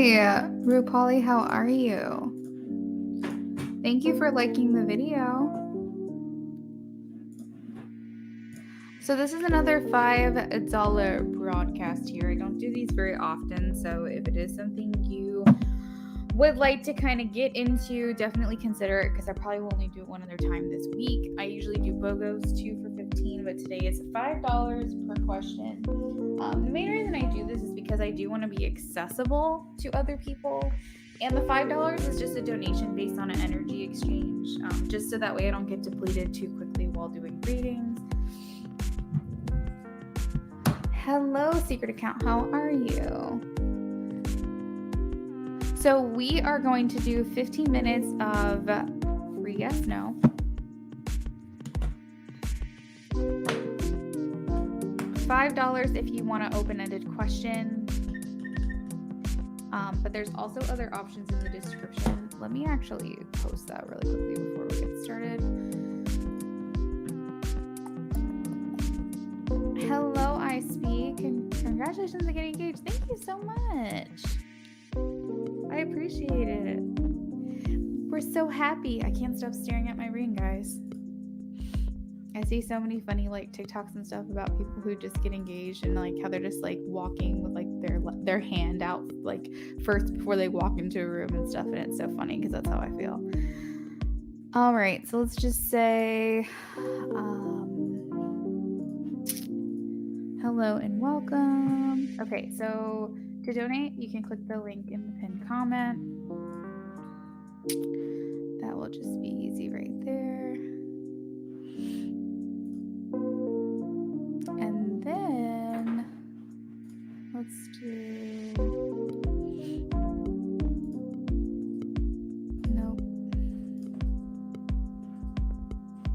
Rupali, how are you? Thank you for liking the video. So this is another $5 broadcast here. I don't do these very often, so if it is something you would like to kind of get into, definitely consider it, because I probably will only do it one other time this week. I usually do BOGOs 2 for $15, but today it's $5 per question. The main reason I do this is because I do want to be accessible to other people, and the $5 is just a donation based on an energy exchange, just so that way I don't get depleted too quickly while doing readings. Hello, secret account, how are you? So we are going to do 15 minutes of free yes, no. $5 if you want an open-ended question. But there's also other options in the description. Let me actually post that really quickly before we get started. Hello, I speak. Congratulations on getting engaged. Thank you so much. I appreciate it. We're so happy. I can't stop staring at my ring, guys. I see so many funny TikToks and stuff about people who just get engaged and how they're just walking with their hand out first before they walk into a room and stuff, and it's so funny because that's how I feel. All right, so let's just say hello and welcome. Okay, so to donate, you can click the link in the pinned comment. That will just be easy right there. And then let's do, nope,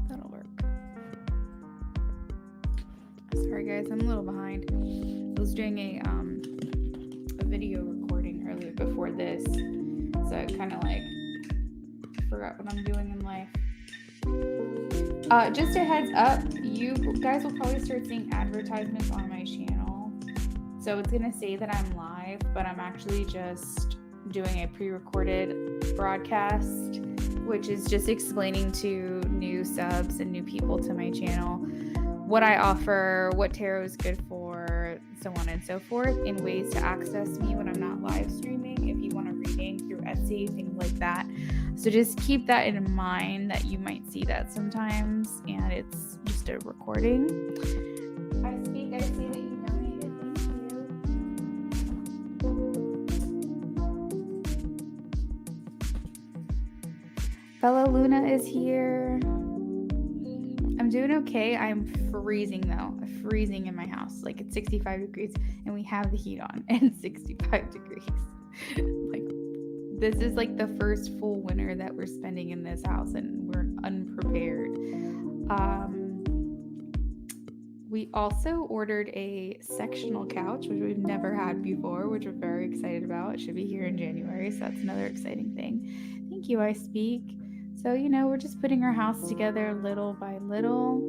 that'll work. Sorry guys, I'm a little behind. I was doing a video recording earlier before this, so I kind of forgot what I'm doing in life. Just a heads up, you guys will probably start seeing advertisements on my channel. So it's going to say that I'm live, but I'm actually just doing a pre-recorded broadcast, which is just explaining to new subs and new people to my channel what I offer, what tarot is good for, so on and so forth, in ways to access me when I'm not live streaming, if you want a reading through Etsy, things like that. So just keep that in mind, that you might see that sometimes, and it's just a recording. I see that you donated. Thank you. Bella Luna is here. I'm doing okay. I'm freezing though. Freezing in my house. It's 65 degrees and we have the heat on and 65 degrees. This is the first full winter that we're spending in this house and we're unprepared. We also ordered a sectional couch, which we've never had before, which we're very excited about. It should be here in January, so that's another exciting thing. Thank you, I speak. So, we're just putting our house together little by little.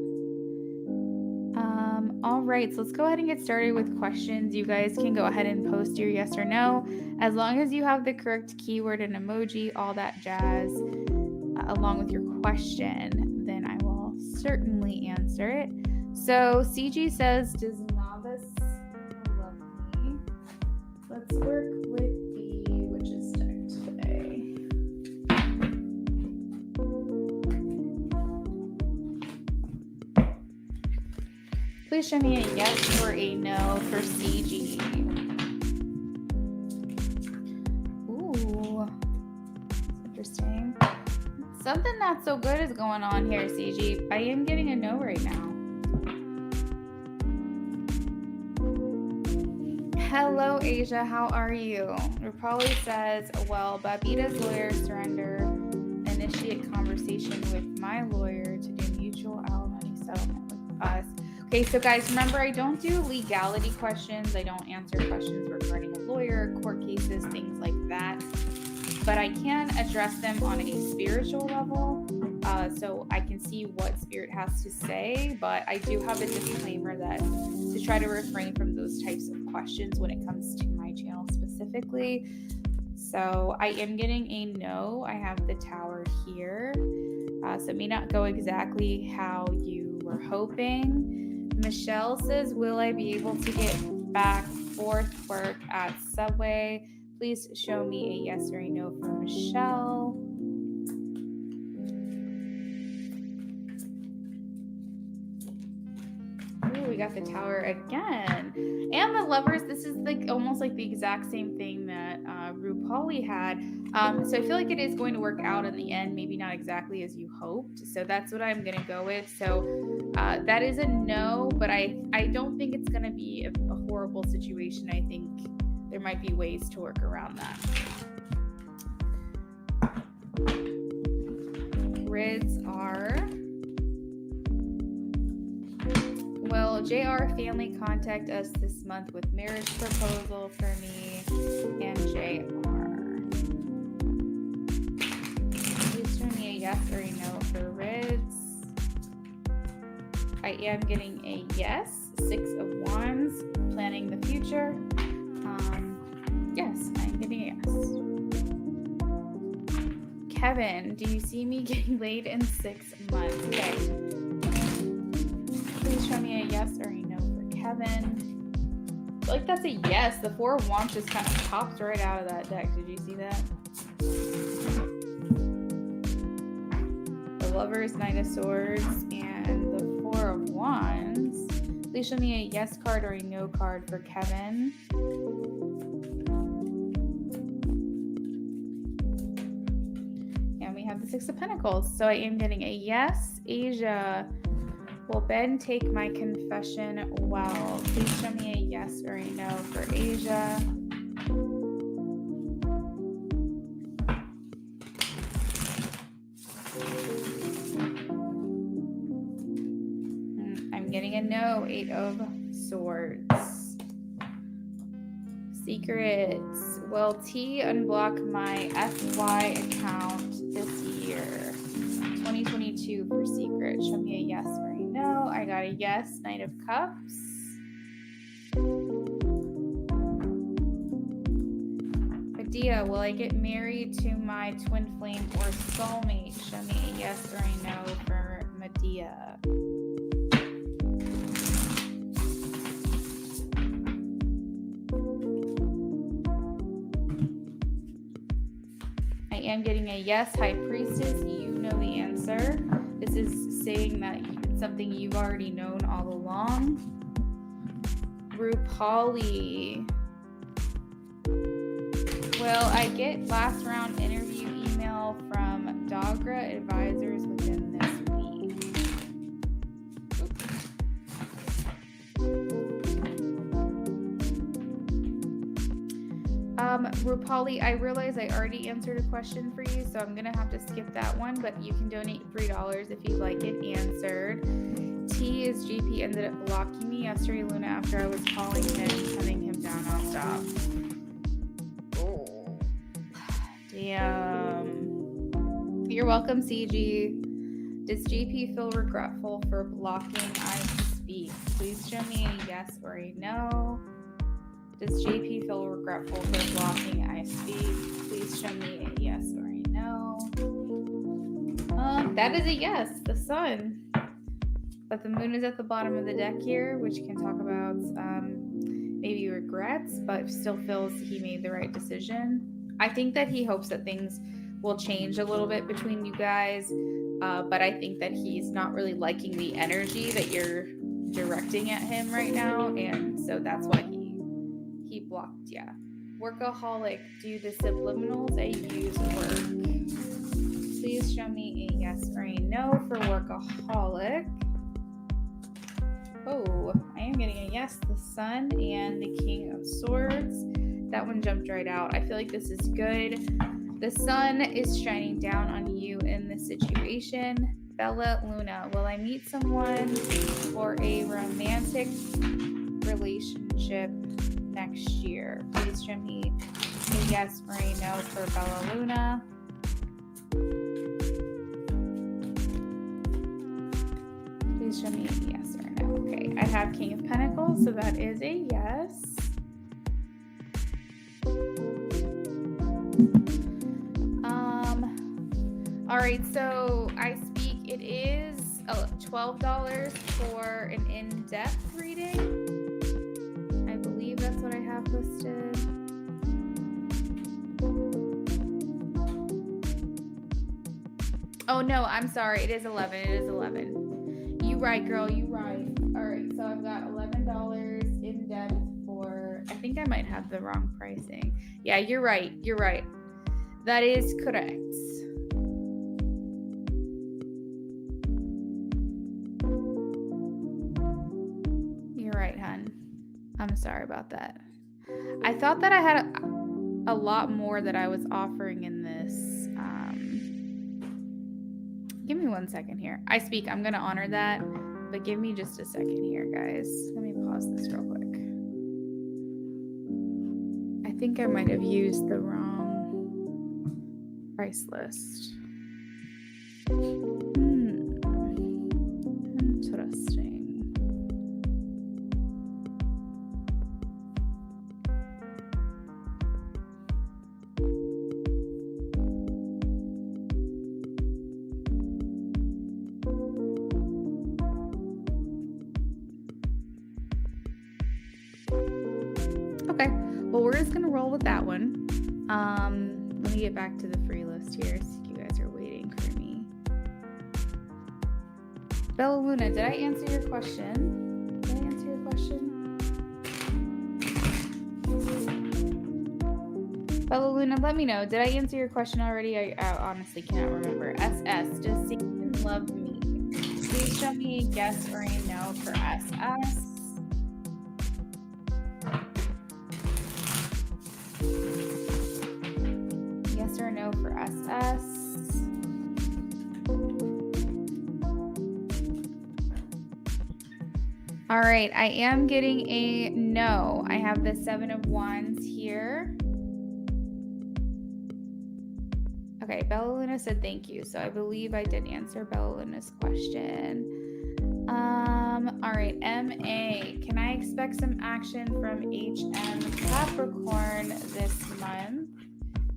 All right, so let's go ahead and get started with questions. You guys can go ahead and post your yes or no. As long as you have the correct keyword and emoji, all that jazz, along with your question, then I will certainly answer it. So CG says, does novice love me? Let's work with the witch's deck today. Please show me a yes or a no for CG. Ooh, that's interesting. Something not so good is going on here, CG. I am getting a no right now. Hello, Asia. How are you? Rupali says, well, Babita's lawyer surrender, initiate conversation with my lawyer to do mutual alimony settlement with us. Okay, so guys, remember, I don't do legality questions. I don't answer questions regarding a lawyer, court cases, things like that. But I can address them on a spiritual level, so I can see what spirit has to say. But I do have a disclaimer that to try to refrain from those types of questions when it comes to my channel specifically. So I am getting a no. I have the Tower here. So it may not go exactly how you were hoping. Michelle says, will I be able to get back forth work at Subway? Please show me a yes or a no for Michelle. Ooh, we got the Tower again. And the Lovers, this is like almost like the exact same thing that RuPaul had. So I feel like it is going to work out in the end, maybe not exactly as you hoped. So that's what I'm going to go with. So that is a no, but I don't think it's going to be a horrible situation. I think there might be ways to work around that. Grids are... Will JR family contact us this month with marriage proposal for me and JR? Please show me a yes or a no for Rids. I am getting a yes. 6 of Wands, planning the future. Yes, I'm getting a yes. Kevin, do you see me getting laid in 6 months? Okay. Please show me a yes or a no for Kevin. I feel like that's a yes. The 4 of Wands just kind of popped right out of that deck. Did you see that? The Lovers, Knight of Swords, and the 4 of Wands. Please show me a yes card or a no card for Kevin. And we have the 6 of Pentacles. So I am getting a yes. Asia, will Ben take my confession well? Please show me a yes or a no for Asia. I'm getting a no. 8 of Swords. Secrets. Will T unblock my FY account this year? 2022 for secret. Show me a yes or a no. I got a yes. Knight of Cups. Medea, will I get married to my twin flame or soulmate? Show me a yes or a no for Medea. I am getting a yes. High Priestess, you know the answer. This is saying that it's something you've already known all along. RuPaul, will I get last round interview email from Dogra advisors within this week? RuPaul, I realize I already answered a question for you, so I'm gonna have to skip that one, but you can donate $3 if you'd like it answered. T is GP ended up blocking me yesterday, Luna, after I was calling him, hunting him down nonstop. Oh, damn. You're welcome, CG. Does GP feel regretful for blocking I speak? Please show me a yes or a no. Does JP feel regretful for blocking I speak? Please show me a yes or a no. That is a yes, the Sun. But the Moon is at the bottom of the deck here, which can talk about maybe regrets, but still feels he made the right decision. I think that he hopes that things will change a little bit between you guys, but I think that he's not really liking the energy that you're directing at him right now, and so that's why he blocked. Yeah. Workaholic, do the subliminals I use work? Please show me a yes or a no for workaholic. Oh, I am getting a yes. The Sun and the King of Swords. That one jumped right out. I feel like this is good. The Sun is shining down on you in this situation. Bella, Luna, will I meet someone for a romantic relationship next year? Please show me a yes or a no for Bella Luna. Please show me a yes or a no. Okay, I have King of Pentacles, so that is a yes. All right, so I speak. It is $12 for an in-depth reading. I believe that's what I have listed. Oh no, I'm sorry. It is 11. It is 11. You right, girl. You right. All right, so I've got $11 in depth for. I think I might have the wrong pricing. Yeah, you're right. You're right. That is correct. You're right, hun. I'm sorry about that. I thought that I had a lot more that I was offering in this. Give me 1 second here. I speak. I'm going to honor that, but give me just a second here, guys. Let me pause this real quick. I think I might have used the wrong price list. Interesting. Okay, well, we're just gonna roll with that one. Let me get back to the free list here. So you guys are waiting for me. Bella Luna, did I answer your question? Did I answer your question? Bella Luna, let me know. Did I answer your question already? I honestly cannot remember. SS, does Satan love me? Please show me a yes or a no for SS. Yes or no for SS. All right, I am getting a no. I have the 7 of Wands here. Okay, Bella Luna said thank you. So I believe I did answer Bella Luna's question. All right, MA. Can I expect some action from HM Capricorn this month?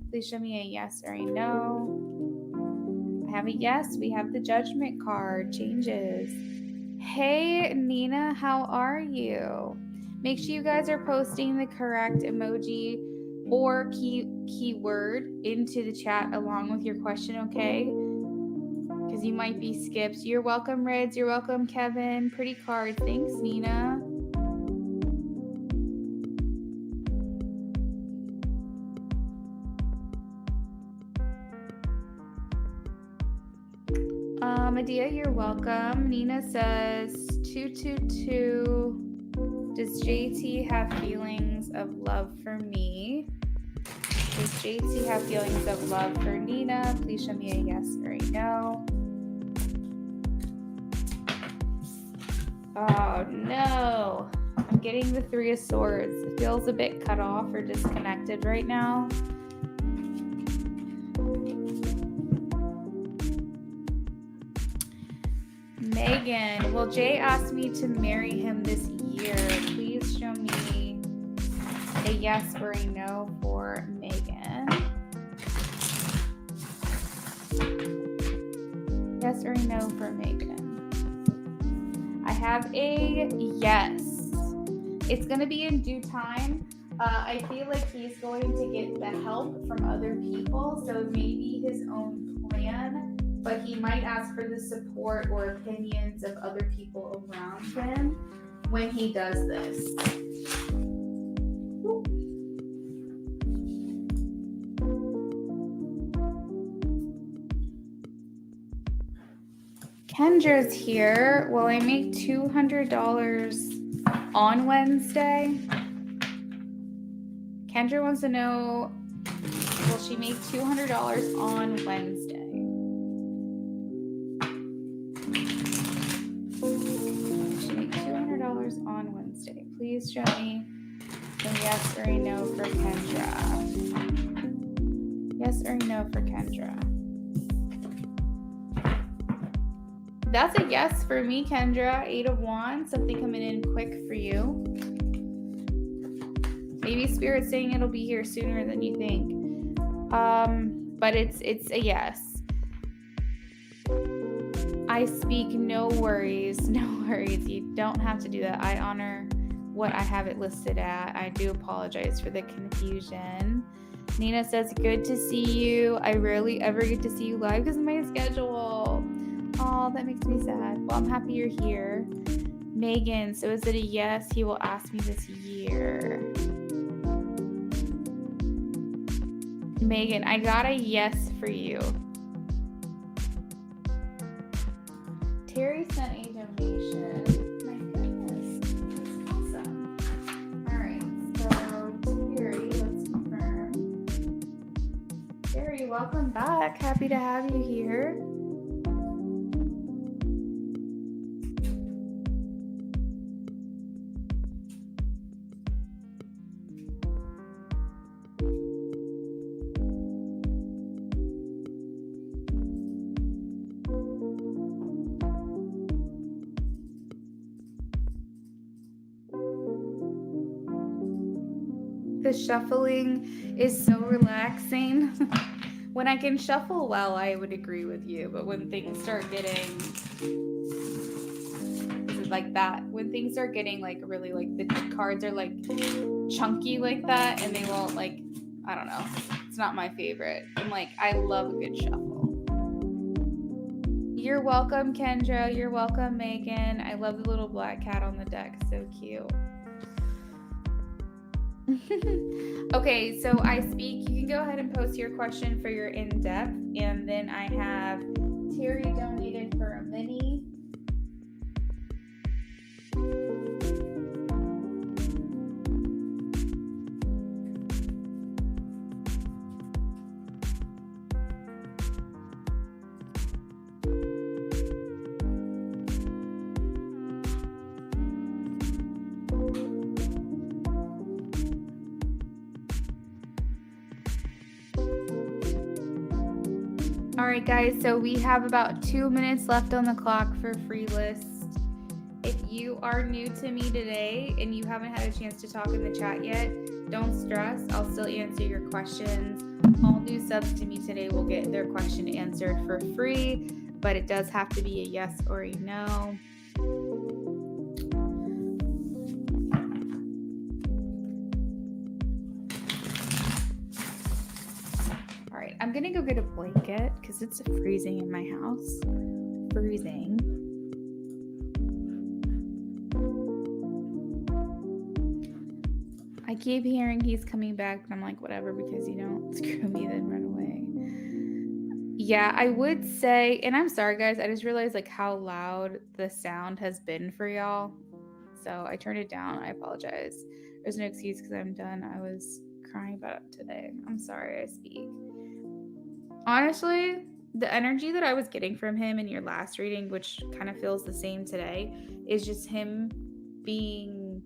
Please show me a yes or a no. I have a yes. We have the Judgment card. Changes. Hey, Nina, how are you? Make sure you guys are posting the correct emoji or keyword into the chat along with your question, okay? Because you might be skipped. You're welcome, Rids. You're welcome, Kevin. Pretty card. Thanks, Nina. Medea, you're welcome. Nina says 222. Does JT have feelings of love for me? Does JT have feelings of love for Nina? Please show me a yes or a no. Oh no. I'm getting the 3 of Swords. It feels a bit cut off or disconnected right now. Megan, well, Jay asked me to marry him this year. Please show me a yes or a no for Megan. Yes or a no for Megan. I have a yes. It's going to be in due time. I feel like he's going to get the help from other people, so maybe his own plan. But he might ask for the support or opinions of other people around him when he does this. Kendra's here. Will I make $200 on Wednesday? Kendra wants to know, will she make $200 on Wednesday? On Wednesday. Please show me a yes or a no for Kendra. Yes or a no for Kendra. That's a yes for me, Kendra. 8 of Wands. Something coming in quick for you. Maybe Spirit's saying it'll be here sooner than you think. But it's a yes. I speak, no worries. No worries. You don't have to do that. I honor what I have it listed at. I do apologize for the confusion. Nina says, good to see you. I rarely ever get to see you live because of my schedule. Oh, that makes me sad. Well, I'm happy you're here. Megan, so is it a yes? He will ask me this year. Megan, I got a yes for you. Terry sent a donation. My goodness, that's awesome. All right, so Terry, let's confirm. Terry, welcome back. Happy to have you here. The shuffling is so relaxing. When I can shuffle well, I would agree with you. But when things start getting like that, when things start getting like really like the cards are like chunky like that and they won't like, I don't know. It's not my favorite. I'm like, I love a good shuffle. You're welcome, Kendra. You're welcome, Megan. I love the little black cat on the deck. So cute. Okay, so I speak. You can go ahead and post your question for your in-depth. And then I have Terry donated for a mini. All right, guys, so we have about 2 minutes left on the clock for free list. If you are new to me today and you haven't had a chance to talk in the chat yet, don't stress. I'll still answer your questions. All new subs to me today will get their question answered for free, but it does have to be a yes or a no. All right, I'm gonna go get a blanket because it's freezing in my house. Freezing. I keep hearing he's coming back, but I'm like, whatever, because you don't screw me, then run away. Yeah, I would say, and I'm sorry, guys, I just realized like how loud the sound has been for y'all. So I turned it down. I apologize. There's no excuse because I'm done. I was crying about it today. I'm sorry I speak. Honestly, the energy that I was getting from him in your last reading, which kind of feels the same today, is just him being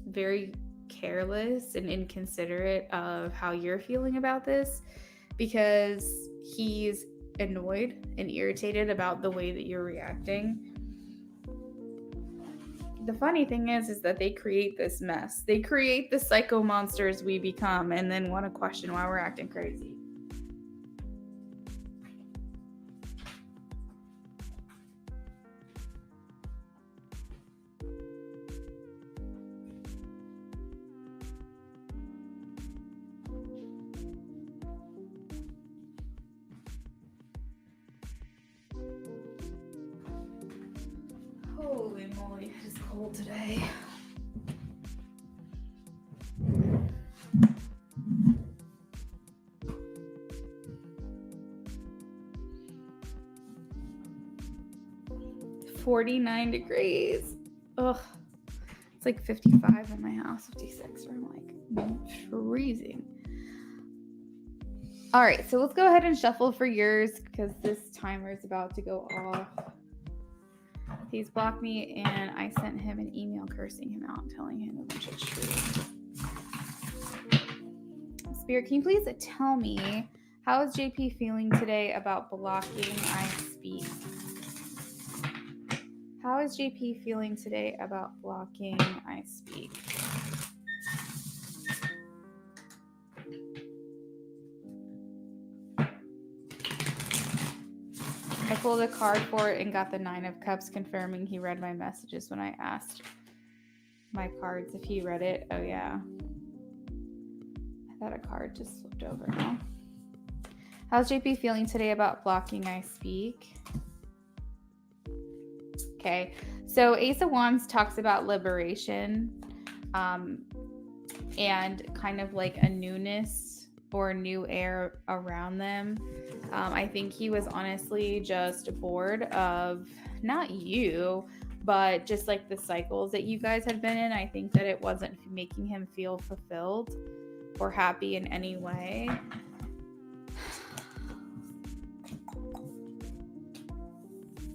very careless and inconsiderate of how you're feeling about this, because he's annoyed and irritated about the way that you're reacting. The funny thing is that they create this mess. They create the psycho monsters we become and then want to question why we're acting crazy. Holy moly, it is cold today. $49 degrees. Ugh. It's like 55 in my house, 56, where I'm like, freezing. All right, so let's go ahead and shuffle for yours because this timer is about to go off. He's blocked me, and I sent him an email cursing him out, telling him a bunch of truth. Spirit, can you please tell me, how is JP feeling today about blocking I speak? How is JP feeling today about blocking I speak? I pulled a card for it and got the 9 of Cups, confirming he read my messages when I asked my cards if he read it. Oh, yeah. I thought a card just flipped over now. How's JP feeling today about blocking I speak? Okay, so Ace of Wands talks about liberation and kind of like a newness or new air around them. I think he was honestly just bored of, not you, but just like the cycles that you guys had been in. I think that it wasn't making him feel fulfilled or happy in any way.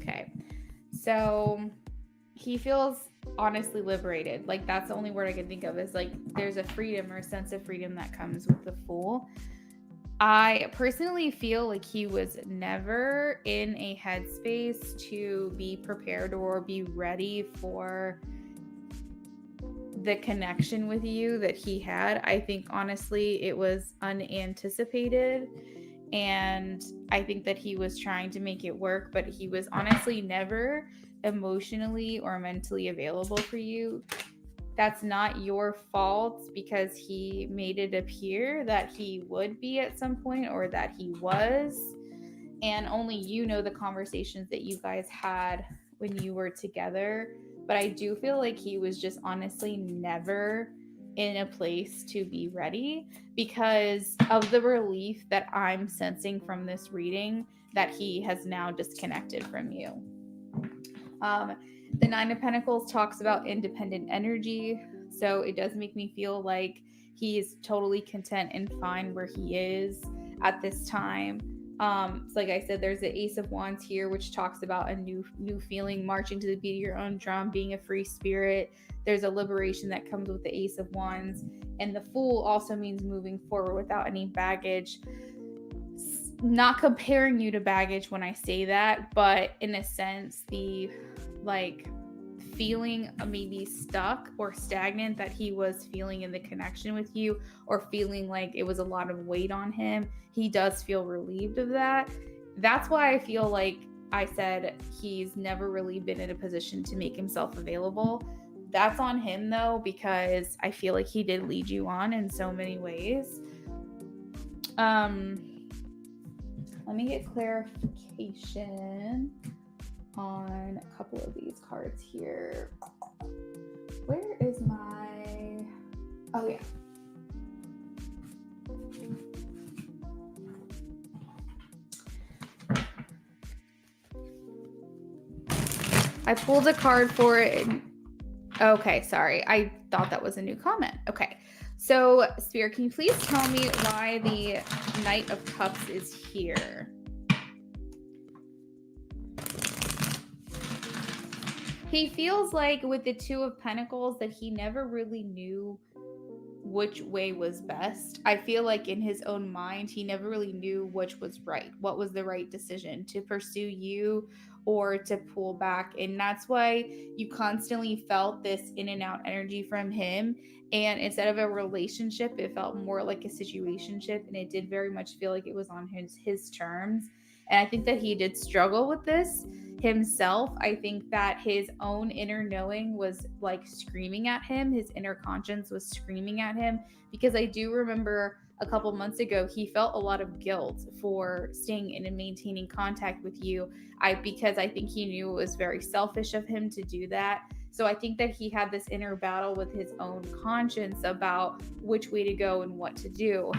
Okay, so he feels honestly liberated. Like, that's the only word I can think of, is like there's a freedom or a sense of freedom that comes with the Fool. I personally feel like he was never in a headspace to be prepared or be ready for the connection with you that he had. I think honestly it was unanticipated, and I think that he was trying to make it work, but he was honestly never emotionally or mentally available for you. That's not your fault, because he made it appear that he would be at some point, or that he was, and only you know the conversations that you guys had when you were together. But I do feel like he was just honestly never in a place to be ready, because of the relief that I'm sensing from this reading that he has now disconnected from you. The 9 of Pentacles talks about independent energy, so it does make me feel like he's totally content and fine where he is at this time. So like I said, there's the Ace of Wands here, which talks about a new feeling, marching to the beat of your own drum, being a free spirit. There's a liberation that comes with the Ace of Wands, and the Fool also means moving forward without any baggage. Not comparing you to baggage when I say that, but in a sense, the like feeling maybe stuck or stagnant that he was feeling in the connection with you, or feeling like it was a lot of weight on him, he does feel relieved of that. That's why I feel like I said he's never really been in a position to make himself available. That's on him though, because I feel like he did lead you on in so many ways. Let me get clarification on a couple of these cards here. Where is my... Oh, yeah. I pulled a card for it. Okay, sorry. I thought that was a new comment. Okay. So, Spirit, can you please tell me why the Knight of Cups is here? He feels like with the 2 of Pentacles that he never really knew which way was best. I feel like in his own mind, he never really knew which was right. What was the right decision, to pursue you or to pull back? And that's why you constantly felt this in and out energy from him. And instead of a relationship, it felt more like a situationship. And it did very much feel like it was on his terms. And I think that he did struggle with this himself. I think that his own inner knowing was like screaming at him. His inner conscience was screaming at him, because I do remember a couple months ago, he felt a lot of guilt for staying in and maintaining contact with you. Because I think he knew it was very selfish of him to do that. So I think that he had this inner battle with his own conscience about which way to go and what to do.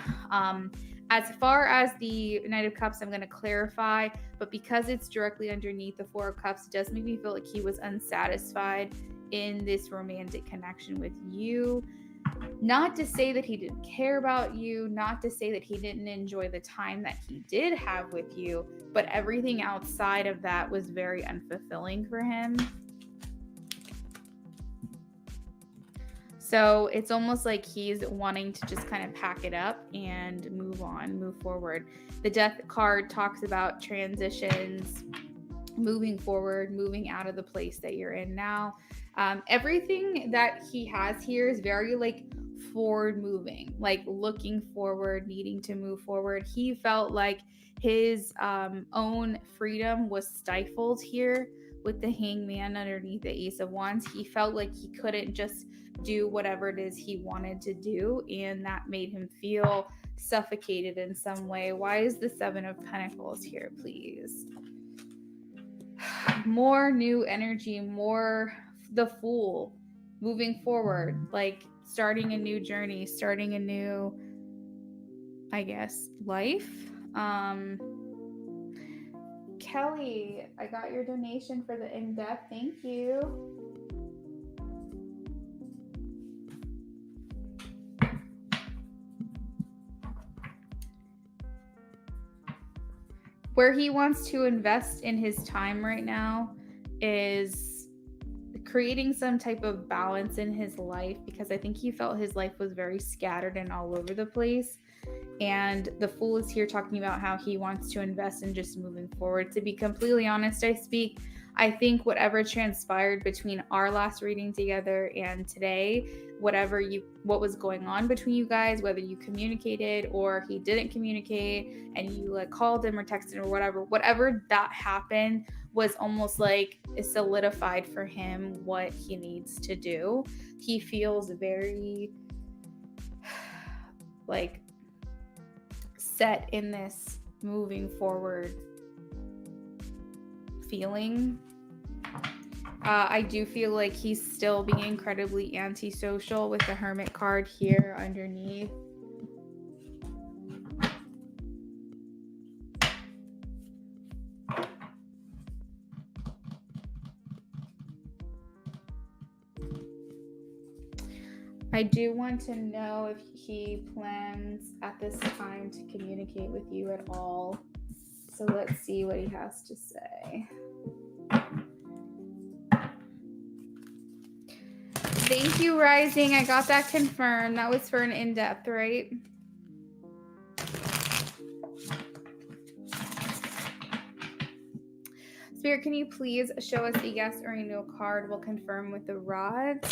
As far as the Knight of Cups, I'm going to clarify, but because it's directly underneath the 4 of Cups, it does make me feel like he was unsatisfied in this romantic connection with you. Not to say that he didn't care about you, not to say that he didn't enjoy the time that he did have with you, but everything outside of that was very unfulfilling for him. So it's almost like he's wanting to just kind of pack it up and move on, move forward. The Death card talks about transitions, moving forward, moving out of the place that you're in now. Everything that he has here is very like forward moving, like looking forward, needing to move forward. He felt like his own freedom was stifled here with the Hangman underneath the Ace of Wands. He felt like he couldn't just do whatever it is he wanted to do, and that made him feel suffocated in some way. Why is the Seven of Pentacles here, please? More new energy, more the Fool, moving forward, like starting a new journey, starting a new, I guess, life. Kelly, I got your donation for the in-depth. Thank you. Where he wants to invest in his time right now is creating some type of balance in his life, because I think he felt his life was very scattered and all over the place. And the Fool is here talking about how he wants to invest in just moving forward. To be completely honest, I think whatever transpired between our last reading together and today, what was going on between you guys, whether you communicated or he didn't communicate and you like called him or texted him or whatever that happened was almost like it solidified for him what he needs to do. He feels very like set in this moving forward feeling. I do feel like he's still being incredibly antisocial with the Hermit card here underneath. I do want to know if he plans at this time to communicate with you at all. So let's see what he has to say. Thank you, Rising. I got that confirmed. That was for an in-depth, right? Spirit, can you please show us a yes or a no card? We'll confirm with the rods.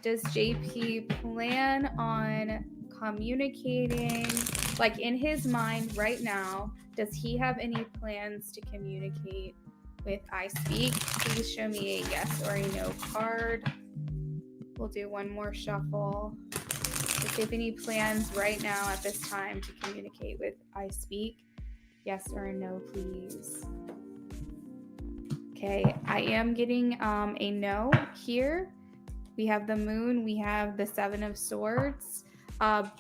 Does JP plan on communicating, like in his mind right now, does he have any plans to communicate with I Speak? Please show me a yes or a no card. We'll do one more shuffle. Does he have any plans right now at this time to communicate with I Speak? Yes or a no, please. Okay, I am getting a no here. We have the Moon, we have the Seven of Swords, but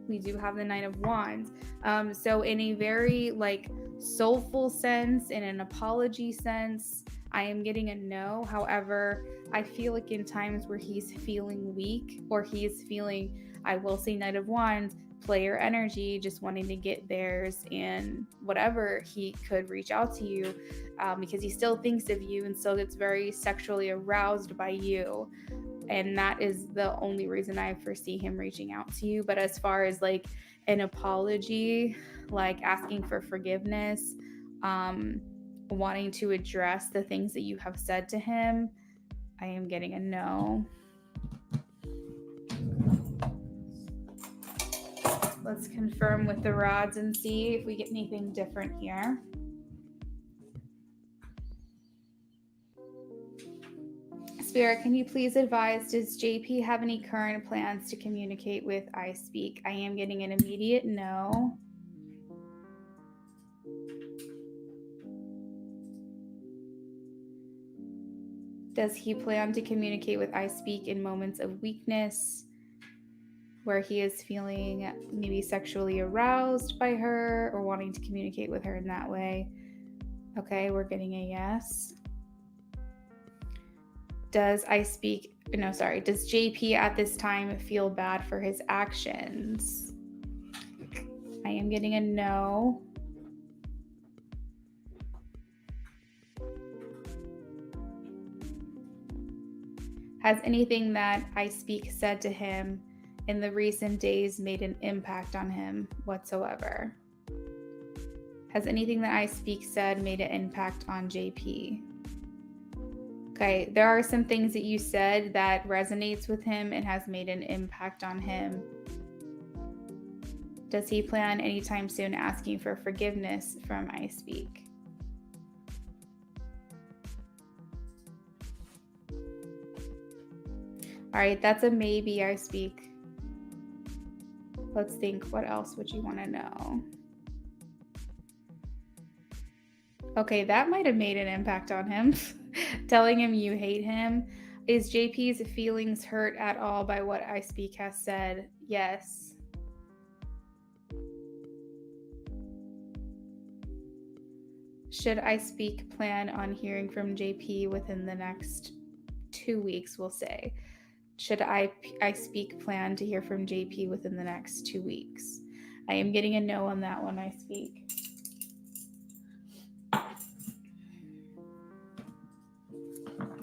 we do have the Knight of Wands. So in a very like soulful sense, in an apology sense, I am getting a no. However, I feel like in times where he's feeling weak or he is feeling, I will say Knight of Wands, player energy, just wanting to get theirs and whatever, he could reach out to you because he still thinks of you and still gets very sexually aroused by you. And that is the only reason I foresee him reaching out to you. But as far as like an apology, like asking for forgiveness, wanting to address the things that you have said to him, I am getting a no. Let's confirm with the rods and see if we get anything different here. Spirit, can you please advise, does JP have any current plans to communicate with I Speak? I am getting an immediate no. Does he plan to communicate with I Speak in moments of weakness, where he is feeling maybe sexually aroused by her or wanting to communicate with her in that way? Okay, we're getting a yes. Does JP at this time feel bad for his actions? I am getting a no. Has anything that I Speak said to him in the recent days made an impact on him whatsoever? Has anything that I Speak said made an impact on JP? Okay, there are some things that you said that resonates with him and has made an impact on him. Does he plan anytime soon asking for forgiveness from I Speak? All right, that's a maybe, I Speak. Let's think, what else would you want to know? Okay, that might have made an impact on him. Telling him you hate him. Is JP's feelings hurt at all by what I Speak has said? Yes. Should I Speak plan on hearing from JP within the next 2 weeks, we'll say? Should I Speak plan to hear from JP within the next 2 weeks? I am getting a no on that one, I Speak.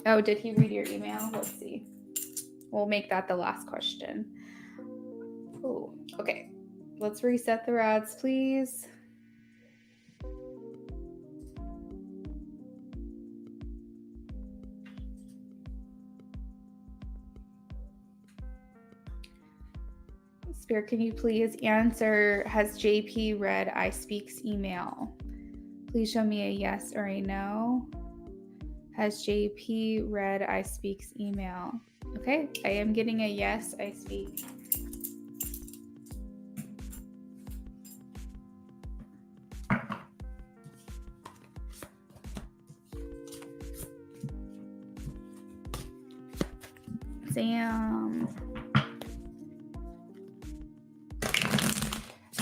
Oh, did he read your email? Let's see. We'll make that the last question. Oh, okay. Let's reset the rods, please. Spirit, can you please answer, has JP read I Speak's email? Please show me a yes or a no. Has JP read I Speak's email? Okay, I am getting a yes, I Speak. Sam.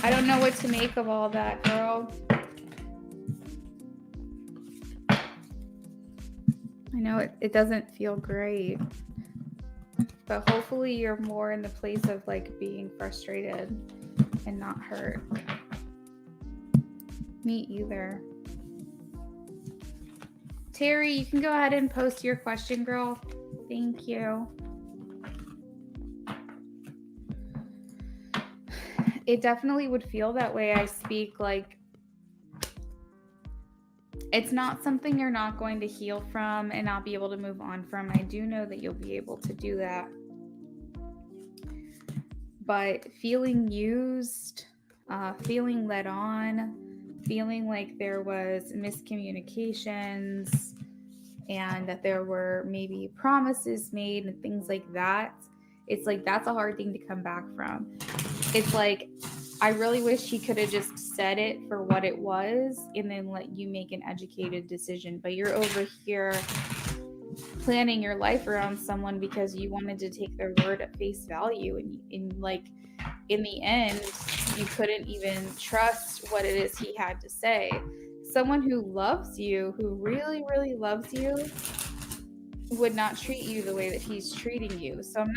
I don't know what to make of all that, girl. I know it doesn't feel great, but hopefully you're more in the place of like being frustrated and not hurt. Me either. Terry, you can go ahead and post your question, girl. Thank you. It definitely would feel that way, I Speak. Like, it's not something you're not going to heal from and not be able to move on from. I do know that you'll be able to do that. But feeling used, feeling led on, feeling like there was miscommunications and that there were maybe promises made and things like that, it's like that's a hard thing to come back from. It's like, I really wish he could have just said it for what it was and then let you make an educated decision. But you're over here planning your life around someone because you wanted to take their word at face value. And like, in the end, you couldn't even trust what it is he had to say. Someone who loves you, who really, really loves you, would not treat you the way that he's treating you. So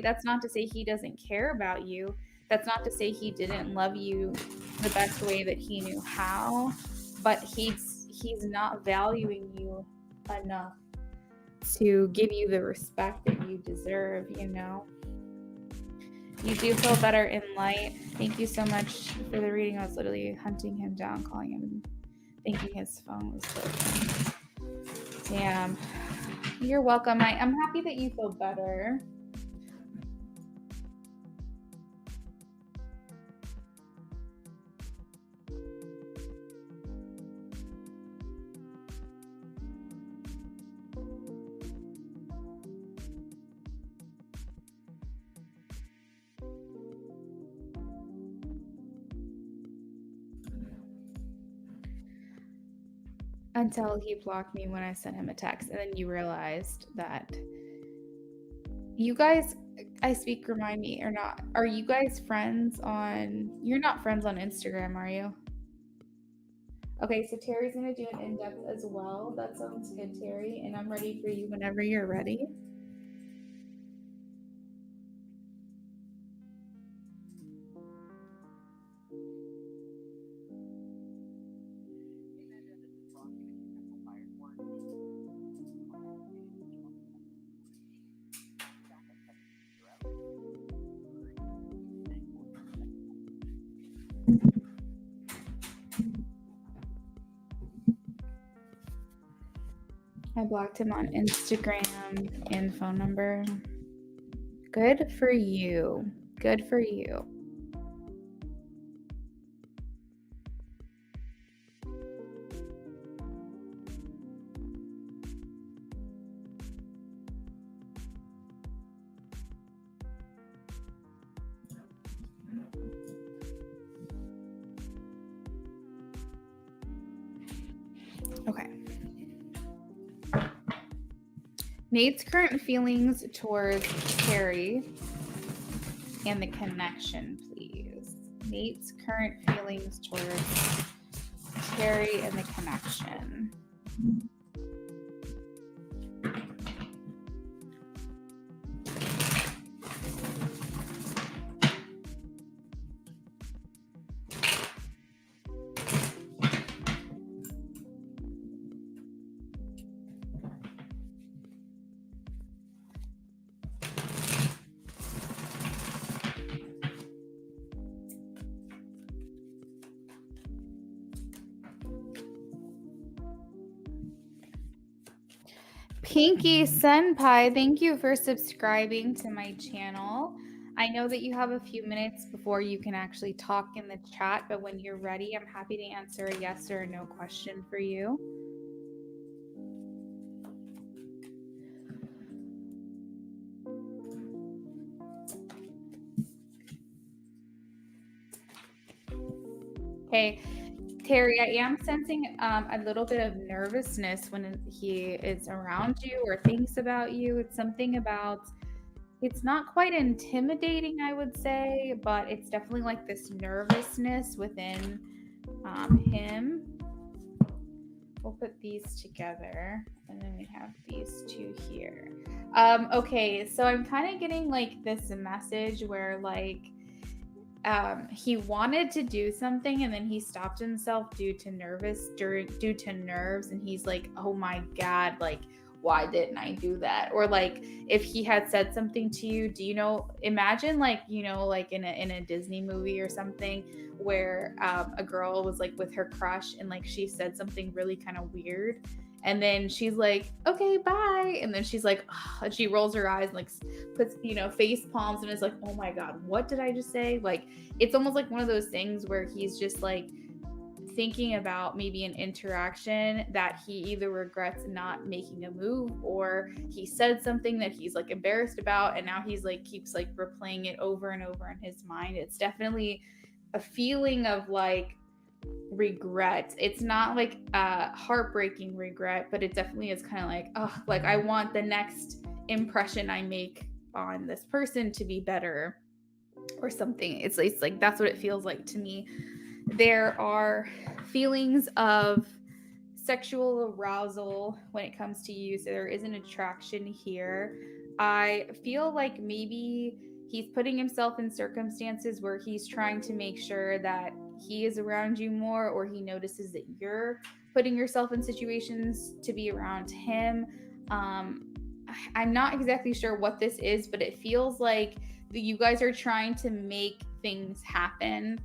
that's not to say he doesn't care about you. That's not to say he didn't love you the best way that he knew how, but he's not valuing you enough to give you the respect that you deserve, you know? You do feel better in light. Thank you so much for the reading. I was literally hunting him down, calling him, and thinking his phone was broken. Damn. You're welcome. I'm happy that you feel better. Until he blocked me when I sent him a text, and then you realized that you guys, I Speak, remind me or not, are you guys friends on, you're not friends on Instagram, are you? Okay, so Terry's gonna do an in-depth as well. That sounds good, Terry, and I'm ready for you whenever you're ready. I blocked him on Instagram and phone number. Good for you. Good for you. Okay. Nate's current feelings towards Carrie and the connection, please. Nate's current feelings towards Carrie and the connection. Pinky Senpai, thank you for subscribing to my channel. I know that you have a few minutes before you can actually talk in the chat, but when you're ready, I'm happy to answer a yes or a no question for you. Okay, Terry, I am sensing a little bit of nervousness when he is around you or thinks about you. It's something about, it's not quite intimidating, I would say, but it's definitely like this nervousness within him. We'll put these together and then we have these two here. Okay, so I'm kind of getting like this message where like he wanted to do something and then he stopped himself due to nerves, and he's like, oh my god, like why didn't I do that? Or like if he had said something to you, do you know, imagine like, you know, like in a Disney movie or something where a girl was like with her crush and like she said something really kind of weird, and then she's like, okay, bye. And then she's like, oh, and she rolls her eyes and like puts, you know, face palms and is like, oh my God, what did I just say? Like, it's almost like one of those things where he's just like thinking about maybe an interaction that he either regrets not making a move, or he said something that he's like embarrassed about. And now he's like, keeps like replaying it over and over in his mind. It's definitely a feeling of like, regret. It's not like a heartbreaking regret, but it definitely is kind of like, oh, like I want the next impression I make on this person to be better or something. It's like that's what it feels like to me. There are feelings of sexual arousal when it comes to you, so there is an attraction here. I feel like maybe he's putting himself in circumstances where he's trying to make sure that he is around you more, or he notices that you're putting yourself in situations to be around him. I'm not exactly sure what this is, but it feels like you guys are trying to make things happen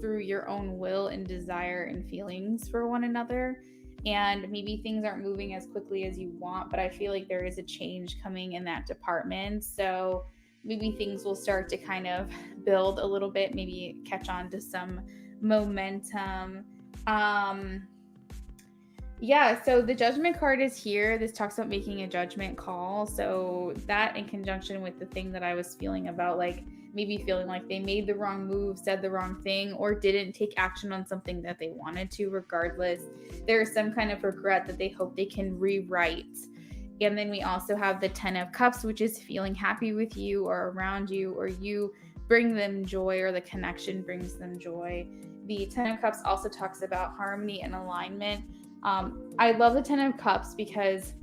through your own will and desire and feelings for one another. And maybe things aren't moving as quickly as you want, but I feel like there is a change coming in that department. So maybe things will start to kind of build a little bit, maybe catch on to some momentum. Yeah, so the judgment card is here. This talks about making a judgment call. So that in conjunction with the thing that I was feeling about, like maybe feeling like they made the wrong move, said the wrong thing, or didn't take action on something that they wanted to. Regardless, there is some kind of regret that they hope they can rewrite. And then we also have the 10 of Cups, which is feeling happy with you or around you, or you bring them joy, or the connection brings them joy. The 10 of Cups also talks about harmony and alignment. I love the 10 of Cups because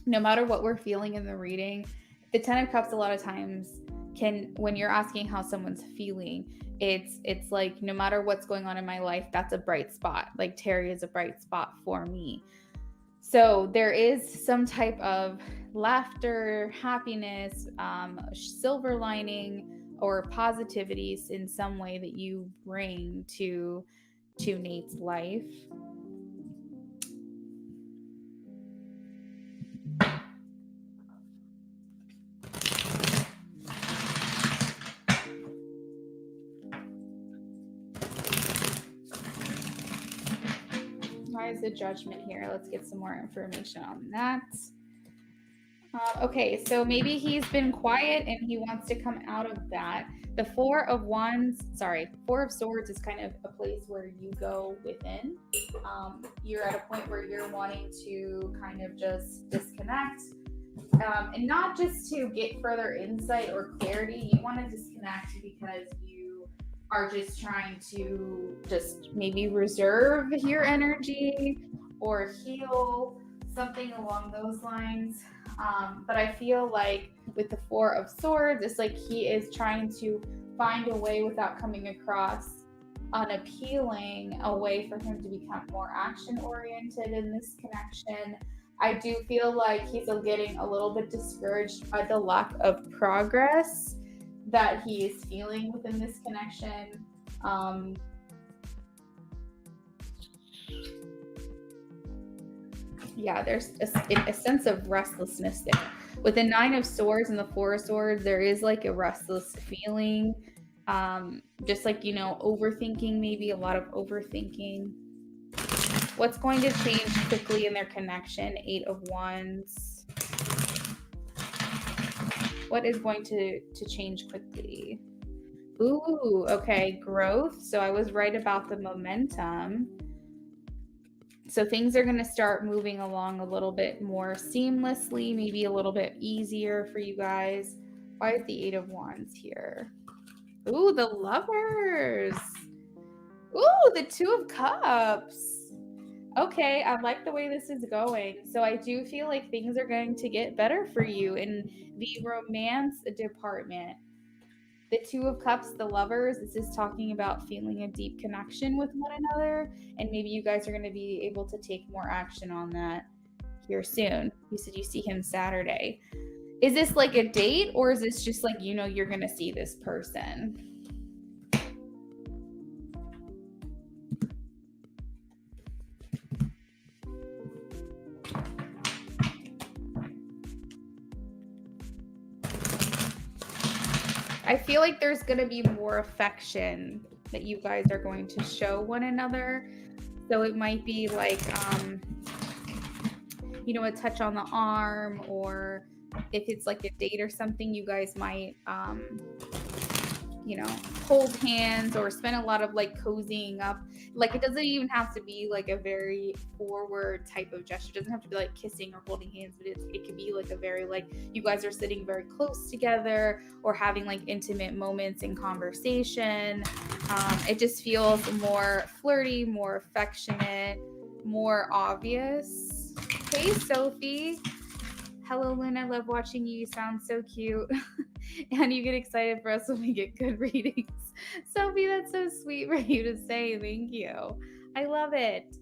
no matter what we're feeling in the reading, the 10 of Cups a lot of times can, when you're asking how someone's feeling, it's like no matter what's going on in my life, that's a bright spot. Like Terry is a bright spot for me. So there is some type of laughter, happiness, silver lining, or positivities in some way that you bring to Nate's life. is the Judgment here? Let's get some more information on that. Okay, so maybe he's been quiet and he wants to come out of that. The Four of Swords is kind of a place where you go within. You're at a point where you're wanting to kind of just disconnect. And not just to get further insight or clarity, you want to disconnect because you are just trying to just maybe reserve your energy or heal, something along those lines. But I feel like with the Four of Swords, it's like he is trying to find a way without coming across unappealing, a way for him to become more action oriented in this connection. I do feel like he's getting a little bit discouraged by the lack of progress that he is feeling within this connection. Yeah, there's a sense of restlessness there. With the Nine of Swords and the Four of Swords, there is like a restless feeling. Just like, overthinking, maybe a lot of overthinking. What's going to change quickly in their connection? Eight of Wands. What is going to change quickly? Ooh, okay, growth. So I was right about the momentum. So things are going to start moving along a little bit more seamlessly, maybe a little bit easier for you guys. Why is the Eight of Wands here? Ooh, the Lovers. Ooh, the Two of Cups. Okay, I like the way this is going. So I do feel like things are going to get better for you in the romance department. The Two of Cups, the Lovers, this is talking about feeling a deep connection with one another. And maybe you guys are going to be able to take more action on that here soon. You said you see him Saturday. Is this like a date, or is this just like, you're going to see this person? I feel like there's going to be more affection that you guys are going to show one another. So it might be like, a touch on the arm, or if it's like a date or something, you guys might, hold hands or spend a lot of like cozying up. Like, it doesn't even have to be like a very forward type of gesture. It doesn't have to be like kissing or holding hands, but it could be like a very, like, you guys are sitting very close together or having like intimate moments in conversation. It just feels more flirty, more affectionate, more obvious. Hey, Sophie. Hello, Luna. I love watching you. You sound so cute. And you get excited for us when we get good readings. Sophie, that's so sweet for you to say. Thank you. I love it.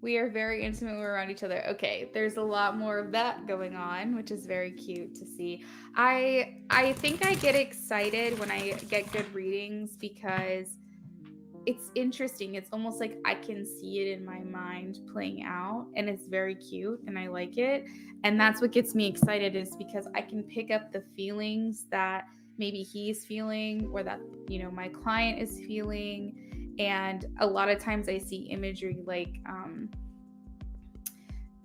We are very intimate when we're around each other. Okay, there's a lot more of that going on, which is very cute to see. I think I get excited when I get good readings because it's interesting. It's almost like I can see it in my mind playing out, and it's very cute and I like it. And that's what gets me excited, is because I can pick up the feelings that maybe he's feeling, or that, my client is feeling. And a lot of times I see imagery like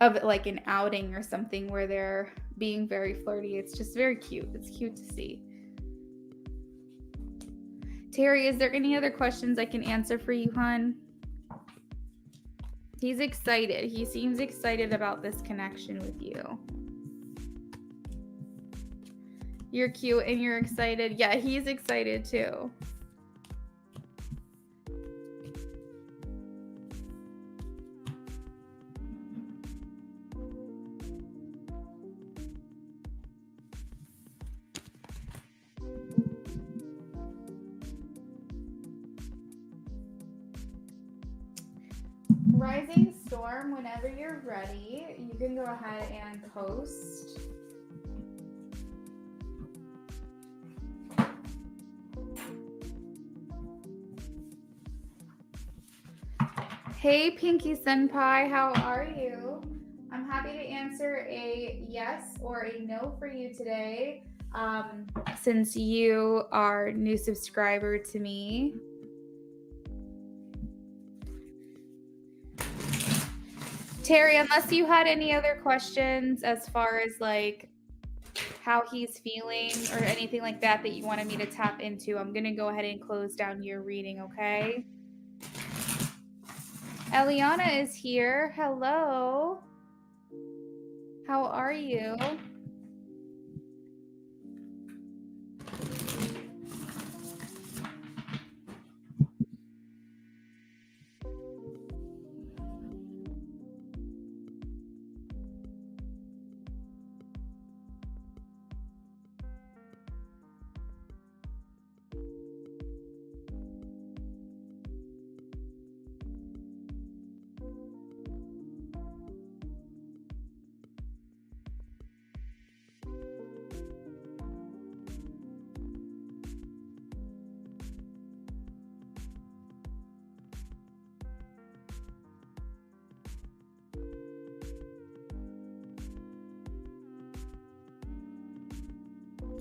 of like an outing or something where they're being very flirty. It's just very cute. It's cute to see. Terry, is there any other questions I can answer for you, hon? He's excited. He seems excited about this connection with you. You're cute and you're excited. Yeah, he's excited too. Rising Storm, whenever you're ready, you can go ahead and post. Hey, Pinky Senpai, how are you? I'm happy to answer a yes or a no for you today, since you are a new subscriber to me. Terry, unless you had any other questions as far as like how he's feeling or anything like that that you wanted me to tap into, I'm going to go ahead and close down your reading, okay? Eliana is here. Hello. How are you?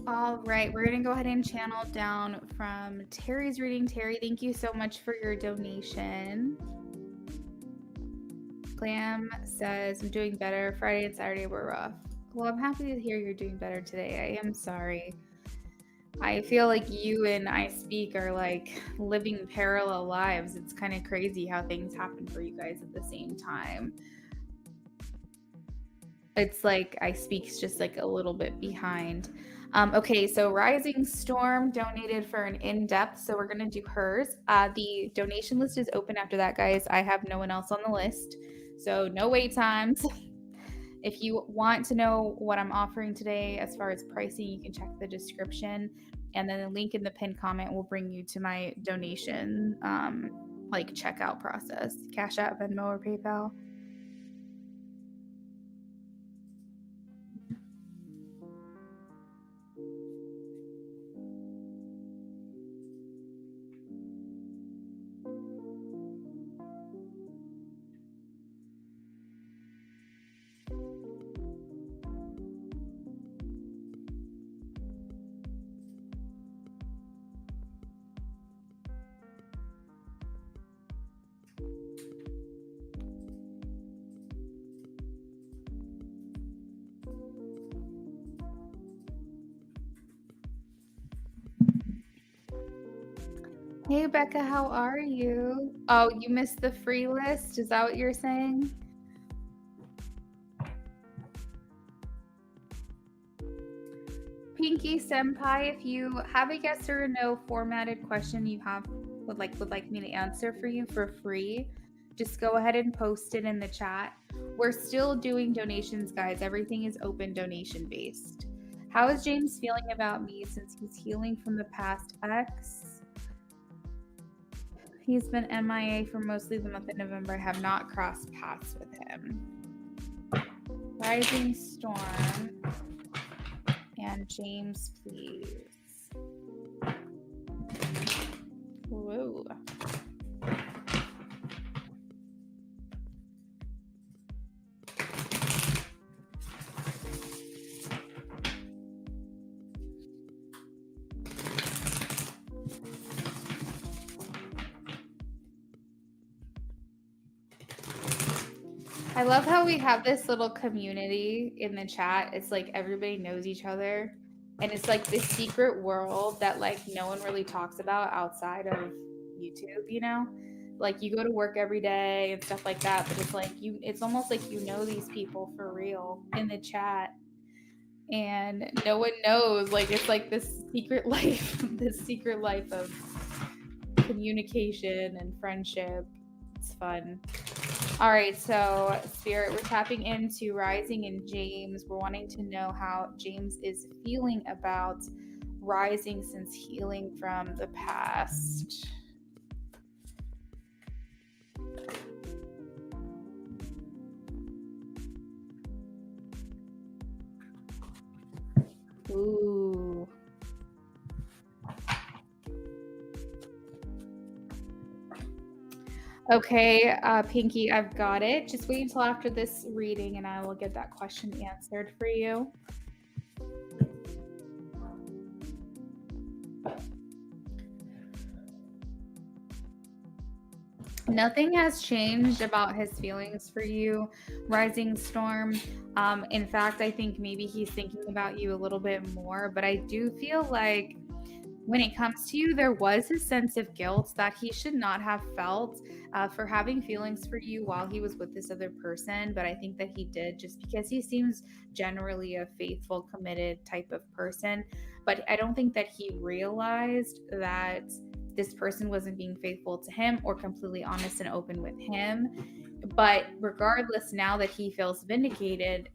All right, we're going to go ahead and channel down from Terry's reading. Terry, thank you so much for your donation. Glam says, I'm doing better. Friday and Saturday were rough. Well, I'm happy to hear you're doing better today. I am sorry. I feel like you and I Speak are like living parallel lives. It's kind of crazy how things happen for you guys at the same time. It's like I Speak's just like a little bit behind. Okay, so Rising Storm donated for an in-depth, so we're going to do hers. The donation list is open after that, guys. I have no one else on the list, so no wait times. If you want to know what I'm offering today as far as pricing, you can check the description, and then the link in the pinned comment will bring you to my donation like checkout process. Cash App, Venmo, or PayPal. Hey, Becca, how are you? Oh, you missed the free list? Is that what you're saying? Pinky Senpai, if you have a yes or a no formatted question you would like me to answer for you for free, just go ahead and post it in the chat. We're still doing donations, guys. Everything is open donation based. How is James feeling about me since he's healing from the past ex? He's been MIA for mostly the month of November. I have not crossed paths with him. Rising Storm and James, please. Whoa. I love how we have this little community in the chat. It's like everybody knows each other. And it's like this secret world that like no one really talks about outside of YouTube, you know? Like you go to work every day and stuff like that, but it's like it's almost like you know these people for real in the chat. And no one knows. Like it's like this secret life, of communication and friendship. It's fun. All right, so Spirit, we're tapping into Rising and James. We're wanting to know how James is feeling about Rising since healing from the past. Ooh. Okay, Pinky, I've got it. Just wait until after this reading and I will get that question answered for you. Nothing has changed about his feelings for you, Rising Storm. In fact, I think maybe he's thinking about you a little bit more, but I do feel like when it comes to you, there was a sense of guilt that he should not have felt for having feelings for you while he was with this other person. But I think that he did just because he seems generally a faithful, committed type of person. But I don't think that he realized that this person wasn't being faithful to him or completely honest and open with him. But regardless, now that he feels vindicated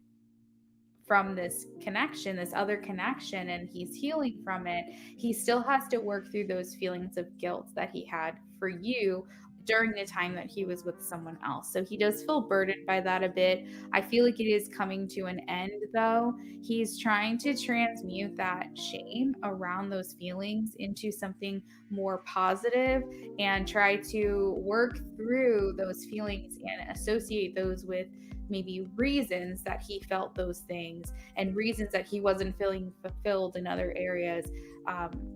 from this connection, this other connection, and he's healing from it, he still has to work through those feelings of guilt that he had for you during the time that he was with someone else. So he does feel burdened by that a bit. I feel like it is coming to an end, though. He's trying to transmute that shame around those feelings into something more positive and try to work through those feelings and associate those with maybe reasons that he felt those things and reasons that he wasn't feeling fulfilled in other areas.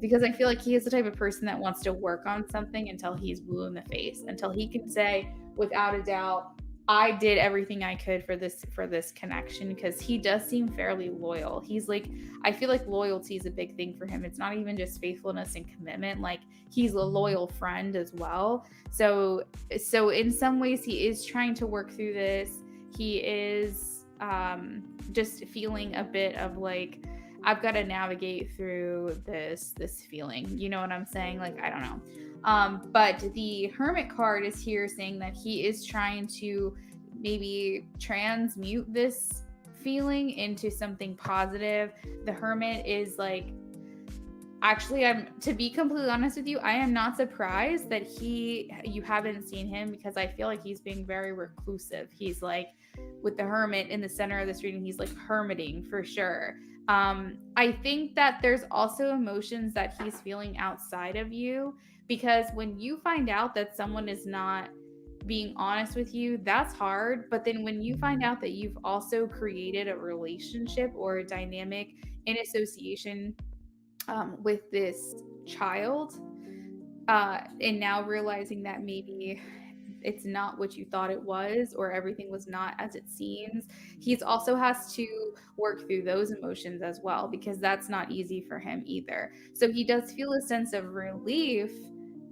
Because I feel like he is the type of person that wants to work on something until he's blue in the face, until he can say without a doubt, I did everything I could for this connection, because he does seem fairly loyal. He's like, I feel like loyalty is a big thing for him. It's not even just faithfulness and commitment. Like, he's a loyal friend as well. So in some ways he is trying to work through this. He is just feeling a bit of like, I've got to navigate through this feeling. You know what I'm saying? Like, I don't know. But the Hermit card is here saying that he is trying to maybe transmute this feeling into something positive. The Hermit is like, actually, to be completely honest with you, I am not surprised that you haven't seen him, because I feel like he's being very reclusive. He's like, with the Hermit in the center of this reading, he's like hermiting for sure. I think that there's also emotions that he's feeling outside of you, because when you find out that someone is not being honest with you, that's hard. But then when you find out that you've also created a relationship or a dynamic in association with this child, and now realizing that maybe it's not what you thought it was, or everything was not as it seems, he's also has to work through those emotions as well, because that's not easy for him either. So he does feel a sense of relief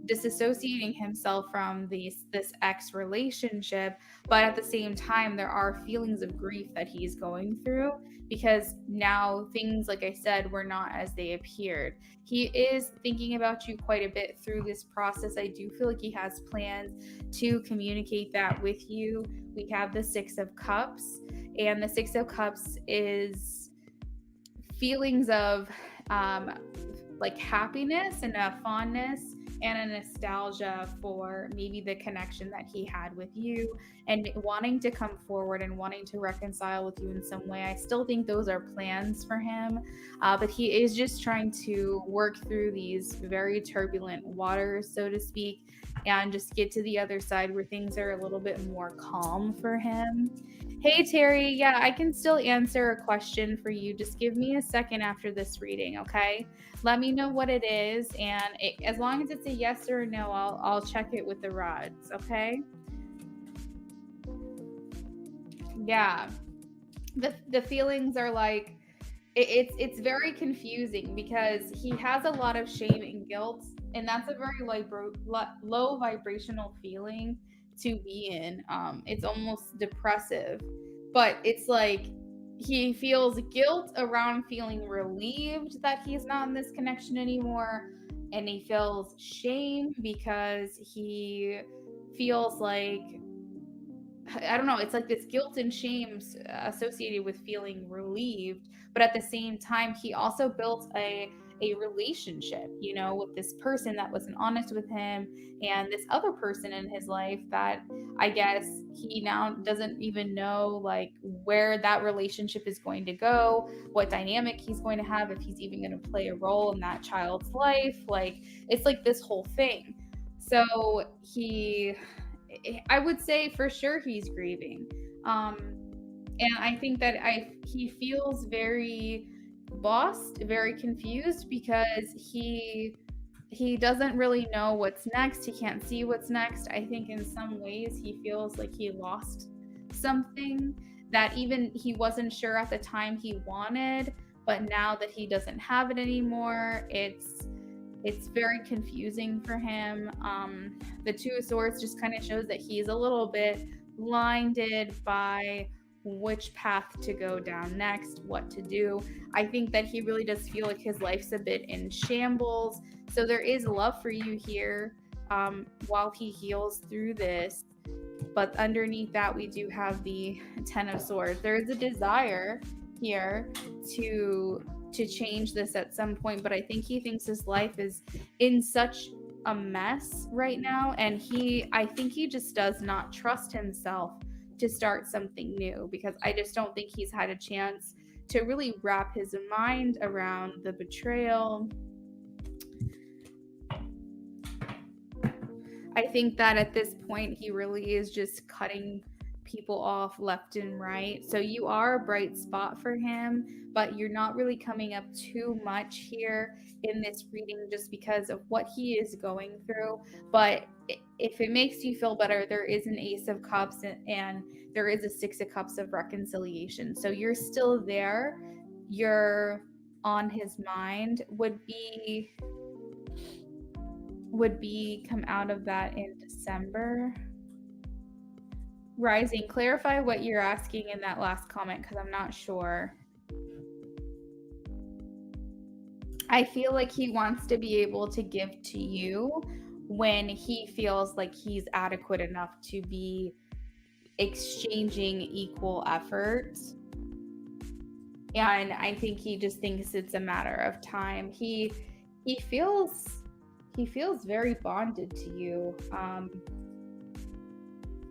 disassociating himself from this ex relationship, but at the same time there are feelings of grief that he's going through, because now things, like I said, were not as they appeared. He is thinking about you quite a bit through this process. I do feel like he has plans to communicate that with you. We have the Six of Cups, and the Six of Cups is feelings of like happiness and a fondness and a nostalgia for maybe the connection that he had with you, and wanting to come forward and wanting to reconcile with you in some way. I still think those are plans for him, but he is just trying to work through these very turbulent waters, so to speak, and just get to the other side where things are a little bit more calm for him. Hey, Terry. Yeah, I can still answer a question for you. Just give me a second after this reading, okay? Let me know what it is, and as long as it's a yes or a no, I'll check it with the rods, okay? Yeah. The feelings are like, it's very confusing, because he has a lot of shame and guilt, and that's a very low vibrational feeling to be in. It's almost depressive, but it's like he feels guilt around feeling relieved that he's not in this connection anymore, and he feels shame because he feels like, I don't know, it's like this guilt and shame associated with feeling relieved. But at the same time, he also built a relationship, with this person that wasn't honest with him, and this other person in his life that I guess he now doesn't even know like where that relationship is going to go, what dynamic he's going to have, if he's even going to play a role in that child's life. Like, it's like this whole thing. So I would say for sure he's grieving. And I think that he feels very lost, very confused, because he doesn't really know what's next. He can't see what's next. I think in some ways he feels like he lost something that even he wasn't sure at the time he wanted, but now that he doesn't have it anymore, it's very confusing for him. The Two of Swords just kind of shows that he's a little bit blinded by which path to go down next, what to do. I think that he really does feel like his life's a bit in shambles. So there is love for you here while he heals through this. But underneath that, we do have the Ten of Swords. There is a desire here to change this at some point, but I think he thinks his life is in such a mess right now, and I think he just does not trust himself to start something new, because I just don't think he's had a chance to really wrap his mind around the betrayal. I think that at this point he really is just cutting people off left and right. So you are a bright spot for him, but you're not really coming up too much here in this reading just because of what he is going through. But if it makes you feel better, there is an Ace of Cups and there is a Six of Cups of reconciliation. So you're still there. You're on his mind. Would be come out of that in December. Rising, clarify what you're asking in that last comment, because I'm not sure. I feel like he wants to be able to give to you when he feels like he's adequate enough to be exchanging equal efforts. And I think he just thinks it's a matter of time. He feels very bonded to you.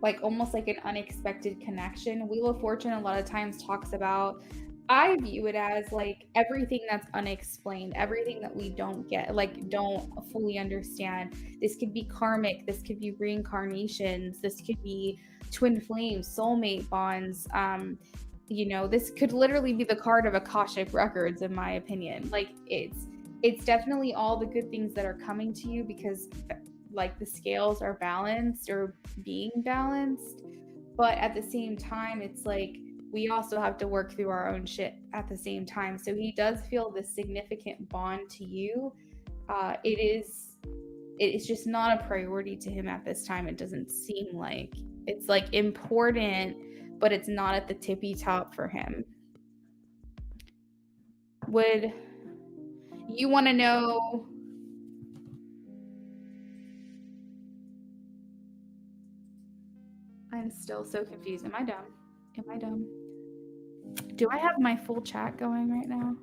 Like almost like an unexpected connection. Wheel of Fortune a lot of times talks about, I view it as like everything that's unexplained, everything that we don't get, like don't fully understand. This could be karmic, this could be reincarnations, this could be twin flames, soulmate bonds. This could literally be the card of Akashic Records, in my opinion. Like it's definitely all the good things that are coming to you because like the scales are balanced or being balanced, but at the same time it's like we also have to work through our own shit at the same time. So he does feel this significant bond to you. It is just not a priority to him at this time. It doesn't seem like it's like important, but it's not at the tippy top for him. Would you want to know? I'm still so confused. Am I dumb? Do I have my full chat going right now?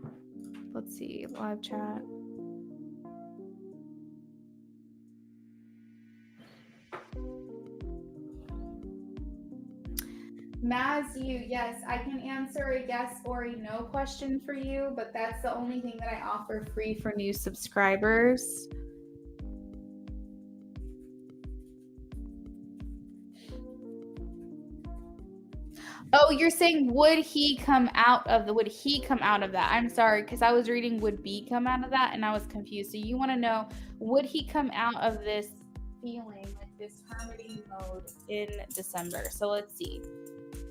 Let's see, live chat. Mazu, yes, I can answer a yes or a no question for you, but that's the only thing that I offer free for new subscribers. Oh, you're saying would he come out of that? I'm sorry, because I was reading would be come out of that and I was confused. So you want to know, would he come out of this feeling, like this hermiting mode in December? So let's see.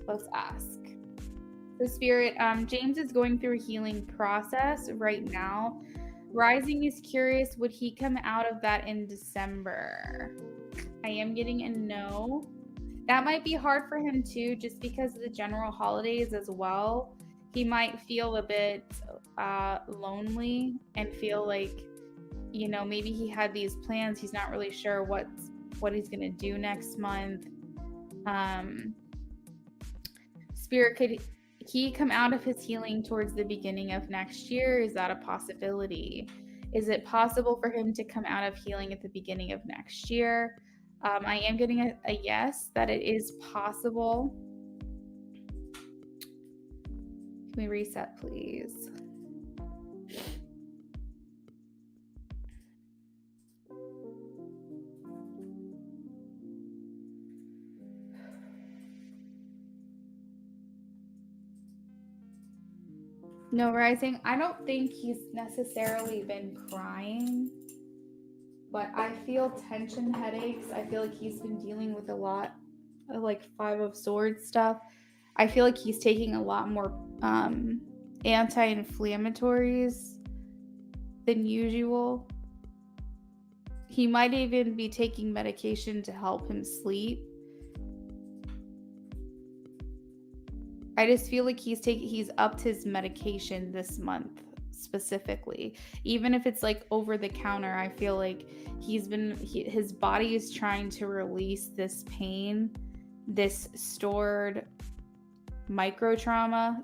Let's ask. The Spirit, James is going through a healing process right now. Rising is curious, would he come out of that in December? I am getting a no. That might be hard for him too, just because of the general holidays as well. He might feel a bit lonely and feel like, maybe he had these plans. He's not really sure what he's going to do next month. Spirit, could he come out of his healing towards the beginning of next year? Is that a possibility? Is it possible for him to come out of healing at the beginning of next year? I am getting a yes, that it is possible. Can we reset, please? No, Rising, I don't think he's necessarily been crying. but I feel tension headaches. I feel like he's been dealing with a lot of like Five of Swords stuff. I feel like he's taking a lot more anti-inflammatories than usual. He might even be taking medication to help him sleep. I just feel like he's upped his medication this month specifically. Even if it's like over the counter, I feel like his body is trying to release this pain, this stored micro trauma,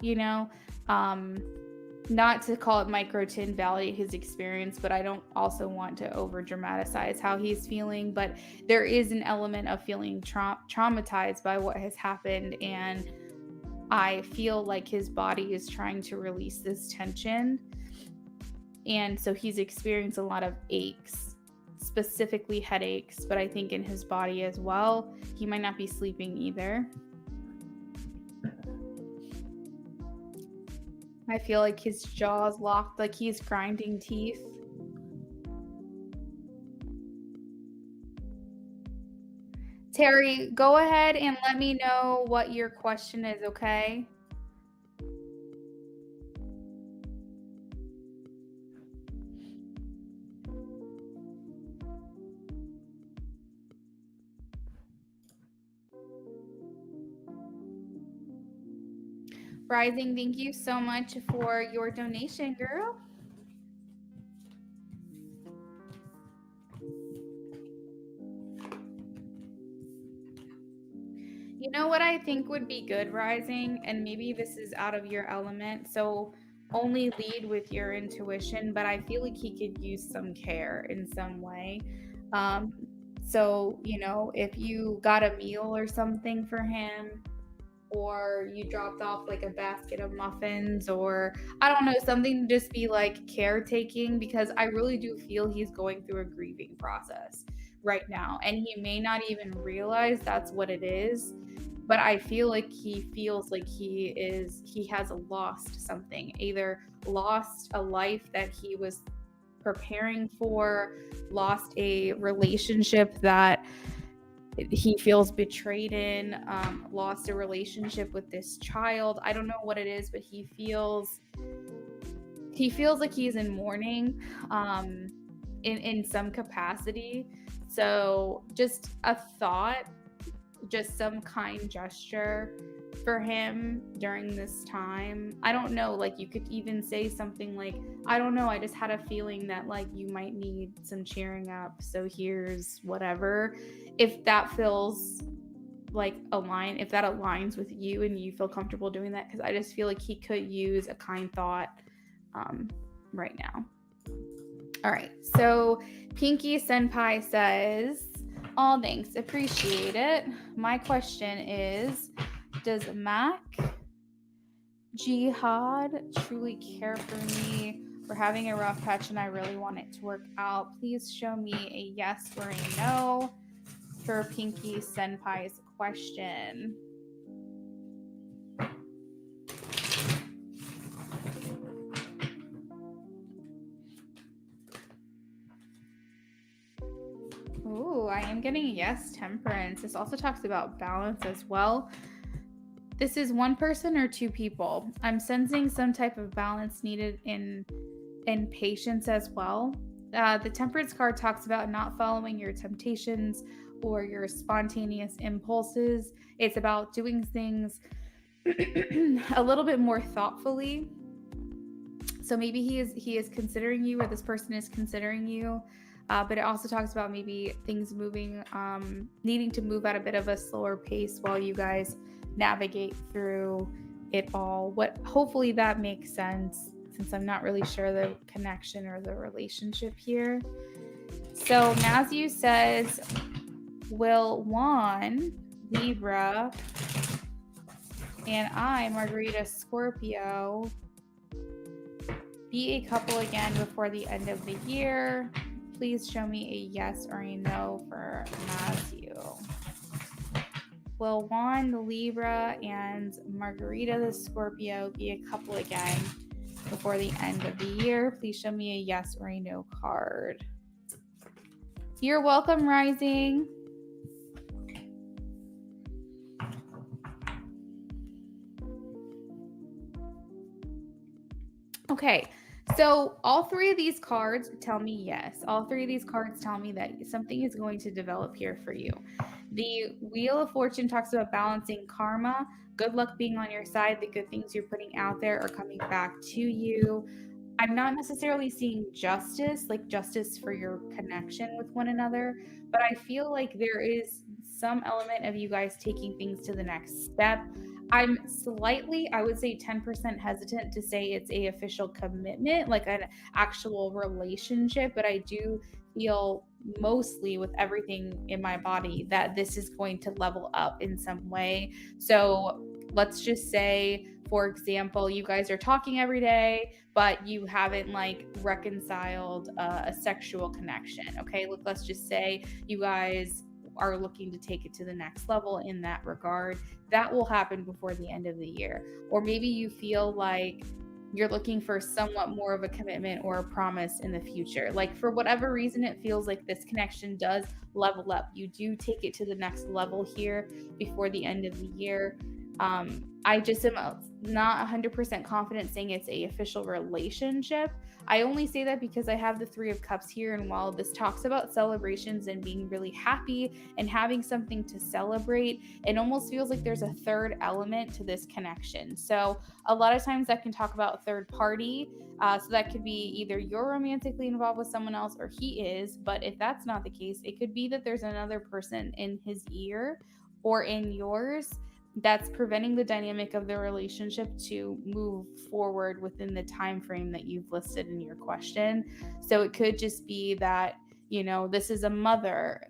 not to call it micro to invalidate his experience, but I don't also want to over dramatize how he's feeling. But there is an element of feeling traumatized by what has happened, and I feel like his body is trying to release this tension. And so he's experienced a lot of aches, specifically headaches, but I think in his body as well. He might not be sleeping either. I feel like his jaw's locked, like he's grinding teeth. Terry, go ahead and let me know what your question is, okay? Rising, thank you so much for your donation, girl. You know what I think would be good, Rising, and maybe this is out of your element, so only lead with your intuition, but I feel like he could use some care in some way. So, if you got a meal or something for him, or you dropped off like a basket of muffins, or I don't know, something to just be like caretaking, because I really do feel he's going through a grieving process right now, and he may not even realize that's what it is, but I feel like he feels like he has lost something, either lost a life that he was preparing for, lost a relationship that he feels betrayed in, lost a relationship with this child. I don't know what it is, but he feels like he's in mourning, in some capacity. So just a thought, just some kind gesture for him during this time. I don't know, like you could even say something like, I don't know, I just had a feeling that like you might need some cheering up, so here's whatever. If that feels like if that aligns with you and you feel comfortable doing that, because I just feel like he could use a kind thought right now. All right, so Pinky Senpai says, "All thanks, appreciate it. My question is, does Mac Jihad truly care for me? We're having a rough patch and I really want it to work out. Please show me a yes or a no for Pinky Senpai's question." Ooh, I am getting a yes, Temperance. This also talks about balance as well. This is one person or two people. I'm sensing some type of balance needed in patience as well. The Temperance card talks about not following your temptations or your spontaneous impulses. It's about doing things a little bit more thoughtfully. So maybe he is considering you, or this person is considering you. But it also talks about maybe things moving, needing to move at a bit of a slower pace while you guys navigate through it all. Hopefully that makes sense, since I'm not really sure the connection or the relationship here. So Nazu says, will Juan, Libra, and I, Margarita, Scorpio, be a couple again before the end of the year? Please show me a yes or a no for Nazu. Will Juan, the Libra, and Margarita, the Scorpio, be a couple again before the end of the year? Please show me a yes or a no card. You're welcome, Rising. Okay, so all three of these cards tell me yes. All three of these cards tell me that something is going to develop here for you. The Wheel of Fortune talks about balancing karma, good luck being on your side, the good things you're putting out there are coming back to you. I'm not necessarily seeing justice, like justice for your connection with one another, but I feel like there is some element of you guys taking things to the next step. I'm slightly, I would say 10% hesitant to say it's a official commitment, like an actual relationship, but I do feel mostly with everything in my body that this is going to level up in some way. So let's just say, for example, you guys are talking every day, but you haven't like reconciled a sexual connection. Okay, let's just say you guys are looking to take it to the next level in that regard. That will happen before the end of the year. Or maybe you feel like you're looking for somewhat more of a commitment or a promise in the future. Like for whatever reason, it feels like this connection does level up. You do take it to the next level here before the end of the year. I just am not 100% confident saying it's a official relationship. I only say that because I have the Three of Cups here, and while this talks about celebrations and being really happy and having something to celebrate, it almost feels like there's a third element to this connection. So a lot of times that can talk about third party. So that could be either you're romantically involved with someone else or he is. But if that's not the case, it could be that there's another person in his ear or in yours that's preventing the dynamic of the relationship to move forward within the time frame that you've listed in your question. So it could just be that, you know, this is a mother.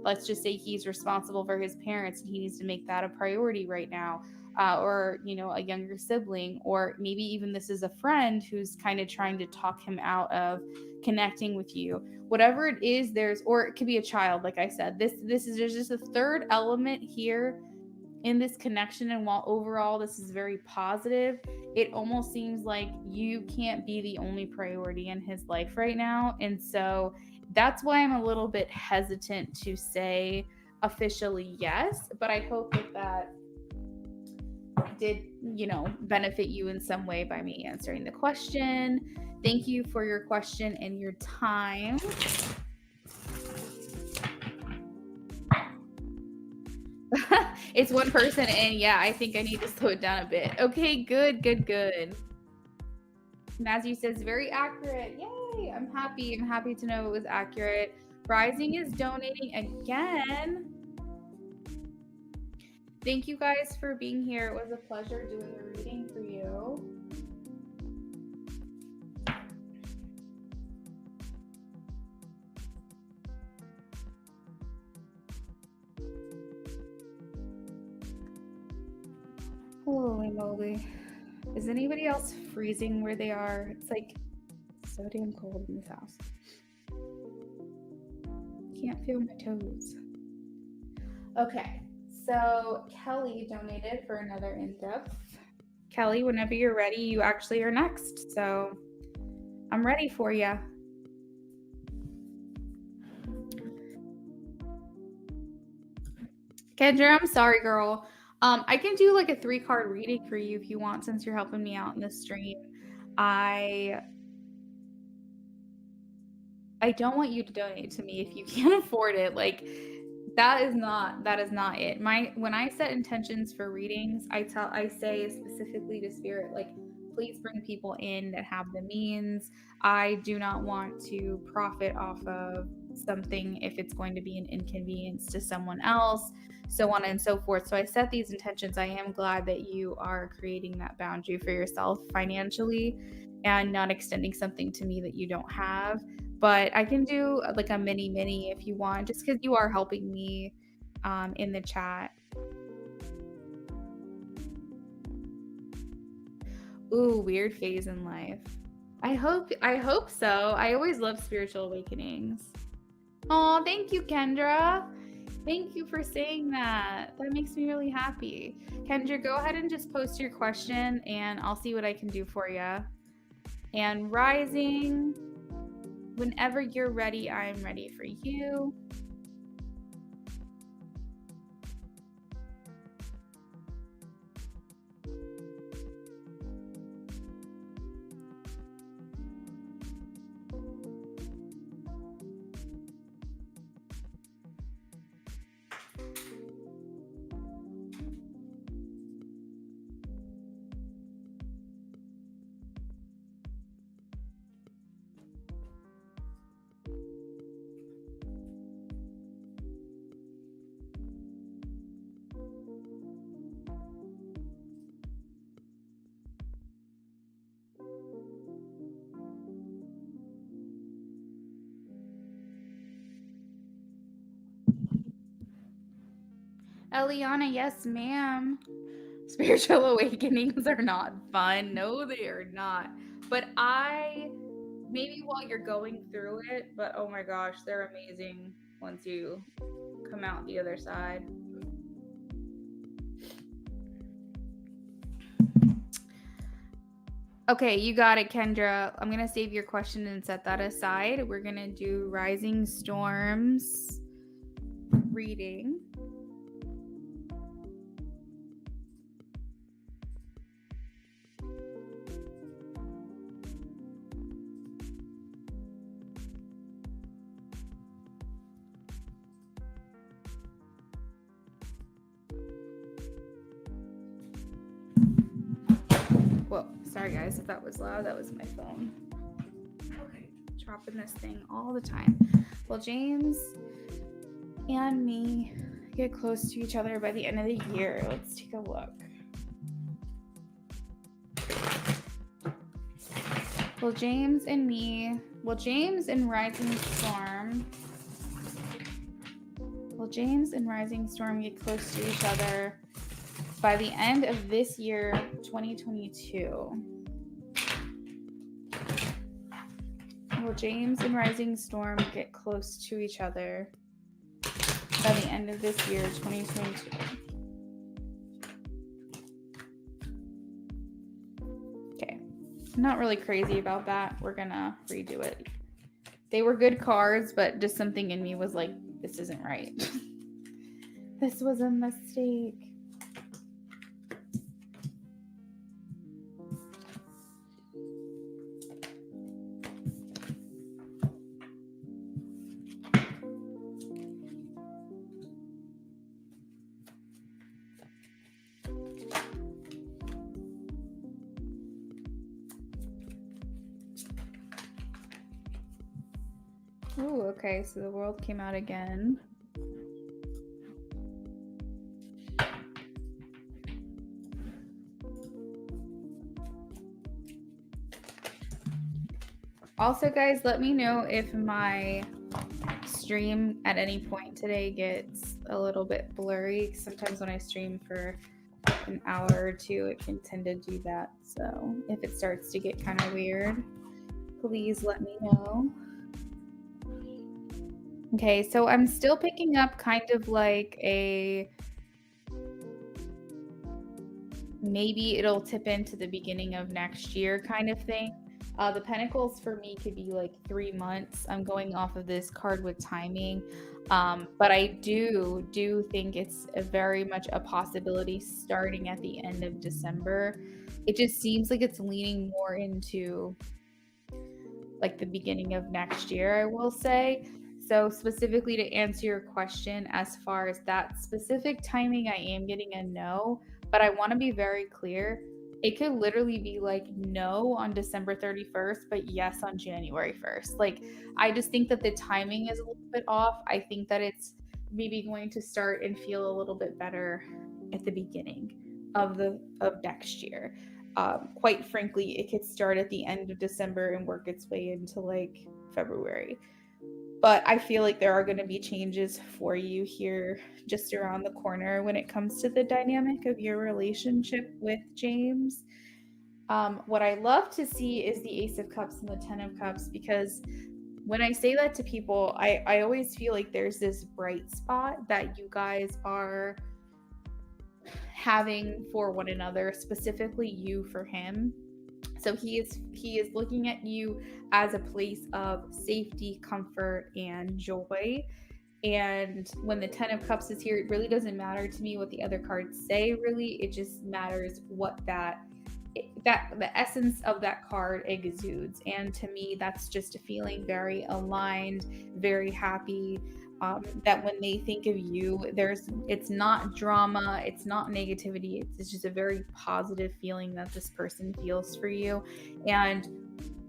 Let's just say he's responsible for his parents and he needs to make that a priority right now. Or, you know, a younger sibling, or maybe even this is a friend who's kind of trying to talk him out of connecting with you. Whatever it is, or it could be a child. Like I said, there's just a third element here in this connection. And while overall this is very positive, it almost seems like you can't be the only priority in his life right now. And so that's why I'm a little bit hesitant to say officially yes, but I hope that did, you know, benefit you in some way by me answering the question. Thank you for your question and your time. It's one person, and yeah, I think I need to slow it down a bit. Okay, good. Matthew says very accurate. Yay! I'm happy to know it was accurate. Rising is donating again. Thank you guys for being here. It was a pleasure doing the reading for you. Holy moly. Is anybody else freezing where they are? It's like so damn cold in this house. Can't feel my toes. Okay, so Kelly donated for another in-depth. Kelly, whenever you're ready, you actually are next. So I'm ready for you. Kendra, I'm sorry, girl. I can do like a 3-card reading for you if you want, since you're helping me out in the stream. I don't want you to donate to me if you can't afford it. Like that is not it. When I set intentions for readings, I say specifically to spirit, like, please bring people in that have the means. I do not want to profit off of something if it's going to be an inconvenience to someone else, so on and so forth. So I set these intentions. I am glad that you are creating that boundary for yourself financially and not extending something to me that you don't have. But I can do like a mini if you want, just because you are helping me in the chat. Ooh, weird phase in life. I hope so. I always love spiritual awakenings. Oh, thank you, Kendra. Thank you for saying that. That makes me really happy. Kendra, go ahead and just post your question and I'll see what I can do for you. And Rising, Whenever you're ready, I'm ready for you. Eliana, yes, ma'am. Spiritual awakenings are not fun. No, they are not. But maybe while you're going through it, but oh my gosh, they're amazing once you come out the other side. Okay, you got it, Kendra. I'm going to save your question and set that aside. We're going to do Rising Storms reading. Whoa, sorry guys if that was loud. That was my phone. Okay, dropping this thing all the time. Well, James and me get close to each other by the end of the year. Let's take a look. Well, James and Rising Storm. Will James and Rising Storm get close to each other by the end of this year, 2022? Will James and Rising Storm get close to each other by the end of this year, 2022? Okay. I'm not really crazy about that. We're gonna redo it. They were good cards, but just something in me was like, this isn't right. This was a mistake. Ooh, okay, so the world came out again. Also, guys, let me know if my stream at any point today gets a little bit blurry. Sometimes when I stream for an hour or two, it can tend to do that. So if it starts to get kind of weird, please let me know. Okay, so I'm still picking up kind of like a maybe it'll tip into the beginning of next year kind of thing. The Pentacles for me could be like 3 months. I'm going off of this card with timing. But I do think it's very much a possibility starting at the end of December. It just seems like it's leaning more into like the beginning of next year, I will say. So specifically to answer your question, as far as that specific timing, I am getting a no, but I want to be very clear. It could literally be like no on December 31st, but yes on January 1st. Like, I just think that the timing is a little bit off. I think that it's maybe going to start and feel a little bit better at the beginning of next year. Quite frankly, it could start at the end of December and work its way into like February. But I feel like there are going to be changes for you here just around the corner when it comes to the dynamic of your relationship with James. What I love to see is the Ace of Cups and the Ten of Cups, because when I say that to people, I always feel like there's this bright spot that you guys are having for one another, specifically you for him. So he is looking at you as a place of safety, comfort, and joy. And when the 10 of Cups is here, it really doesn't matter to me what the other cards say, really. It just matters what that the essence of that card exudes. And to me, that's just a feeling very aligned, very happy. That when they think of you, it's not drama, it's not negativity, it's just a very positive feeling that this person feels for you. And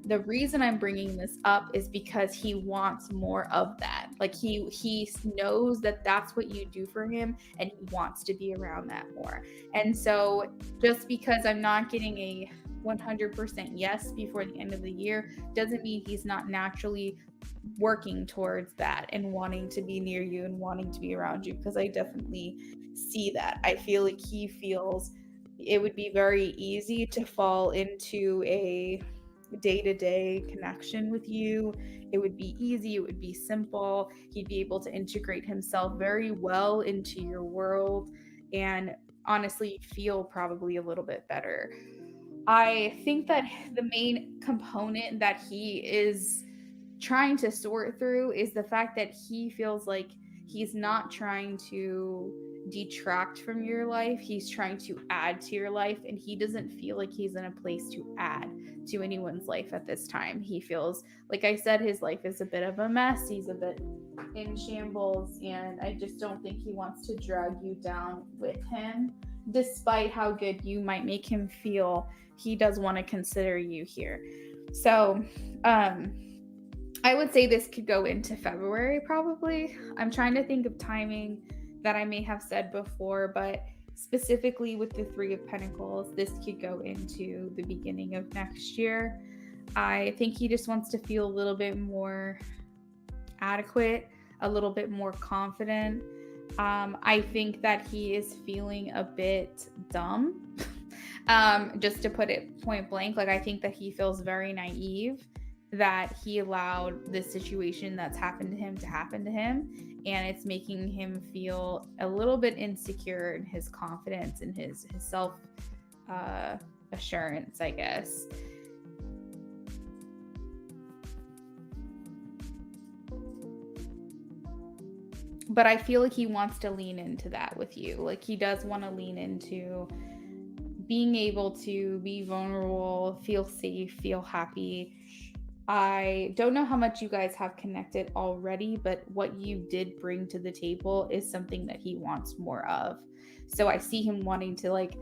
the reason I'm bringing this up is because he wants more of that. Like he knows that that's what you do for him, and he wants to be around that more. And so just because I'm not getting a 100% yes before the end of the year doesn't mean he's not naturally working towards that and wanting to be near you and wanting to be around you, because I definitely see that. I feel like he feels it would be very easy to fall into a day-to-day connection with you. It would be easy, it would be simple. He'd be able to integrate himself very well into your world and honestly feel probably a little bit better. I think that the main component that he is trying to sort through is the fact that he feels like he's not trying to detract from your life, he's trying to add to your life, and he doesn't feel like he's in a place to add to anyone's life at this time. He feels, like I said, his life is a bit of a mess, he's a bit in shambles, and I just don't think he wants to drag you down with him. Despite how good you might make him feel, he does want to consider you here. So I would say this could go into February probably. I'm trying to think of timing that I may have said before, but specifically with the Three of Pentacles, this could go into the beginning of next year. I think he just wants to feel a little bit more adequate, a little bit more confident. I think that he is feeling a bit dumb. Just to put it point blank, like I think that he feels very naive that he allowed this situation that's happened to him, and it's making him feel a little bit insecure in his confidence and his self assurance, I guess. But I feel like he wants to lean into that with you. Like he does want to lean into being able to be vulnerable, feel safe, feel happy. I don't know how much you guys have connected already, but what you did bring to the table is something that he wants more of. So I see him wanting to like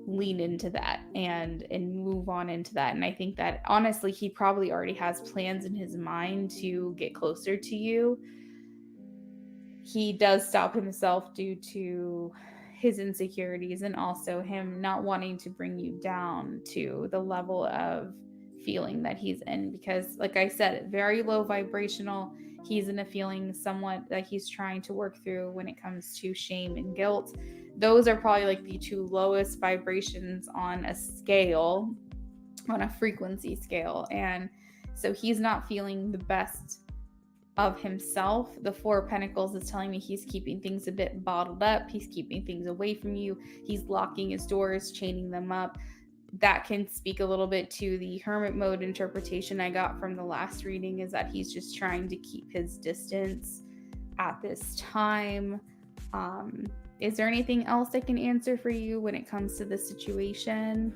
lean into that and move on into that. And I think that honestly, he probably already has plans in his mind to get closer to you. He does stop himself due to his insecurities and also him not wanting to bring you down to the level of feeling that he's in, because like I said, very low vibrational. He's in a feeling somewhat that he's trying to work through when it comes to shame and guilt. Those are probably like the two lowest vibrations on a scale, on a frequency scale, and so he's not feeling the best of himself. The Four of Pentacles is telling me he's keeping things a bit bottled up. He's keeping things away from you. He's locking his doors, chaining them up. That can speak a little bit to the hermit mode interpretation I got from the last reading, is that he's just trying to keep his distance at this time. Is there anything else I can answer for you when it comes to this situation?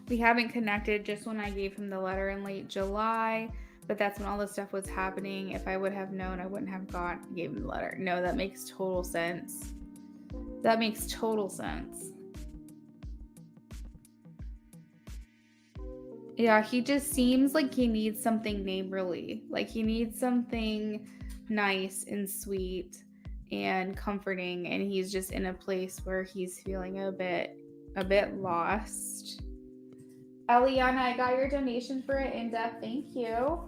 We haven't connected just when I gave him the letter in late July, but that's when all this stuff was happening. If I would have known, I wouldn't have gave him the letter. No, that makes total sense. That makes total sense. Yeah, he just seems like he needs something neighborly. Like he needs something nice and sweet and comforting, and he's just in a place where he's feeling a bit lost. Eliana, I got your donation for it in depth. Thank you.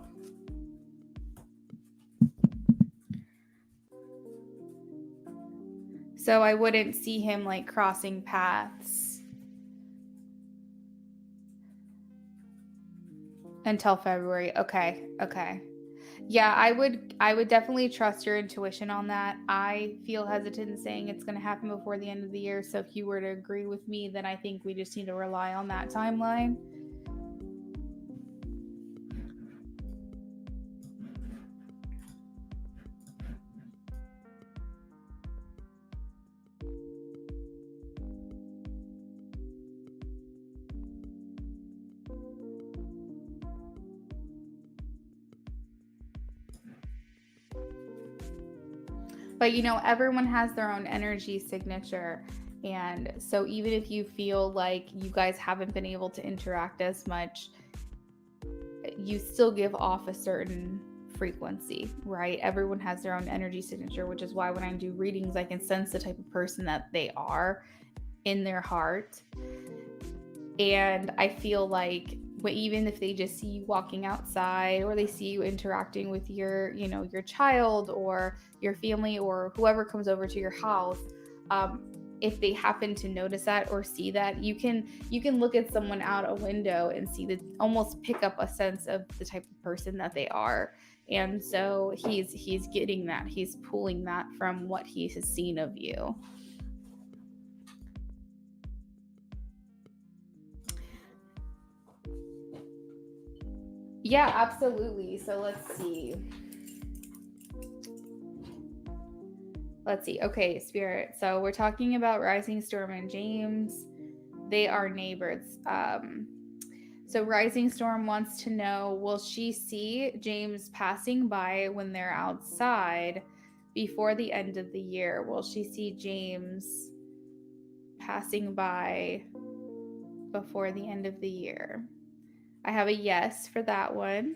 So I wouldn't see him like crossing paths. Until February. Okay. Okay. Yeah, I would definitely trust your intuition on that. I feel hesitant in saying it's going to happen before the end of the year, so if you were to agree with me, then I think we just need to rely on that timeline. But everyone has their own energy signature. And so even if you feel like you guys haven't been able to interact as much, you still give off a certain frequency, right? Everyone has their own energy signature, which is why when I do readings, I can sense the type of person that they are in their heart. And I feel like even if they just see you walking outside, or they see you interacting with your child or your family or whoever comes over to your house, if they happen to notice that or see that, you can look at someone out a window and see that, almost pick up a sense of the type of person that they are. And so he's getting that, he's pulling that from what he has seen of you. Yeah, absolutely. So let's see. Okay, Spirit. So we're talking about Rising Storm and James. They are neighbors. So Rising Storm wants to know, will she see James passing by when they're outside before the end of the year? Will she see James passing by before the end of the year? I have a yes for that one.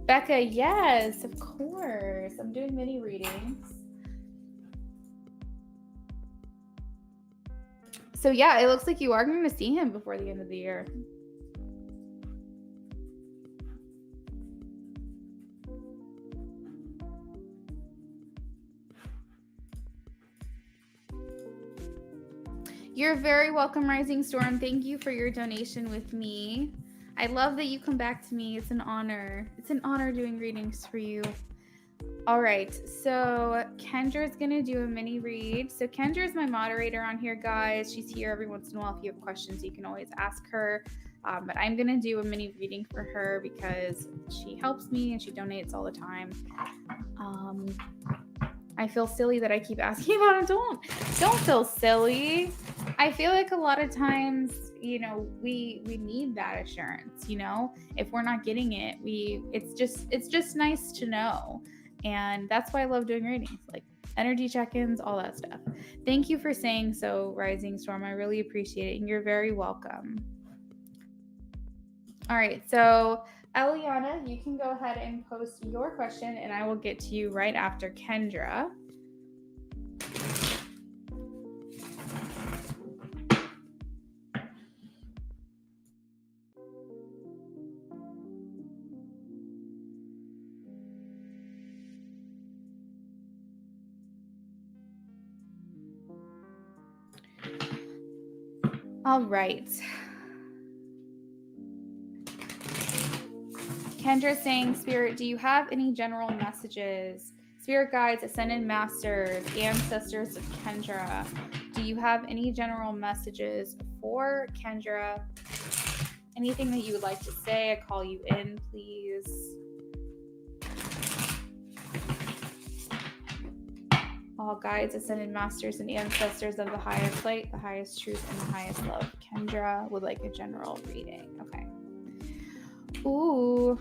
Becca, yes, of course. I'm doing mini readings. So yeah, it looks like you are going to see him before the end of the year. You're very welcome, Rising Storm. Thank you for your donation with me. I love that you come back to me. It's an honor. It's an honor doing readings for you. All right, so Kendra's going to do a mini read. So Kendra is my moderator on here, guys. She's here every once in a while. If you have questions, you can always ask her. But I'm going to do a mini reading for her because she helps me and she donates all the time. I feel silly that I keep asking about it. Don't feel silly. I feel like a lot of times, we need that assurance. If we're not getting it, it's just nice to know. And that's why I love doing readings, like energy check-ins, all that stuff. Thank you for saying so, Rising Storm. I really appreciate it, and you're very welcome. All right, so Eliana, you can go ahead and post your question, and I will get to you right after Kendra. All right. Kendra saying, Spirit, do you have any general messages? Spirit guides, ascended masters, ancestors of Kendra, do you have any general messages for Kendra? Anything that you would like to say? I call you in, please. All guides, ascended masters, and ancestors of the highest light, the highest truth, and the highest love. Kendra would like a general reading. Okay. Ooh.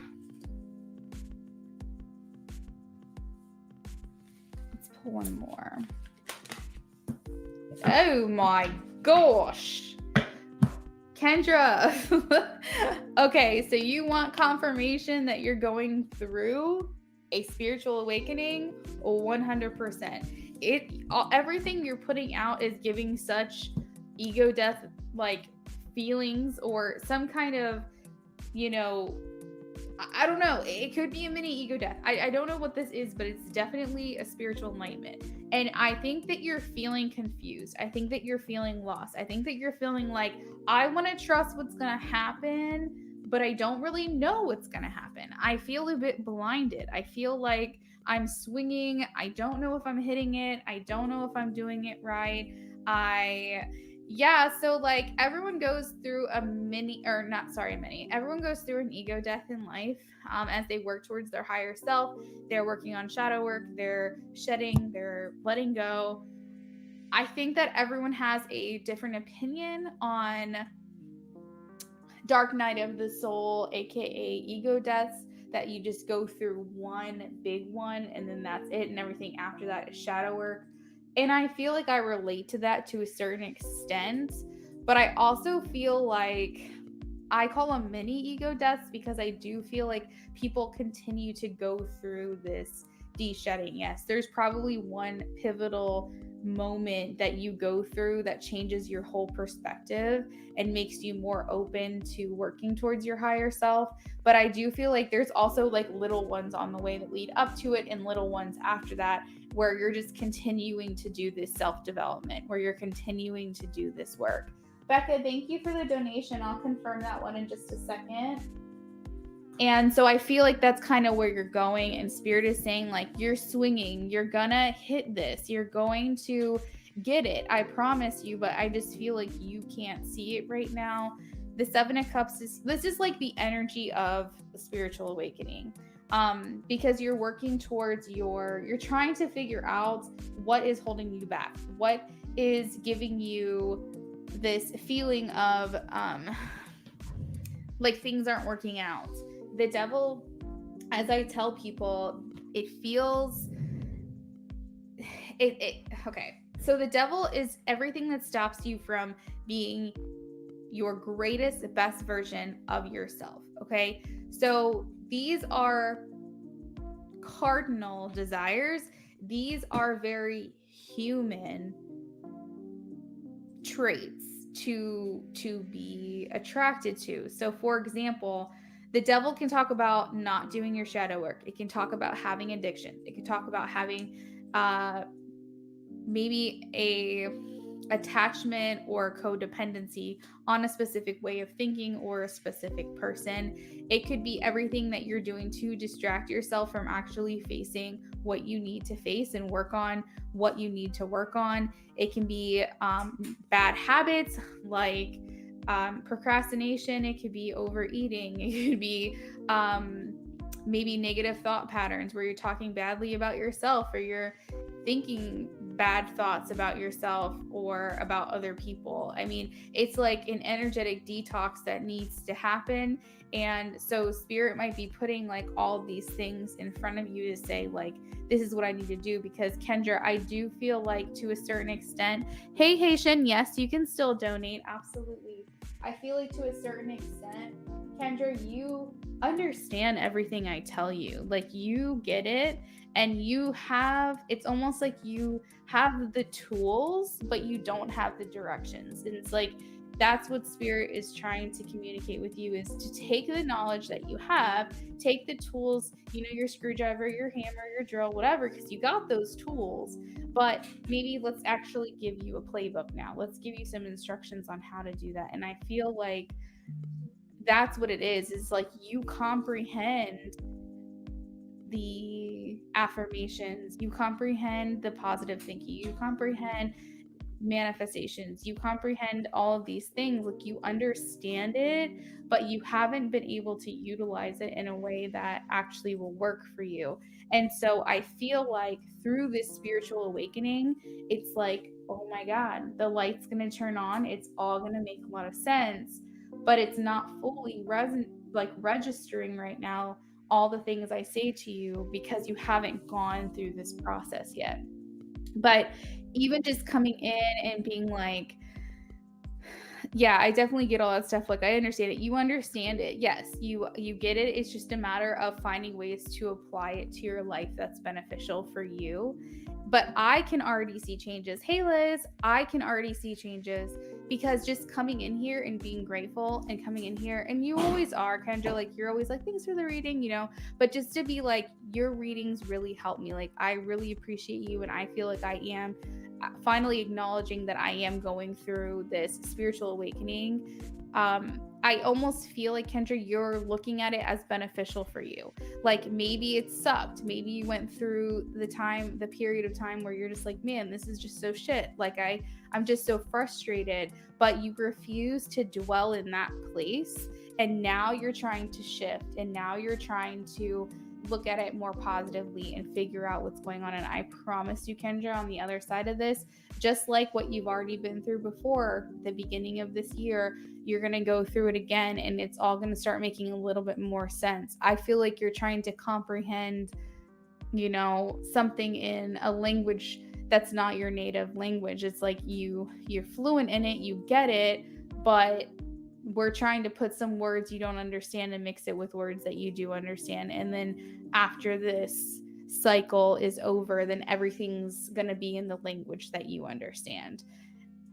Let's pull one more. Oh my gosh. Kendra. Okay, so you want confirmation that you're going through a spiritual awakening? 100%. Everything you're putting out is giving such ego death like feelings, or some kind of, I don't know. It could be a mini ego death. I don't know what this is, but it's definitely a spiritual enlightenment. And I think that you're feeling confused. I think that you're feeling lost. I think that you're feeling like, I want to trust what's going to happen, but I don't really know what's going to happen. I feel a bit blinded. I feel like I'm swinging. I don't know if I'm hitting it. I don't know if I'm doing it right. So like everyone goes through everyone goes through an ego death in life as they work towards their higher self. They're working on shadow work, they're shedding, they're letting go. I think that everyone has a different opinion on dark night of the soul, aka ego deaths, that you just go through one big one and then that's it, and everything after that is shadow work. And I feel like I relate to that to a certain extent, but I also feel like I call them mini ego deaths because I do feel like people continue to go through this de-shedding. Yes, there's probably one pivotal moment that you go through that changes your whole perspective and makes you more open to working towards your higher self. But I do feel like there's also like little ones on the way that lead up to it and little ones after that where you're just continuing to do this self-development, where you're continuing to do this work. Becca, thank you for the donation. I'll confirm that one in just a second. And so I feel like that's kind of where you're going, and Spirit is saying like you're swinging, you're gonna hit this, you're going to get it, I promise you, but I just feel like you can't see it right now. The Seven of Cups this is like the energy of the spiritual awakening, because you're working towards you're trying to figure out what is holding you back, what is giving you this feeling of like things aren't working out. The devil, as I tell people, it feels okay. So the devil is everything that stops you from being your greatest, best version of yourself. Okay. So these are cardinal desires. These are very human traits to be attracted to. So for example, the devil can talk about not doing your shadow work. It can talk about having addiction. It can talk about having maybe a attachment or codependency on a specific way of thinking or a specific person. It could be everything that you're doing to distract yourself from actually facing what you need to face and work on what you need to work on. It can be bad habits like procrastination. It could be overeating. It could be maybe negative thought patterns where you're talking badly about yourself, or you're thinking bad thoughts about yourself or about other people. I mean, it's like an energetic detox that needs to happen. And so Spirit might be putting like all these things in front of you to say like, this is what I need to do. Because Kendra, I do feel like to a certain extent, hey Haitian, yes, you can still donate. Absolutely. I feel like to a certain extent, Kendra, you understand everything I tell you. Like you get it, and it's almost like you have the tools, but you don't have the directions. And it's like, that's what Spirit is trying to communicate with you, is to take the knowledge that you have, take the tools, your screwdriver, your hammer, your drill, whatever, because you got those tools, but maybe let's actually give you a playbook now. Let's give you some instructions on how to do that. And I feel like that's what it is. It's like you comprehend the affirmations, you comprehend the positive thinking, you comprehend manifestations, you comprehend all of these things. Like you understand it, but you haven't been able to utilize it in a way that actually will work for you. And so I feel like through this spiritual awakening, it's like, oh my God, the light's going to turn on. It's all going to make a lot of sense, but it's not fully registering right now all the things I say to you because you haven't gone through this process yet. But even just coming in and being like, yeah, I definitely get all that stuff. Like, I understand it. You understand it. Yes, you get it. It's just a matter of finding ways to apply it to your life that's beneficial for you. But I can already see changes. Hey, Liz, I can already see changes because just coming in here and being grateful and coming in here, and you always are, Kendra, like you're always like, thanks for the reading, but just to be like, your readings really help me. Like, I really appreciate you. And I feel like I am finally acknowledging that I am going through this spiritual awakening. I almost feel like, Kendra, you're looking at it as beneficial for you. Like, maybe it sucked. Maybe you went through the period of time where you're just like, man, this is just so shit. Like, I'm just so frustrated. But you refuse to dwell in that place. And now you're trying to shift. And now you're trying to look at it more positively and figure out what's going on. And I promise you, Kendra, on the other side of this, just like what you've already been through before, the beginning of this year, you're going to go through it again, and it's all going to start making a little bit more sense. I feel like you're trying to comprehend, something in a language that's not your native language. It's like you're fluent in it, you get it, but we're trying to put some words you don't understand and mix it with words that you do understand. And then after this cycle is over, then everything's going to be in the language that you understand.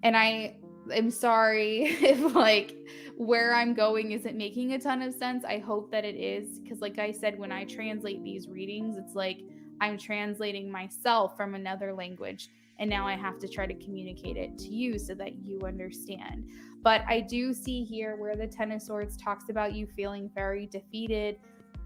And I'm sorry if like where I'm going isn't making a ton of sense. I hope that it is, because like I said, when I translate these readings, it's like I'm translating myself from another language, and now I have to try to communicate it to you so that you understand. But I do see here where the Ten of Swords talks about you feeling very defeated.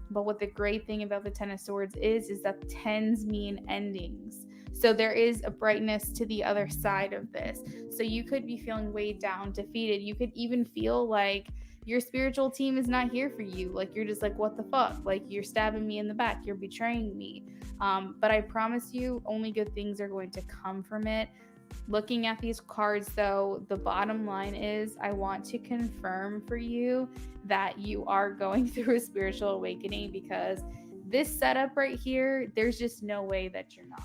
But what the great thing about the Ten of Swords is that tens mean endings. So there is a brightness to the other side of this. So you could be feeling weighed down, defeated. You could even feel like your spiritual team is not here for you. Like, you're just like, what the fuck? Like, you're stabbing me in the back. You're betraying me. But I promise you, only good things are going to come from it. Looking at these cards, though, the bottom line is I want to confirm for you that you are going through a spiritual awakening, because this setup right here, there's just no way that you're not.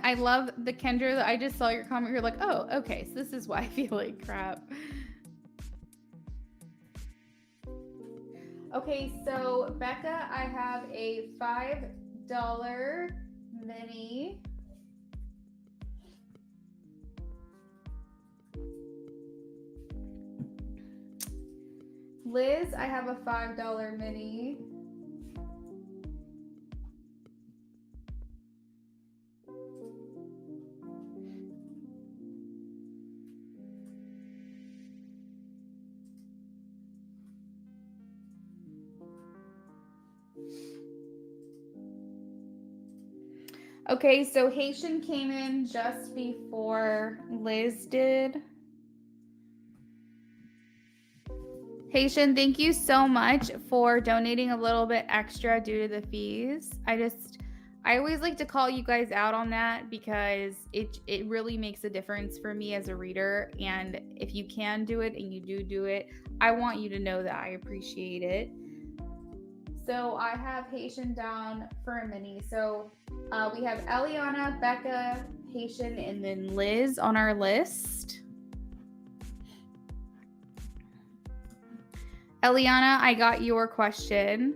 I love the Kendra that I just saw your comment. You're like, oh, okay, so this is why I feel like crap. Okay, so Becca, I have a $5 mini. Liz, I have a $5 mini. Okay, so Haitian came in just before Liz did. Haitian, thank you so much for donating a little bit extra due to the fees. I always like to call you guys out on that, because it really makes a difference for me as a reader. And if you can do it and you do it, I want you to know that I appreciate it. So I have Haitian down for a mini. So we have Eliana, Becca, Haitian, and then Liz on our list. Eliana, I got your question.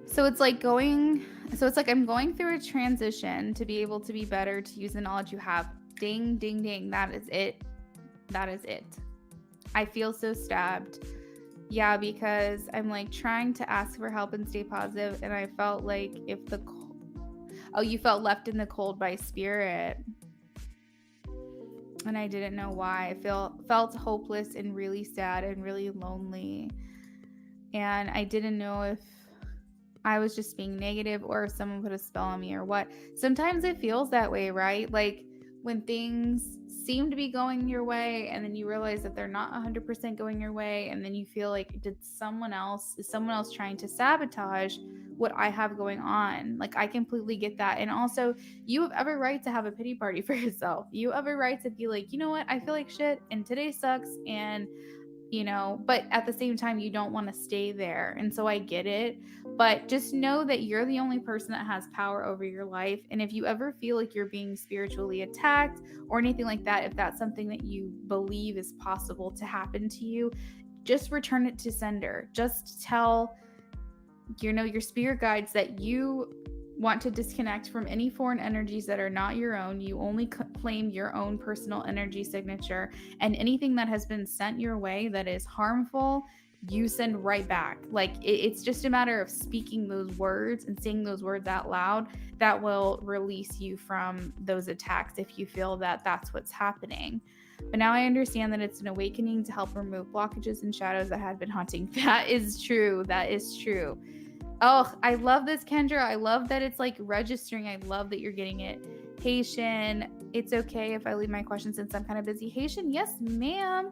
So it's like I'm going through a transition to be able to be better, to use the knowledge you have. Ding, ding, ding. That is it. That is it. I feel so stabbed. Yeah, because I'm like trying to ask for help and stay positive, and I felt like you felt left in the cold by spirit. And I didn't know why. I felt hopeless and really sad and really lonely. And I didn't know if I was just being negative or if someone put a spell on me or what. Sometimes it feels that way, right? Like when things seem to be going your way and then you realize that they're not 100% going your way, and then you feel like, is someone else trying to sabotage what I have going on? Like, I completely get that. And also, you have every right to have a pity party for yourself. You have every right to be like, you know what, I feel like shit and today sucks, and but at the same time, you don't want to stay there. And so I get it, but just know that you're the only person that has power over your life. And if you ever feel like you're being spiritually attacked or anything like that, if that's something that you believe is possible to happen to you, just return it to sender. Just tell, your spirit guides that you want to disconnect from any foreign energies that are not your own. You only claim your own personal energy signature, and anything that has been sent your way that is harmful, you send right back. Like it's just a matter of speaking those words and saying those words out loud that will release you from those attacks if you feel that that's what's happening. But now I understand that it's an awakening to help remove blockages and shadows that had been haunting. That is true. That is true. Oh, I love this, Kendra. I love that it's like registering. I love that you're getting it. Haitian, it's okay if I leave my question since I'm kind of busy. Haitian, yes, ma'am.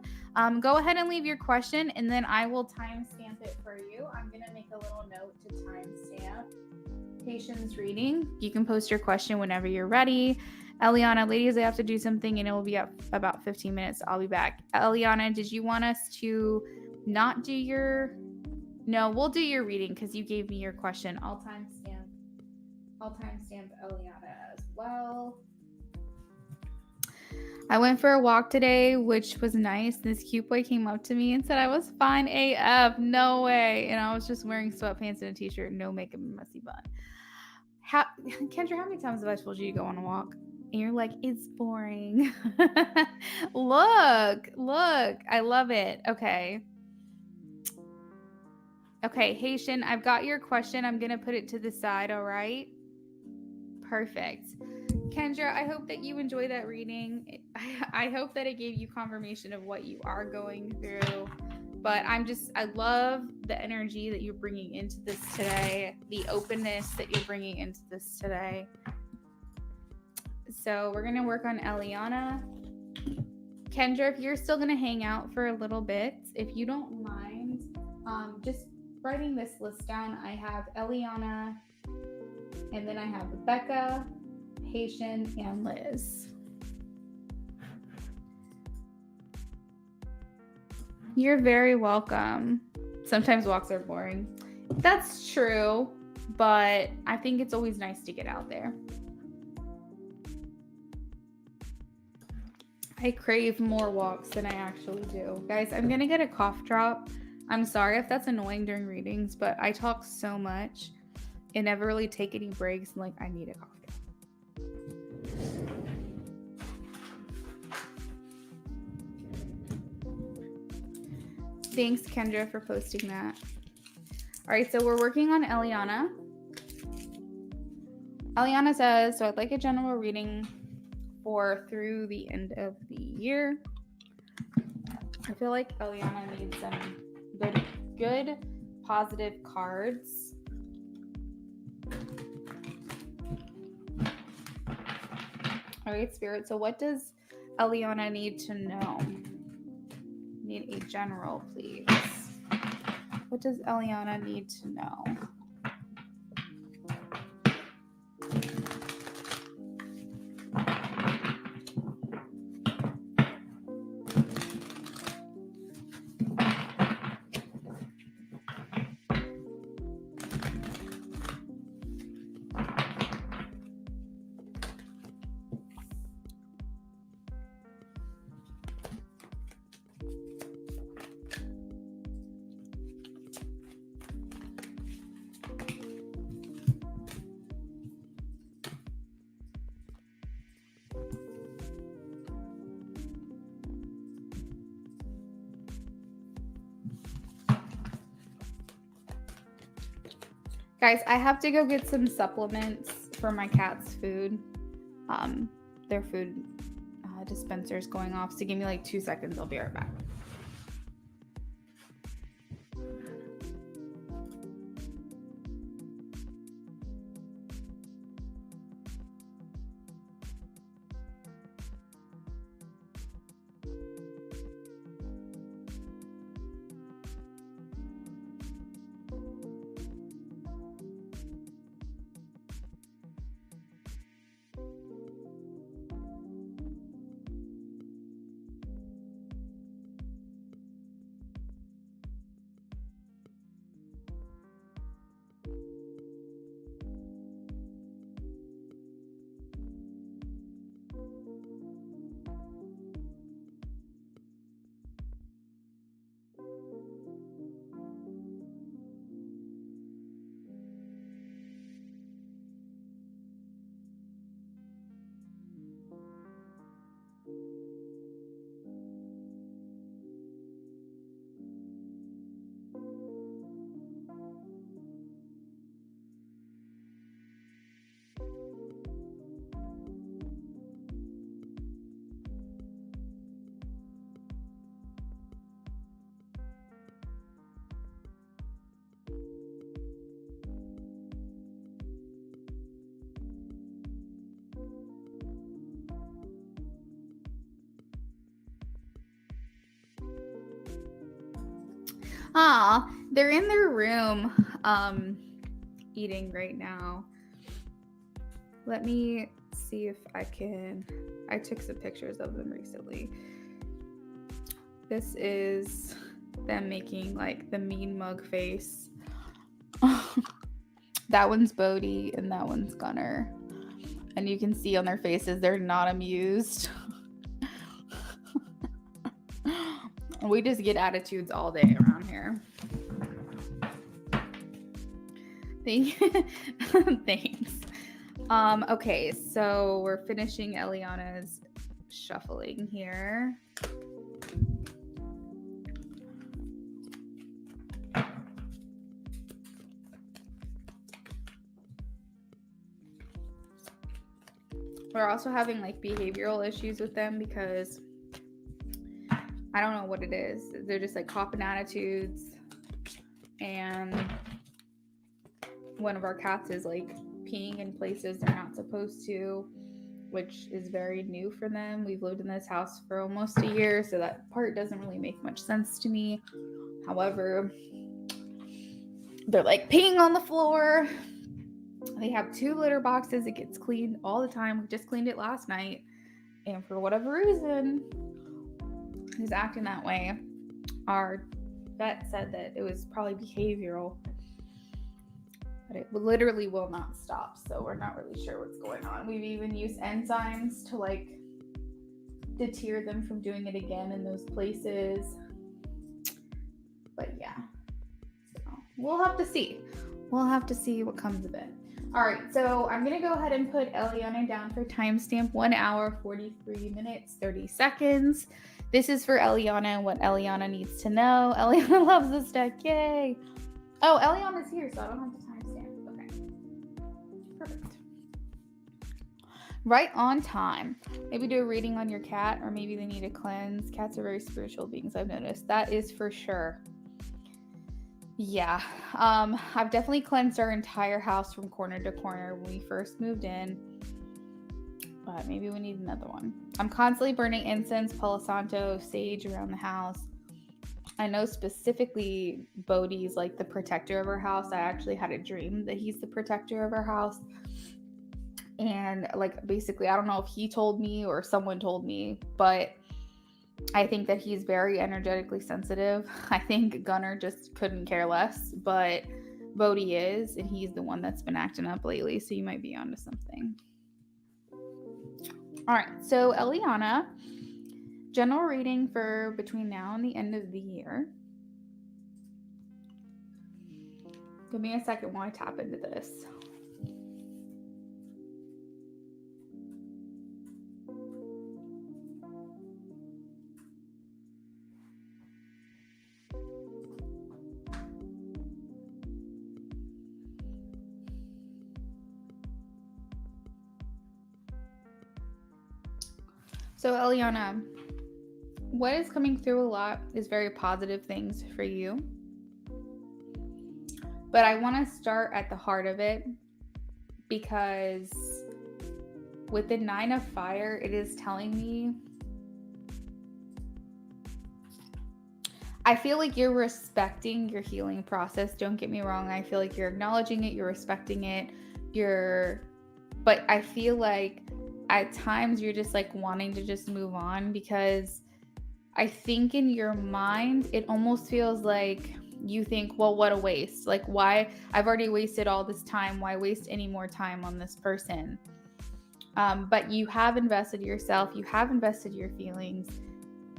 Go ahead and leave your question, and then I will timestamp it for you. I'm going to make a little note to timestamp Haitian's reading. You can post your question whenever you're ready. Eliana, ladies, I have to do something, and it will be up about 15 minutes. I'll be back. Eliana, did you want us to not do your... No, we'll do your reading because you gave me your question. I'll timestamp Eliana as well. I went for a walk today, which was nice. This cute boy came up to me and said I was fine AF. No way. And I was just wearing sweatpants and a t-shirt, no makeup, and messy bun. Kendra, how many times have I told you to go on a walk? And you're like, it's boring. Look, I love it. Okay, Haitian, I've got your question. I'm going to put it to the side, all right? Perfect. Kendra, I hope that you enjoy that reading. I hope that it gave you confirmation of what you are going through. But I love the energy that you're bringing into this today, the openness that you're bringing into this today. So we're going to work on Eliana. Kendra, if you're still going to hang out for a little bit, if you don't mind, just writing this list down. I have Eliana, and then I have Becca, Haitian, and Liz. You're very welcome. Sometimes walks are boring. That's true, but I think it's always nice to get out there. I crave more walks than I actually do. Guys, I'm going to get a cough drop. I'm sorry if that's annoying during readings, but I talk so much and never really take any breaks. And I need a cough drop. Thanks, Kendra, for posting that. All right, so we're working on Eliana. Eliana says, so I'd like a general reading for through the end of the year. I feel like Eliana needs some good positive cards. All right, Spirit. So what does Eliana need to know? Need a general, please. What does Eliana need to know? Guys, I have to go get some supplements for my cat's food. Their food dispenser is going off, so give me 2 seconds. I'll be right back. They're in their room eating right now. Let me see if I took some pictures of them recently. This is them making like the mean mug face. That one's Bodhi and that one's Gunner. And you can see on their faces they're not amused. We just get attitudes all day around here. Thanks. Okay, so we're finishing Eliana's shuffling here. We're also having like behavioral issues with them because I don't know what it is. They're just like copping attitudes, and one of our cats is like peeing in places they're not supposed to, which is very new for them. We've lived in this house for almost a year, so that part doesn't really make much sense to me. However, they're like peeing on the floor. They have 2 litter boxes. It gets cleaned all the time. We just cleaned it last night, and for whatever reason, he's acting that way. Our vet said that it was probably behavioral, but it literally will not stop, so we're not really sure what's going on. We've even used enzymes to like deter them from doing it again in those places. But yeah, so we'll have to see. We'll have to see what comes of it. All right, so I'm going to go ahead and put Eliana down for timestamp 1 hour, 43 minutes, 30 seconds. This is for Eliana and what Eliana needs to know. Eliana loves this deck. Yay. Oh, Eliana's here, so I don't have to timestamp. Okay. Perfect. Right on time. Maybe do a reading on your cat, or maybe they need a cleanse. Cats are very spiritual beings, I've noticed. That is for sure. Yeah, I've definitely cleansed our entire house from corner to corner when we first moved in, but maybe we need another one. I'm constantly burning incense, Palo Santo, sage around the house. I know specifically Bodhi's like the protector of our house. I actually had a dream that he's the protector of our house. And like basically, I don't know if he told me or someone told me, but I think that he's very energetically sensitive. I think Gunner just couldn't care less, but Bodhi is, and he's the one that's been acting up lately, so you might be onto something. All right, so Eliana, general reading for between now and the end of the year. Give me a second while I tap into this. So Eliana, what is coming through a lot is very positive things for you. But I want to start at the heart of it, because with the 9 of Fire, it is telling me, I feel like you're respecting your healing process. Don't get me wrong. I feel like you're acknowledging it, you're respecting it, but I feel like at times you're just like wanting to just move on, because I think in your mind, it almost feels like you think, well, what a waste. Like, why? I've already wasted all this time. Why waste any more time on this person? But you have invested yourself. You have invested your feelings.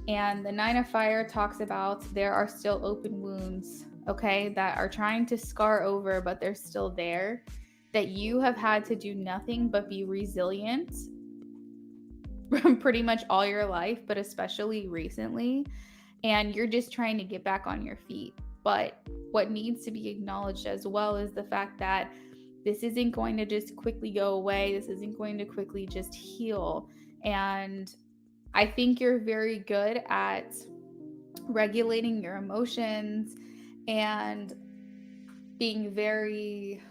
And the 9 of Fire talks about there are still open wounds, okay, that are trying to scar over, but they're still there, that you have had to do nothing but be resilient pretty much all your life, but especially recently. And you're just trying to get back on your feet. But what needs to be acknowledged as well is the fact that this isn't going to just quickly go away. This isn't going to quickly just heal. And I think you're very good at regulating your emotions and being very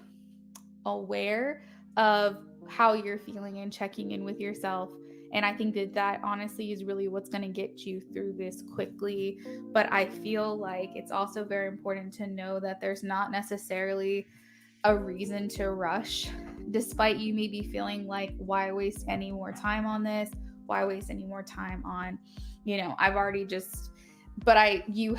aware of how you're feeling and checking in with yourself And I think that honestly is really what's going to get you through this quickly. But I feel like it's also very important to know that there's not necessarily a reason to rush, despite you maybe feeling like, why waste any more time on this? Why waste any more time on, I've already just, but you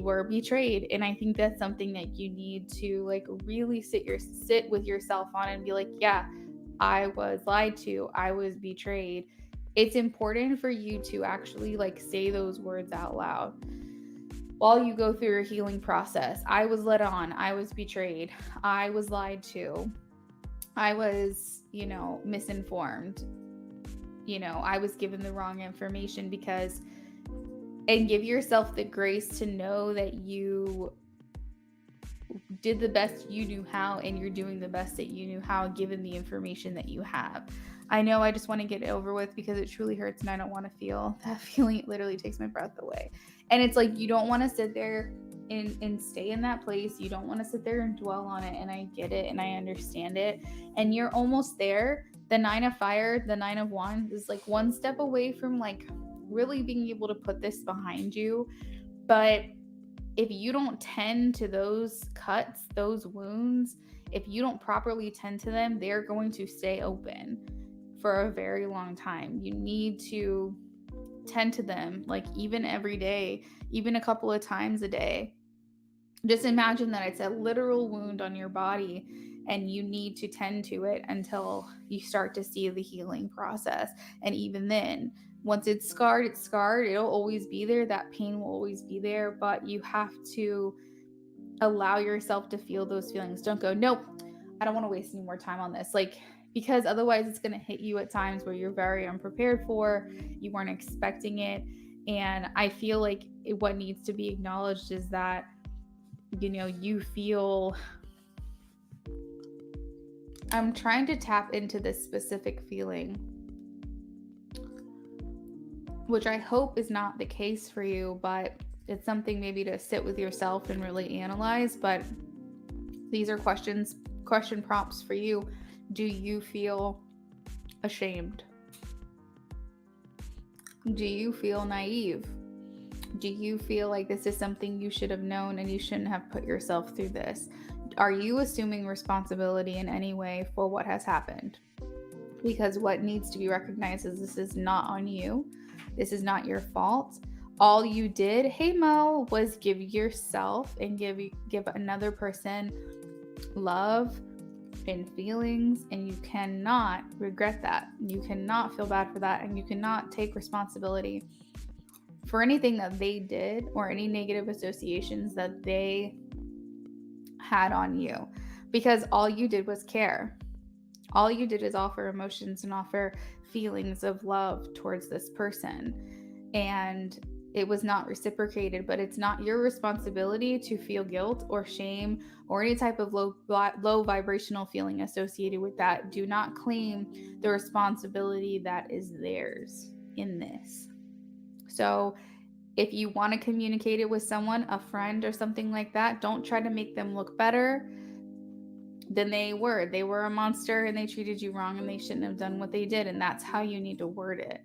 were betrayed. And I think that's something that you need to like really sit with yourself on and be like, yeah, I was lied to, I was betrayed. It's important for you to actually like say those words out loud while you go through your healing process. I was led on, I was betrayed, I was lied to, I was, misinformed, I was given the wrong information and give yourself the grace to know that you did the best you knew how, and you're doing the best that you knew how given the information that you have. I know I just want to get it over with because it truly hurts and I don't want to feel that feeling. It literally takes my breath away. And it's like, you don't want to sit there and stay in that place. You don't want to sit there and dwell on it. And I get it and I understand it. And you're almost there. The 9 of fire, the 9 of wands is like one step away from like really being able to put this behind you. But if you don't tend to those cuts, those wounds, if you don't properly tend to them, they're going to stay open for a very long time. You need to tend to them, like even every day, even a couple of times a day. Just imagine that it's a literal wound on your body and you need to tend to it until you start to see the healing process. And even then, once it's scarred, it's scarred. It'll always be there. That pain will always be there, but you have to allow yourself to feel those feelings. Don't go, nope, I don't want to waste any more time on this. Like, because otherwise it's going to hit you at times where you're very unprepared for, you weren't expecting it. And I feel like what needs to be acknowledged is that, you feel, I'm trying to tap into this specific feeling, which I hope is not the case for you, but it's something maybe to sit with yourself and really analyze. But these are question prompts for you. Do you feel ashamed? Do you feel naive? Do you feel like this is something you should have known and you shouldn't have put yourself through this? Are you assuming responsibility in any way for what has happened? Because what needs to be recognized is this is not on you. This is not your fault. All you did, hey Mo, was give yourself and give another person love and feelings, and you cannot regret that. You cannot feel bad for that, and you cannot take responsibility for anything that they did or any negative associations that they had on you, because all you did was care. All you did is offer emotions and offer feelings of love towards this person, and it was not reciprocated. But it's not your responsibility to feel guilt or shame or any type of low vibrational feeling associated with that. Do not claim the responsibility that is theirs in this. So if you want to communicate it with someone, a friend or something like that, don't try to make them look better than they were. They were a monster and they treated you wrong and they shouldn't have done what they did. And that's how you need to word it.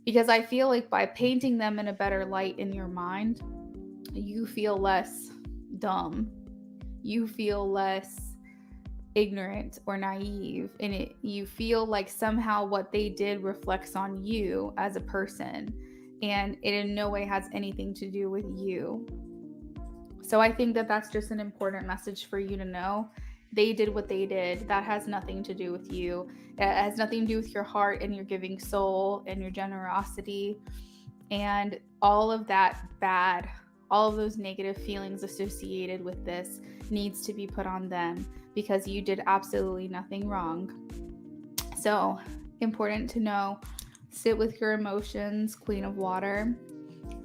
Because I feel like by painting them in a better light in your mind, you feel less dumb. You feel less ignorant or naive. And you feel like somehow what they did reflects on you as a person. And it in no way has anything to do with you. So I think that that's just an important message for you to know. They did what they did. That has nothing to do with you. It has nothing to do with your heart and your giving soul and your generosity. And all of that bad, all of those negative feelings associated with this needs to be put on them, because you did absolutely nothing wrong. So important to know. Sit with your emotions, Queen of Water.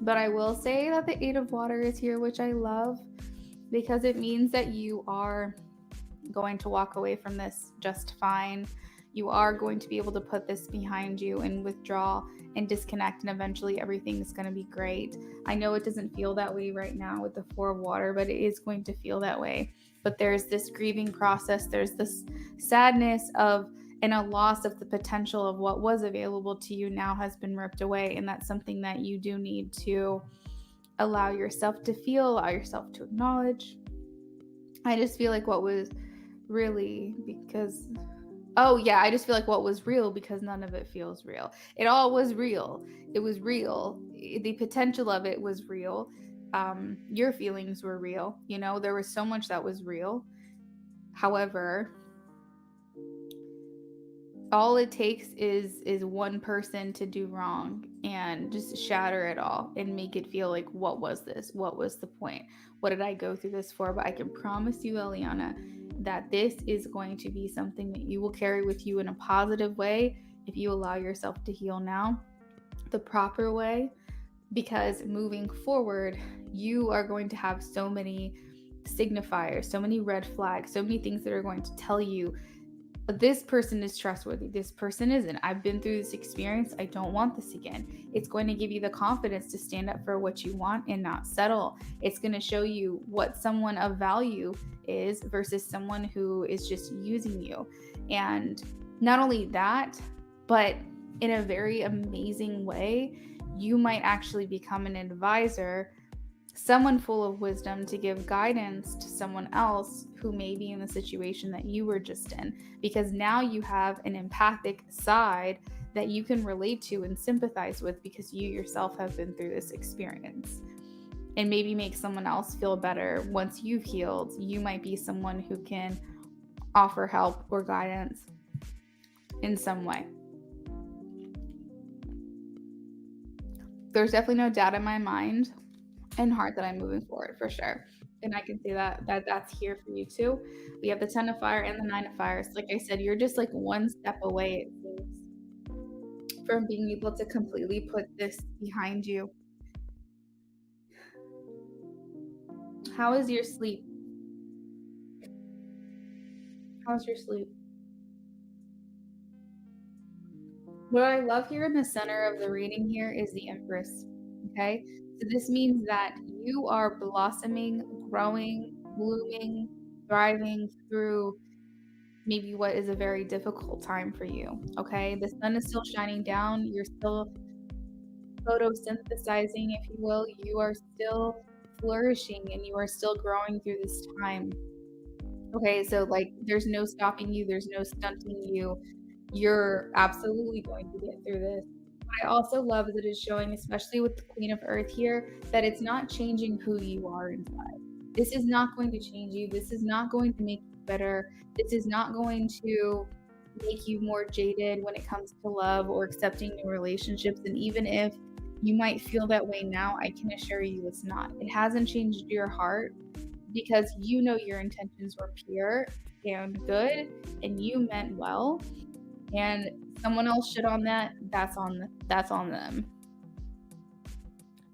But I will say that the 8 of Water is here, which I love, because it means that you are going to walk away from this just fine. You are going to be able to put this behind you and withdraw and disconnect, and eventually everything is going to be great. I know it doesn't feel that way right now with the 4 of Water, but it is going to feel that way. But there's this grieving process. There's this sadness of and a loss of the potential of what was available to you now has been ripped away. And that's something that you do need to allow yourself to feel, allow yourself to acknowledge. I just feel like what was really because I just feel like what was real because none of it feels real. It all was real. It was real. The potential of it was real. Your feelings were real. There was so much that was real. However, all it takes is one person to do wrong and just shatter it all and make it feel like, what was this? What was the point? What did I go through this for? But I can promise you, Eliana, that this is going to be something that you will carry with you in a positive way if you allow yourself to heal now the proper way, because moving forward, you are going to have so many signifiers, so many red flags, so many things that are going to tell you this person is trustworthy, this person isn't. I've been through this experience. I don't want this again. It's going to give you the confidence to stand up for what you want and not settle. It's going to show you what someone of value is versus someone who is just using you. And not only that, but in a very amazing way, you might actually become an advisor, someone full of wisdom to give guidance to someone else who may be in the situation that you were just in, because now you have an empathic side that you can relate to and sympathize with because you yourself have been through this experience, and maybe make someone else feel better. Once you've healed, you might be someone who can offer help or guidance in some way. There's definitely no doubt in my mind and heart that I'm moving forward for sure. And I can say that's here for you too. We have the 10 of fire and the 9 of fire. So like I said, you're just like one step away, it seems, from being able to completely put this behind you. How is your sleep? How's your sleep? What I love here in the center of the reading here is the Empress. Okay. So this means that you are blossoming, growing, blooming, thriving through maybe what is a very difficult time for you. Okay. The sun is still shining down. You're still photosynthesizing, if you will. You are still flourishing and you are still growing through this time. Okay. So, like, there's no stopping you, there's no stunting you. You're absolutely going to get through this. I also love that it's showing, especially with the Queen of Earth here, that it's not changing who you are inside. This is not going to change you. This is not going to make you better. This is not going to make you more jaded when it comes to love or accepting new relationships. And even if you might feel that way now, I can assure you it's not. It hasn't changed your heart because you know your intentions were pure and good and you meant well. And someone else shit on that, that's on them.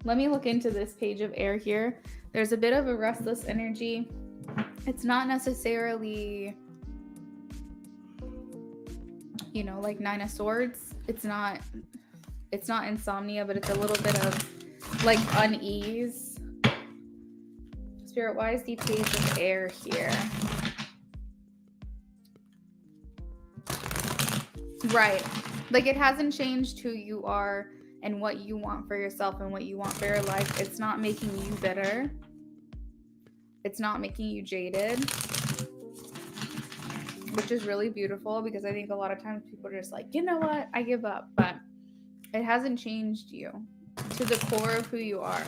Let me look into this page of air here. There's a bit of a restless energy. It's not necessarily, like 9 of Swords. It's not insomnia, but it's a little bit of like unease. Spirit, why is the page of air here? Right. Like, it hasn't changed who you are and what you want for yourself and what you want for your life. It's not making you bitter. It's not making you jaded, which is really beautiful, because I think a lot of times people are just like, you know what, I give up. But it hasn't changed you to the core of who you are.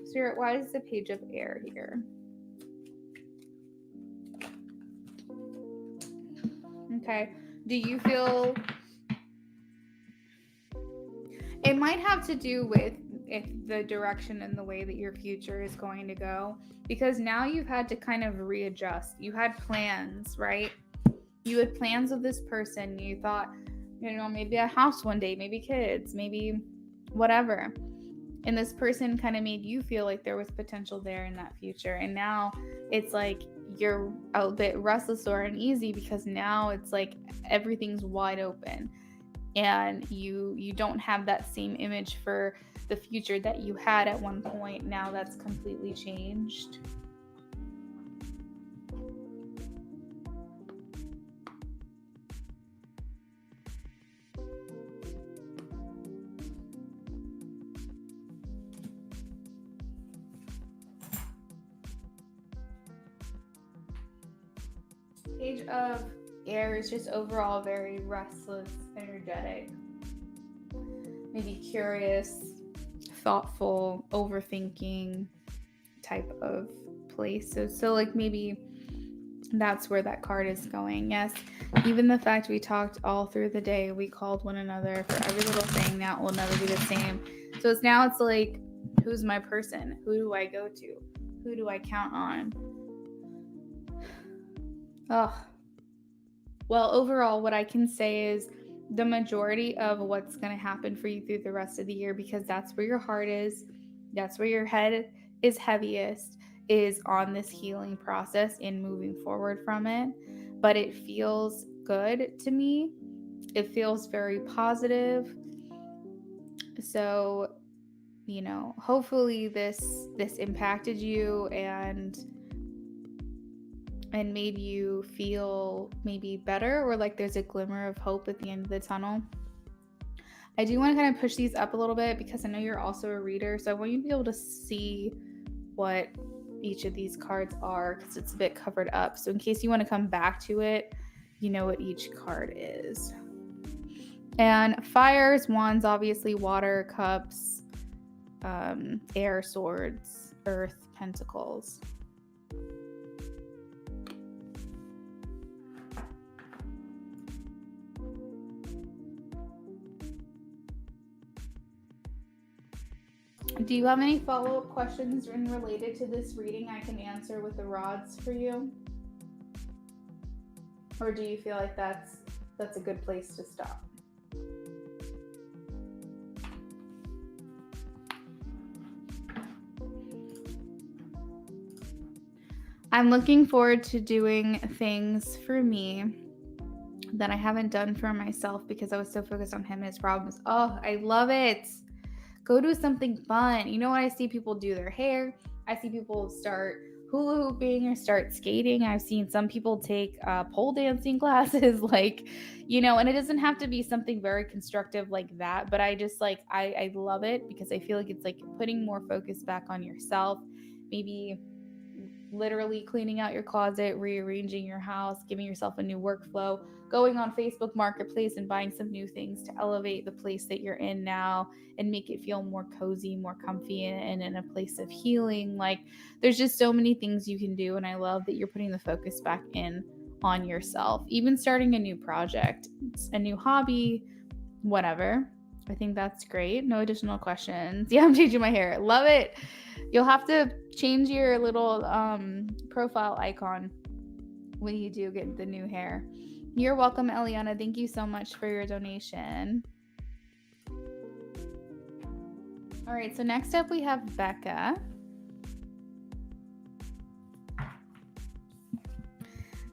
Spirit, why is the page of air here? Okay. Do you feel it might have to do with the direction and the way that your future is going to go, because now you've had to kind of readjust. You had plans, right? You had plans with this person. You thought, maybe a house one day, maybe kids, maybe whatever. And this person kind of made you feel like there was potential there in that future. And now it's like you're a bit restless or uneasy because now it's like everything's wide open. And you don't have that same image for the future that you had at one point. Now that's completely changed. Page of Air is just overall very restless, energetic, maybe curious, thoughtful, overthinking type of place. So like maybe that's where that card is going. Yes, even the fact we talked all through the day, we called one another for every little thing, that will never be the same. So it's like, who's my person? Who do I go to? Who do I count on? Oh, well, overall, what I can say is the majority of what's going to happen for you through the rest of the year, because that's where your heart is, that's where your head is heaviest, is on this healing process and moving forward from it. But it feels good to me. It feels very positive. So, hopefully this impacted you and made you feel maybe better, or like there's a glimmer of hope at the end of the tunnel. I do want to kind of push these up a little bit because I know you're also a reader, so I want you to be able to see what each of these cards are, because it's a bit covered up. So in case you want to come back to it, you know what each card is. And fires, wands, obviously, water, cups, air, swords, earth, pentacles. Do you have any follow-up questions related to this reading I can answer with the rods for you? Or do you feel like that's a good place to stop? I'm looking forward to doing things for me that I haven't done for myself because I was so focused on him and his problems. Oh, I love it. Go do something fun. You know what? I see people do their hair. I see people start hula hooping or start skating. I've seen some people take pole dancing classes, and it doesn't have to be something very constructive like that. But I just I love it because I feel like it's like putting more focus back on yourself. Maybe literally cleaning out your closet, rearranging your house, giving yourself a new workflow, going on Facebook Marketplace and buying some new things to elevate the place that you're in now and make it feel more cozy, more comfy, and in a place of healing. There's just so many things you can do, and I love that you're putting the focus back in on yourself. Even starting a new project, a new hobby, whatever. I think that's great. No additional questions. Yeah, I'm changing my hair. Love it. You'll have to change your little profile icon when you do get the new hair. You're welcome, Eliana. Thank you so much for your donation. All right, so next up we have Becca.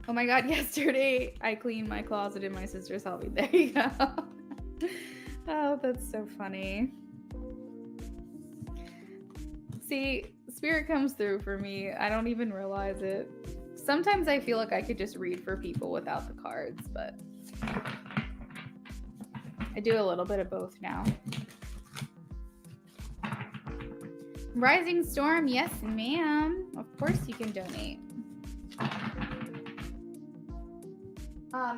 Oh my God, yesterday I cleaned my closet and my sister's helped me. There you go. Oh, that's so funny. See, spirit comes through for me. I don't even realize it. Sometimes I feel like I could just read for people without the cards, but I do a little bit of both now. Rising Storm, yes, ma'am. Of course you can donate.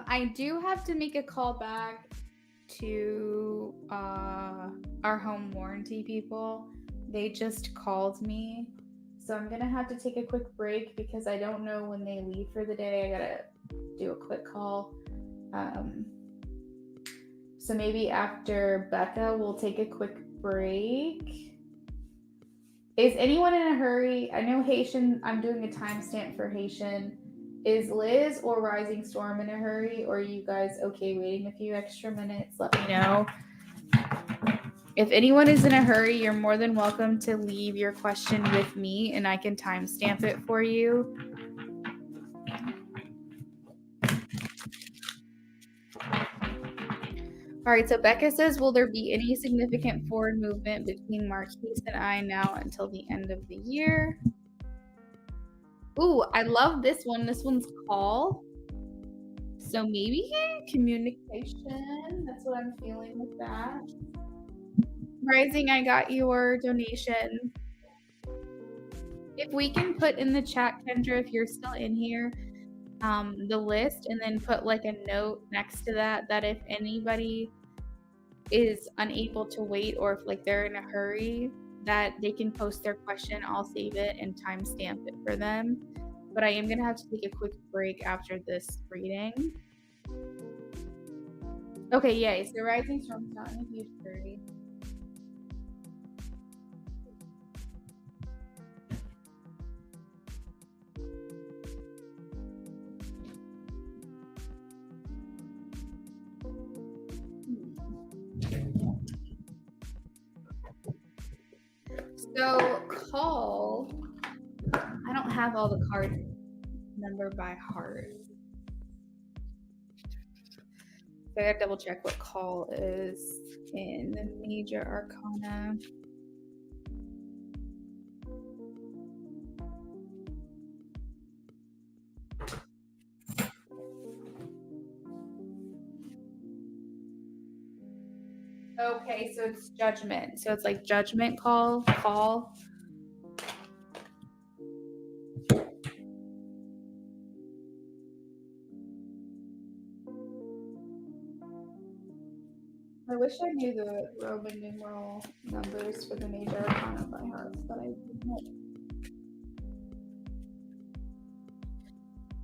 I do have to make a call back to our home warranty people. They just called me, so I'm gonna have to take a quick break because I don't know when they leave for the day. I gotta do a quick call. So maybe after Becca, we'll take a quick break. Is anyone in a hurry? I know Haitian, I'm doing a timestamp for Haitian. Is Liz or Rising Storm in a hurry, or are you guys okay waiting a few extra minutes? Let me know. If anyone is in a hurry, you're more than welcome to leave your question with me and I can timestamp it for you. All right, so Becca says, will there be any significant forward movement between Marquise and I now until the end of the year? Ooh, I love this one. This one's call. So maybe communication. That's what I'm feeling with that. Rising, I got your donation. If we can put in the chat, Kendra, if you're still in here, the list, and then put like a note next to that if anybody is unable to wait, or if like they're in a hurry, that they can post their question. I'll save it and timestamp it for them. But I am gonna have to take a quick break after this reading. Okay, yay. So Rising Storm's not in a huge hurry. So call, I don't have all the cards numbered by heart. So I gotta double check what call is in the major arcana. Okay, so it's judgment. So it's like judgment call. I wish I knew the Roman numeral numbers for the major arcana by heart, but I didn't.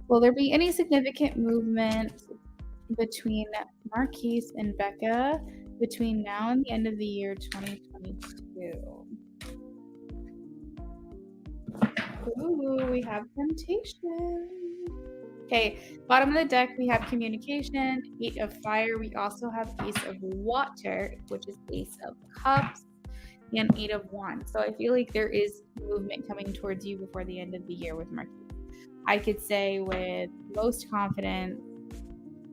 Will there be any significant movement between Marquise and Becca between now and the end of the year 2022? Ooh, we have temptation. Okay, bottom of the deck, we have communication, 8 of fire. We also have ace of water, which is ace of cups, and 8 of wands. So I feel like there is movement coming towards you before the end of the year with Marquise. I could say with most confidence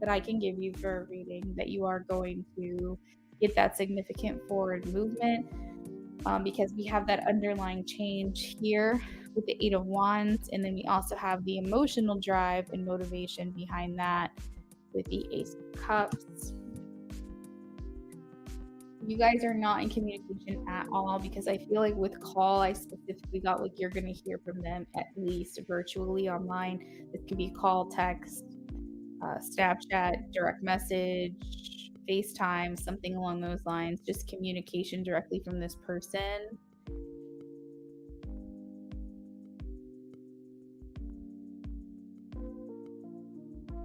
that I can give you for a reading that you are going to get that significant forward movement, because we have that underlying change here with the 8 of wands, and then we also have the emotional drive and motivation behind that with the ace of cups. You guys are not in communication at all, because I feel like with call, I specifically got like you're going to hear from them at least virtually online. This could be call, text, Snapchat, direct message, FaceTime, something along those lines, just communication directly from this person.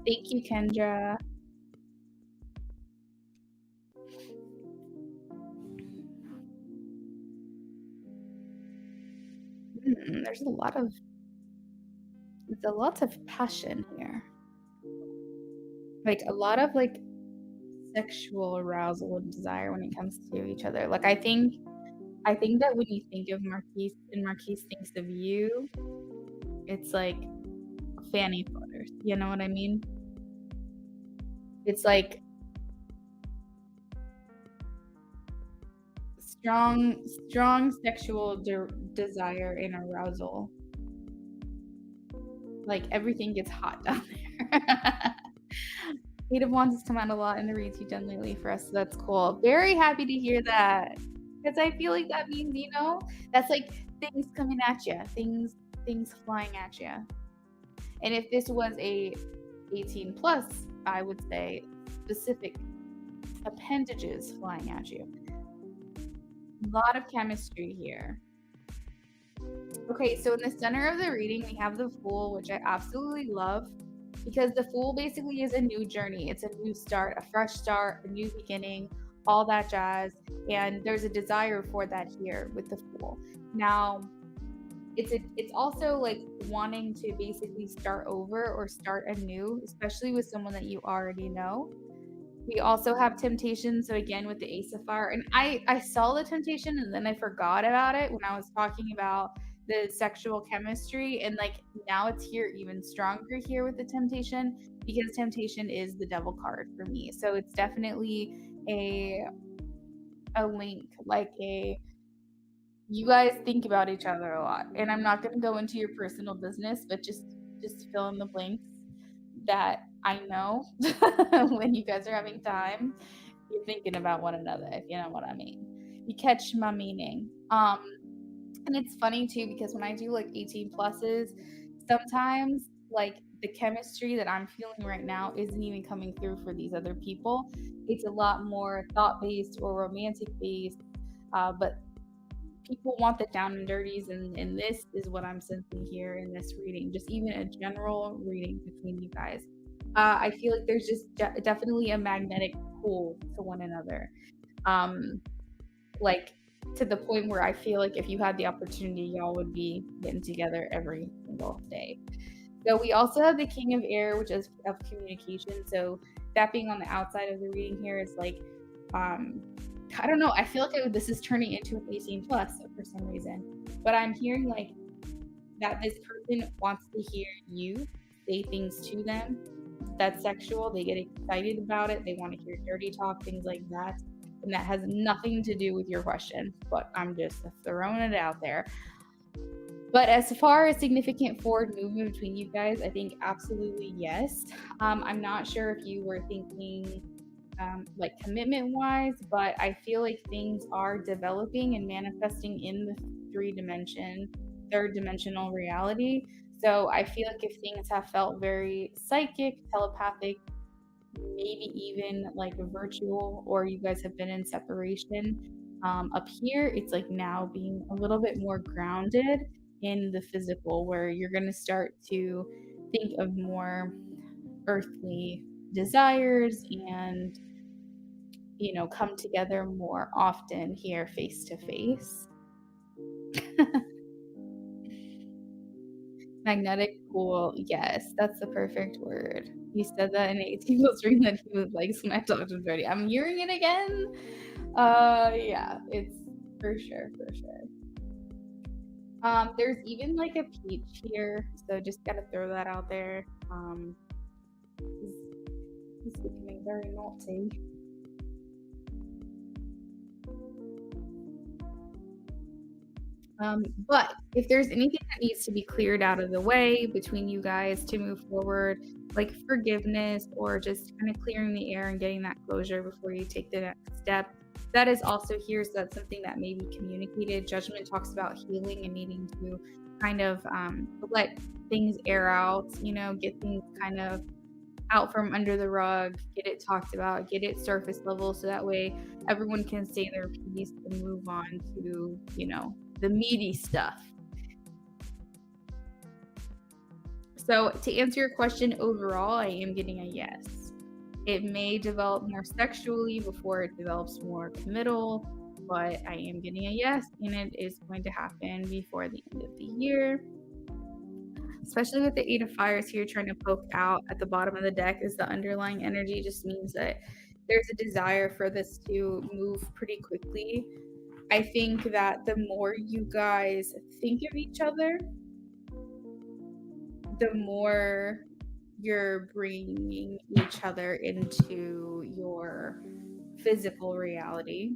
Thank you, Kendra. There's lots of passion here. Like a lot of like sexual arousal and desire when it comes to each other. Like I think that when you think of Marquise and Marquise thinks of you, it's like fanny flutters. You know what I mean? It's like strong sexual desire and arousal. Like everything gets hot down there. 8 of Wands has come out a lot in the reads you've done lately for us, so that's cool. Very happy to hear that, because I feel like that means, you know, that's like things coming at you, things flying at you. And if this was a 18 plus, I would say specific appendages flying at you. A lot of chemistry here. Okay, so in the center of the reading, we have the Fool, which I absolutely love, because the Fool basically is a new journey. It's a new start, a fresh start, a new beginning, all that jazz. And there's a desire for that here with the Fool. Now, it's also like wanting to basically start over or start anew, especially with someone that you already know. We also have temptation. So again, with the Ace of Fire, and I saw the temptation and then I forgot about it when I was talking about the sexual chemistry, and like now it's here even stronger here with the temptation, because temptation is the devil card for me. So it's definitely a link, like a, you guys think about each other a lot, and I'm not going to go into your personal business, but just fill in the blanks that I know. When you guys are having time, you're thinking about one another, if you know what I mean. You catch my meaning. And it's funny too, because when I do like 18 pluses, sometimes like the chemistry that I'm feeling right now isn't even coming through for these other people. It's a lot more thought-based or romantic-based, but people want the down and dirties, and this is what I'm sensing here in this reading, just even a general reading between you guys. I feel like there's just definitely a magnetic pull to one another. Like to the point where I feel like if you had the opportunity, y'all would be getting together every single day. So we also have the King of Air, which is of communication. So that being on the outside of the reading here is like, I don't know. I feel like this is turning into an 18 plus for some reason, but I'm hearing like that this person wants to hear you say things to them that's sexual. They get excited about it. They want to hear dirty talk, things like that. And that has nothing to do with your question, but I'm just throwing it out there. But as far as significant forward movement between you guys, I think absolutely yes. I'm not sure if you were thinking like commitment wise, but I feel like things are developing and manifesting in the third dimensional reality. So I feel like if things have felt very psychic, telepathic, maybe even like virtual, or you guys have been in separation, up here it's like now being a little bit more grounded in the physical, where you're going to start to think of more earthly desires and, you know, come together more often here face to face. Magnetic pool, yes, that's the perfect word. He said that in 18 plus reading that he was like smack talked him dirty. I'm hearing it again. Yeah, it's for sure. There's even like a peach here, so just gotta throw that out there. He's becoming very naughty. But if there's anything that needs to be cleared out of the way between you guys to move forward, like forgiveness or just kind of clearing the air and getting that closure before you take the next step, that is also here. So that's something that may be communicated. Judgment talks about healing and needing to kind of let things air out, you know, get things kind of out from under the rug, get it talked about, get it surface level, so that way everyone can say their piece and move on to, you know, the meaty stuff. So to answer your question, overall, I am getting a yes. It may develop more sexually before it develops more committal, but I am getting a yes, and it is going to happen before the end of the year. Especially with the Eight of Fires here trying to poke out at the bottom of the deck, is the underlying energy just means that there's a desire for this to move pretty quickly. I think that the more you guys think of each other, the more you're bringing each other into your physical reality.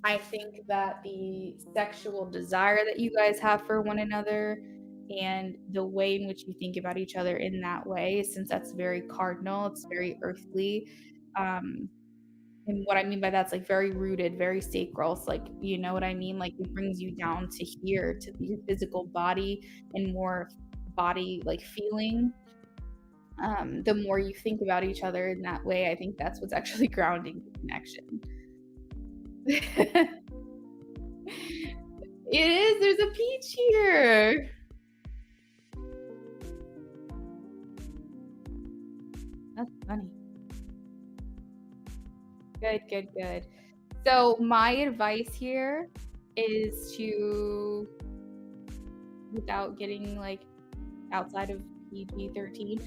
I think that the sexual desire that you guys have for one another and the way in which you think about each other in that way, since that's very cardinal, it's very earthly. And what I mean by that's like very rooted, very sacral. It's like, you know what I mean? Like it brings you down to here, to your physical body and more body like feeling. The more you think about each other in that way, I think that's what's actually grounding the connection. It is. There's a peach here. That's funny. Good. So my advice here is to, without getting like outside of PG-13,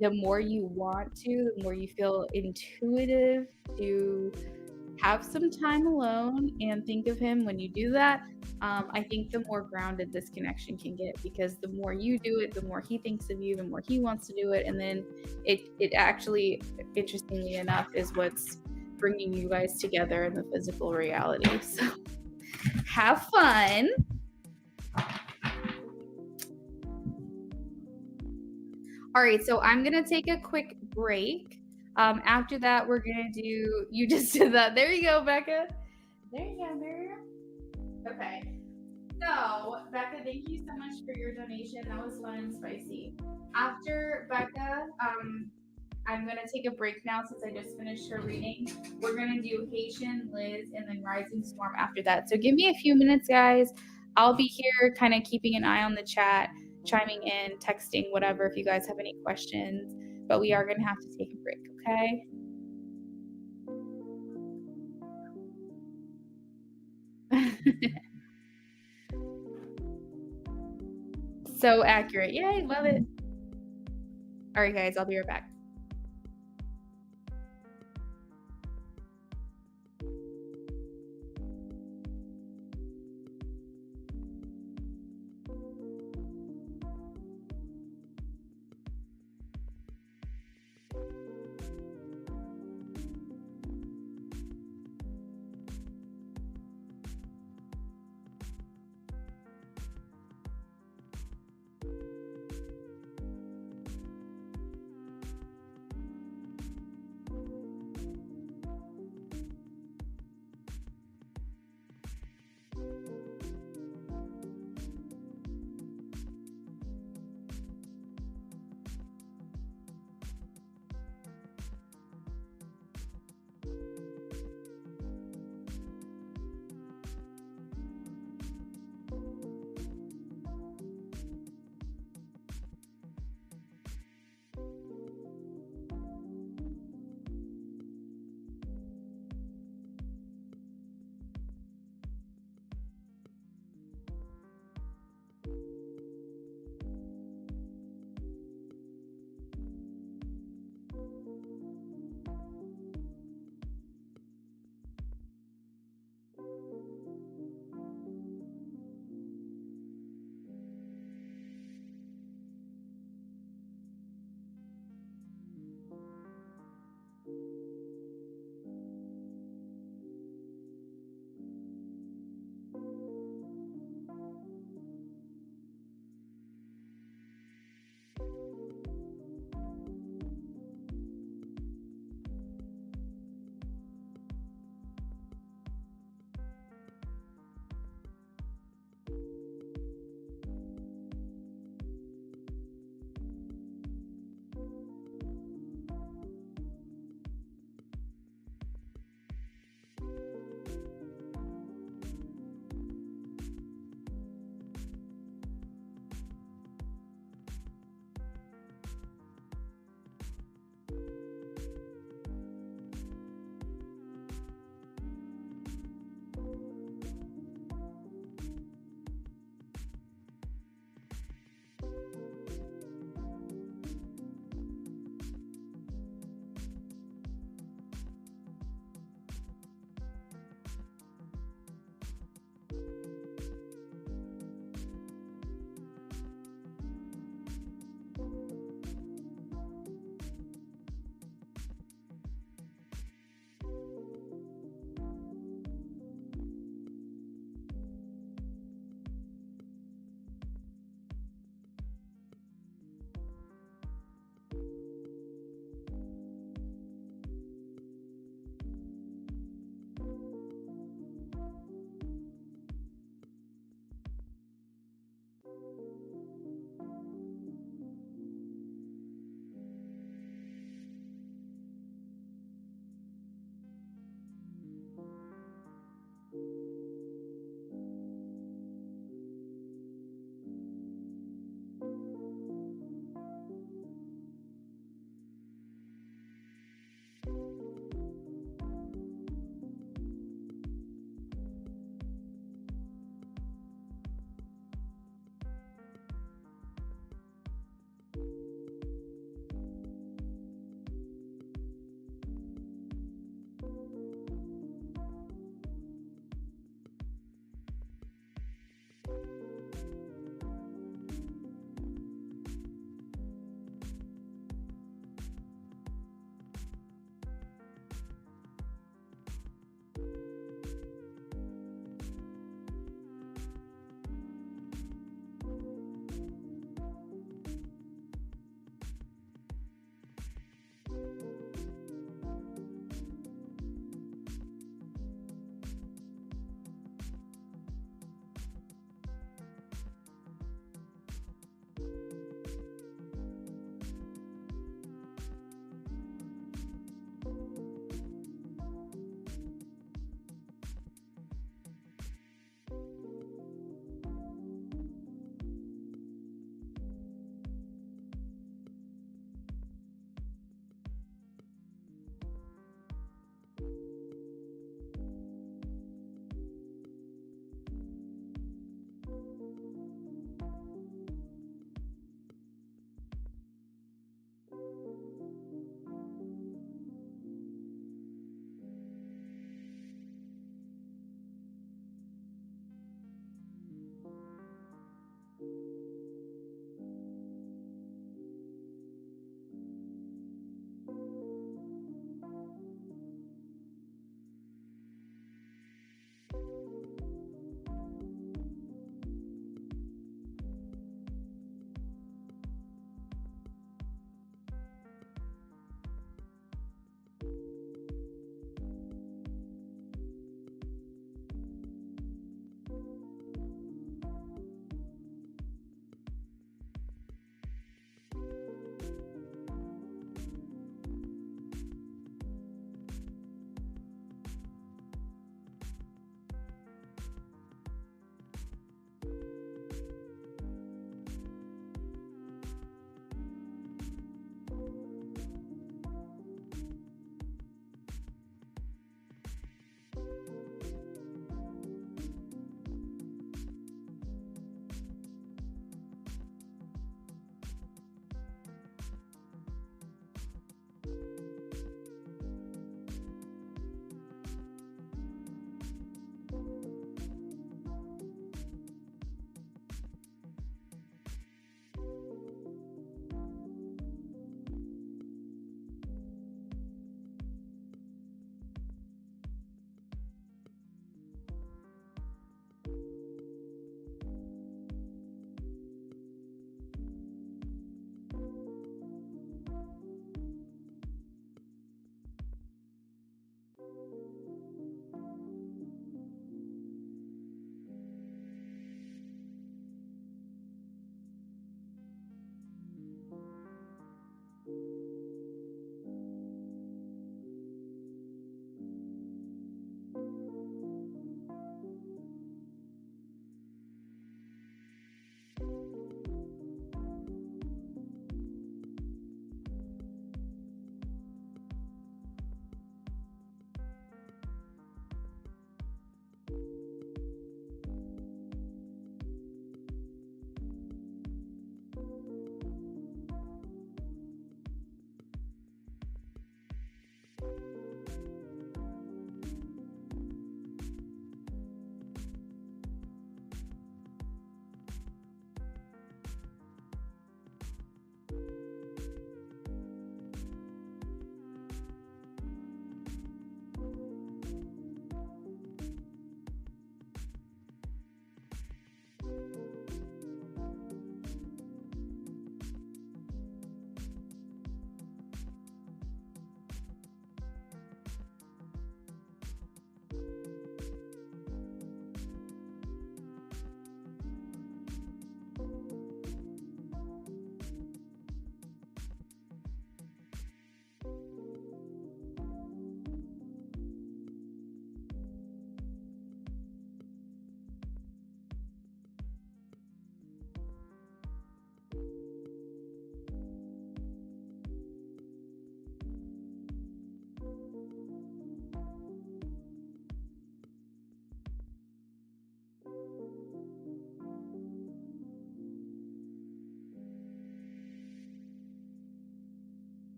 the more you want to, the more you feel intuitive to have some time alone and think of him when you do that. I think the more grounded this connection can get, because the more you do it, the more he thinks of you, the more he wants to do it. And then it actually, interestingly enough, is what's bringing you guys together in the physical reality. So have fun. All right, so I'm going to take a quick break. After that, we're going to do, you just did that. There you go, Becca. There you go. Okay. So, Becca, thank you so much for your donation. That was fun and spicy. After Becca, I'm going to take a break now since I just finished her reading. We're going to do Haitian, Liz, and then Rising Storm after that. So give me a few minutes, guys. I'll be here kind of keeping an eye on the chat, chiming in, texting, whatever, if you guys have any questions. But we are going to have to take a break, okay? So accurate. Yay, love it. All right, guys, I'll be right back.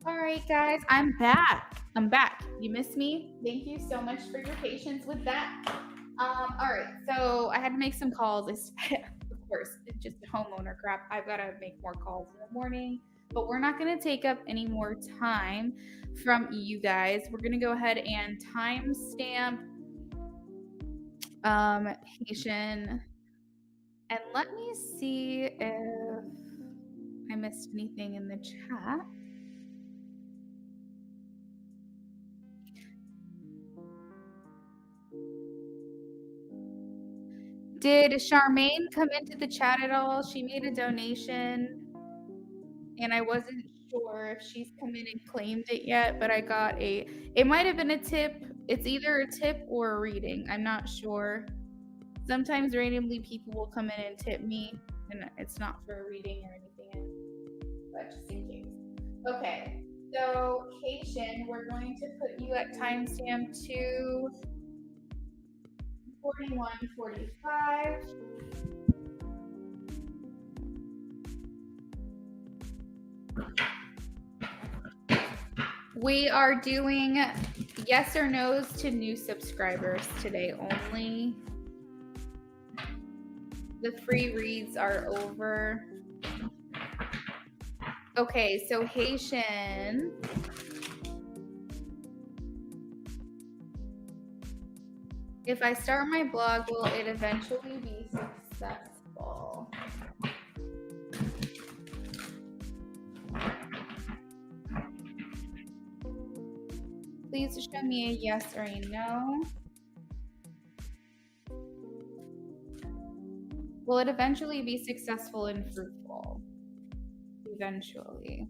All right, guys, I'm back. You missed me? Thank you so much for your patience with that. All right, so I had to make some calls. Of course, it's just homeowner crap. I've got to make more calls in the morning, but we're not going to take up any more time from you guys. We're going to go ahead and timestamp Haitian, and let me see if I missed anything in the chat. Did Charmaine come into the chat at all? She made a donation, and I wasn't sure if she's come in and claimed it yet, but I got it might have been a tip. It's either a tip or a reading. I'm not sure. Sometimes randomly people will come in and tip me, and it's not for a reading or anything, but just in case. Okay, so Haitian, we're going to put you at timestamp 2:41:45. We are doing yes or no's to new subscribers today only. The free reads are over. Okay, so Haitian. If I start my blog, will it eventually be successful? Please show me a yes or a no. Will it eventually be successful and fruitful? Eventually.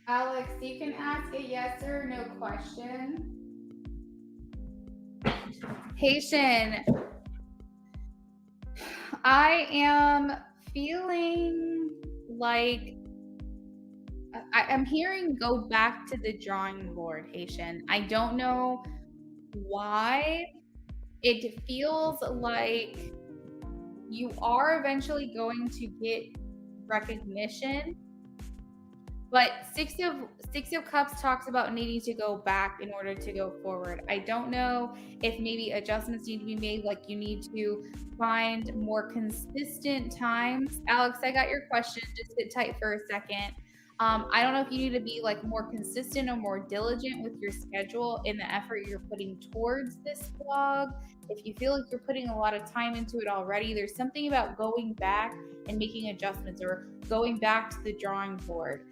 Alex, you can ask a yes or no question. Haitian, I am feeling like I'm hearing go back to the drawing board, Haitian. I don't know why. It feels like you are eventually going to get recognition. But Six of Cups talks about needing to go back in order to go forward. I don't know if maybe adjustments need to be made, like you need to find more consistent times. Alex, I got your question. Just sit tight for a second. I don't know if you need to be like more consistent or more diligent with your schedule in the effort you're putting towards this blog. If you feel like you're putting a lot of time into it already, there's something about going back and making adjustments or going back to the drawing board.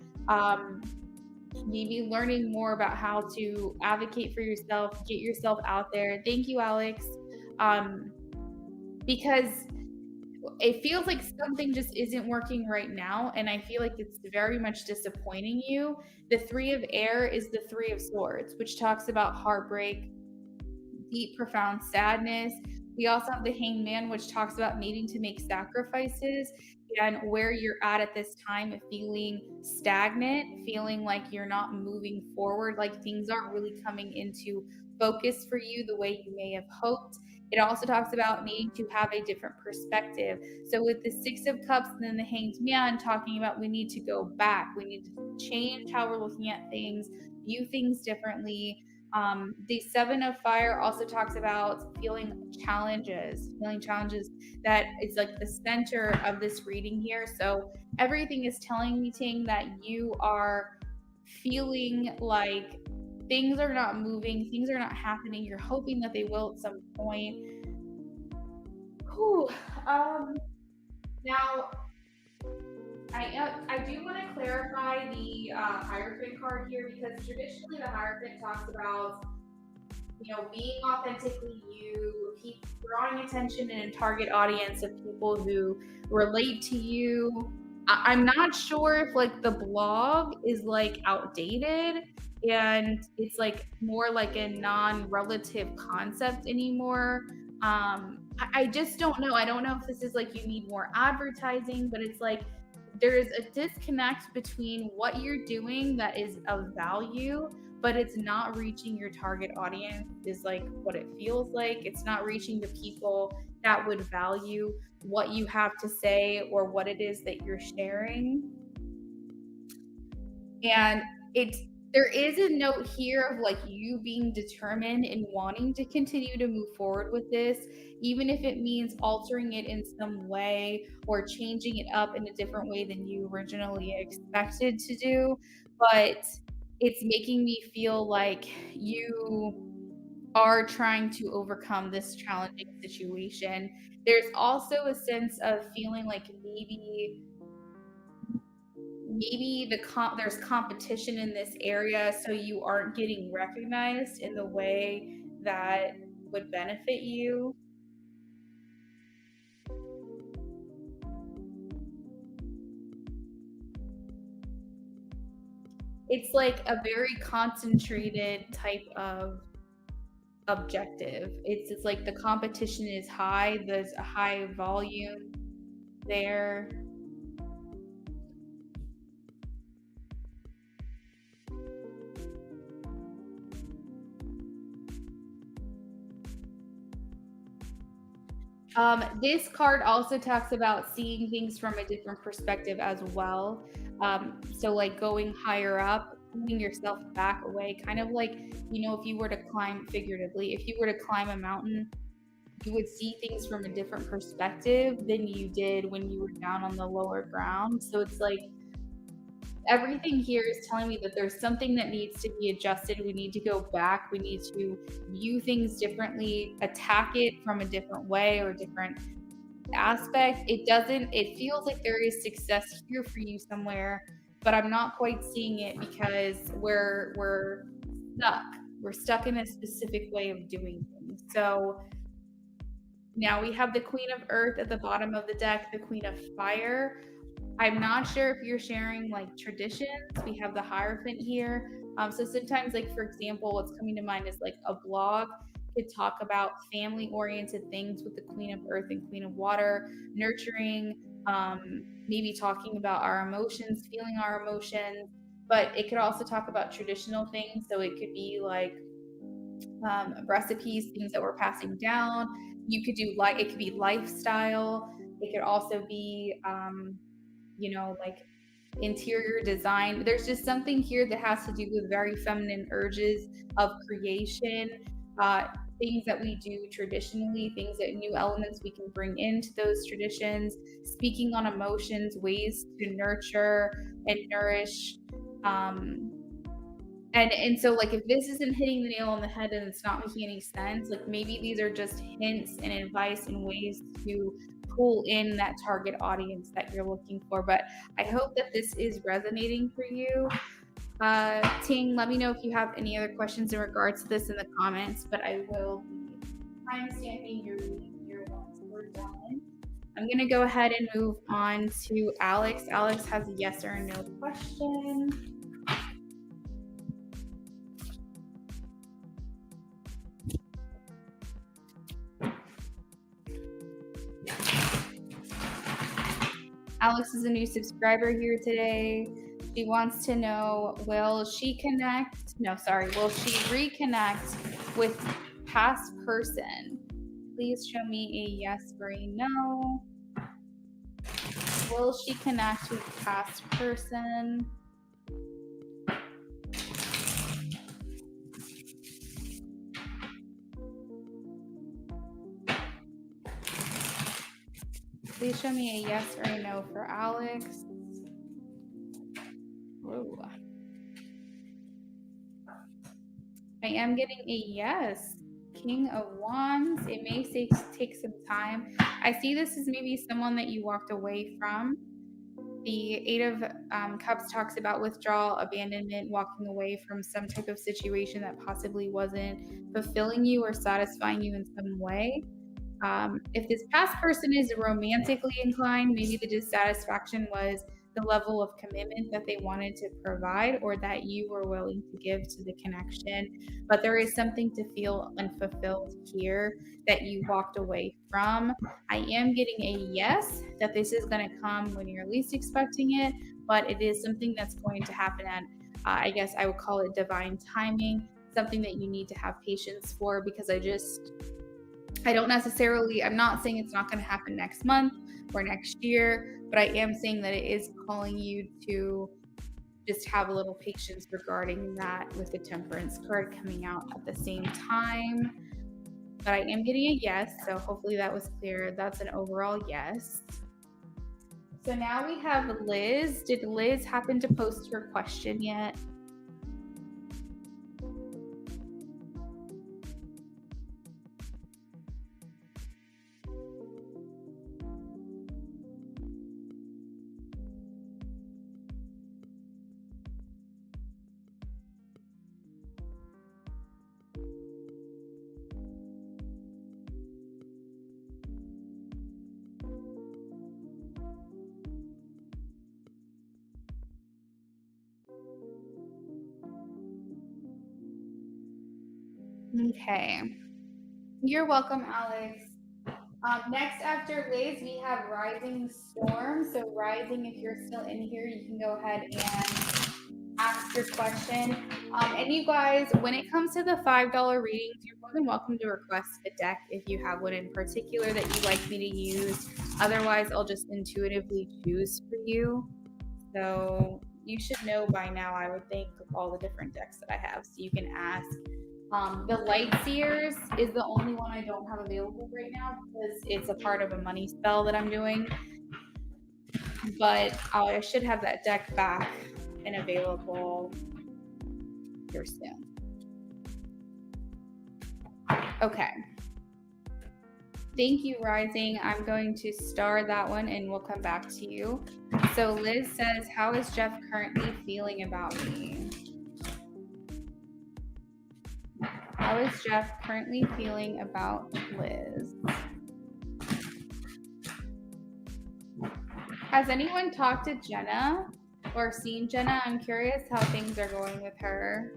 Maybe learning more about how to advocate for yourself, get yourself out there. Thank you, Alex. Because it feels like something just isn't working right now, and I feel like it's very much disappointing you. The Three of Air is the Three of Swords, which talks about heartbreak, deep, profound sadness. We also have the Hanged Man, which talks about needing to make sacrifices, and where you're at this time of feeling stagnant, feeling like you're not moving forward, like things aren't really coming into focus for you the way you may have hoped. It also talks about needing to have a different perspective. So with the Six of Cups and then the Hanged Man talking about we need to go back, we need to change how we're looking at things, view things differently. The Seven of Fire also talks about feeling challenges that is like the center of this reading here. So everything is telling me, Ting, that you are feeling like things are not moving, things are not happening. You're hoping that they will at some point. Whew. Now, I do want to clarify the Hierophant card here, because traditionally the Hierophant talks about being authentically you, drawing attention and a target audience of people who relate to you. I'm not sure if like the blog is like outdated and it's like more like a non-relative concept anymore. I just don't know. I don't know if this is like you need more advertising, but it's like there's a disconnect between what you're doing that is of value, but it's not reaching your target audience, is like what it feels like. It's not reaching the people that would value what you have to say or what it is that you're sharing. And there is a note here of like you being determined and wanting to continue to move forward with this, even if it means altering it in some way or changing it up in a different way than you originally expected to do. But it's making me feel like you are trying to overcome this challenging situation. There's also a sense of feeling like maybe there's competition in this area, so you aren't getting recognized in the way that would benefit you. It's like a very concentrated type of objective. It's like the competition is high, there's a high volume there. This card also talks about seeing things from a different perspective as well. So, like going higher up, pulling yourself back away, kind of like, if you were to climb figuratively, if you were to climb a mountain, you would see things from a different perspective than you did when you were down on the lower ground. So, it's like everything here is telling me that there's something that needs to be adjusted. We need to go back. We need to view things differently, attack it from a different way or different aspect. It feels like there is success here for you somewhere, but I'm not quite seeing it because we're stuck. We're stuck in a specific way of doing things. So now we have the Queen of Earth at the bottom of the deck, the Queen of Fire. I'm not sure if you're sharing like traditions. We have the Hierophant here. So sometimes, like for example, what's coming to mind is like a blog could talk about family-oriented things with the Queen of Earth and Queen of Water, nurturing, maybe talking about our emotions, feeling our emotions. But it could also talk about traditional things. So it could be like recipes, things that we're passing down. You could do like it could be lifestyle. It could also be like interior design. There's just something here that has to do with very feminine urges of creation, uh, things that we do traditionally, things that new elements we can bring into those traditions, speaking on emotions, ways to nurture and nourish. Um, and so like if this isn't hitting the nail on the head and it's not making any sense, like maybe these are just hints and advice and ways to pull in that target audience that you're looking for. But I hope that this is resonating for you. Ting, let me know if you have any other questions in regards to this in the comments, but I will be timestamping your ones. We're done. I'm going to go ahead and move on to Alex. Alex has a yes or a no question. Alex is a new subscriber here today. She wants to know, will she reconnect with past person? Please show me a yes or a no. Will she connect with past person? Please show me a yes or a no for Alex. Whoa. I am getting a yes. King of Wands. It may take some time. I see this as maybe someone that you walked away from. The Eight of Cups talks about withdrawal, abandonment, walking away from some type of situation that possibly wasn't fulfilling you or satisfying you in some way. If this past person is romantically inclined, maybe the dissatisfaction was the level of commitment that they wanted to provide or that you were willing to give to the connection. But there is something to feel unfulfilled here that you walked away from. I am getting a yes that this is going to come when you're least expecting it, but it is something that's going to happen at, I guess I would call it divine timing, something that you need to have patience for, because I don't necessarily, I'm not saying it's not going to happen next month or next year, but I am saying that it is calling you to just have a little patience regarding that, with the Temperance card coming out at the same time. But I am getting a yes, so hopefully that was clear. That's an overall yes. So now we have Liz. Did Liz happen to post her question yet? Okay. You're welcome, Alex. Next after Liz, we have Rising Storm. So Rising, if you're still in here, you can go ahead and ask your question. And you guys, when it comes to the $5 readings, you're more than welcome to request a deck if you have one in particular that you'd like me to use. Otherwise, I'll just intuitively choose for you. So you should know by now, I would think, of all the different decks that I have. So you can ask. The Light Seers is the only one I don't have available right now because it's a part of a money spell that I'm doing. But I should have that deck back and available here soon. Okay. Thank you, Rising. I'm going to star that one and we'll come back to you. So Liz says, how is Jeff currently feeling about me? How is Jeff currently feeling about Liz? Has anyone talked to Jenna or seen Jenna? I'm curious how things are going with her.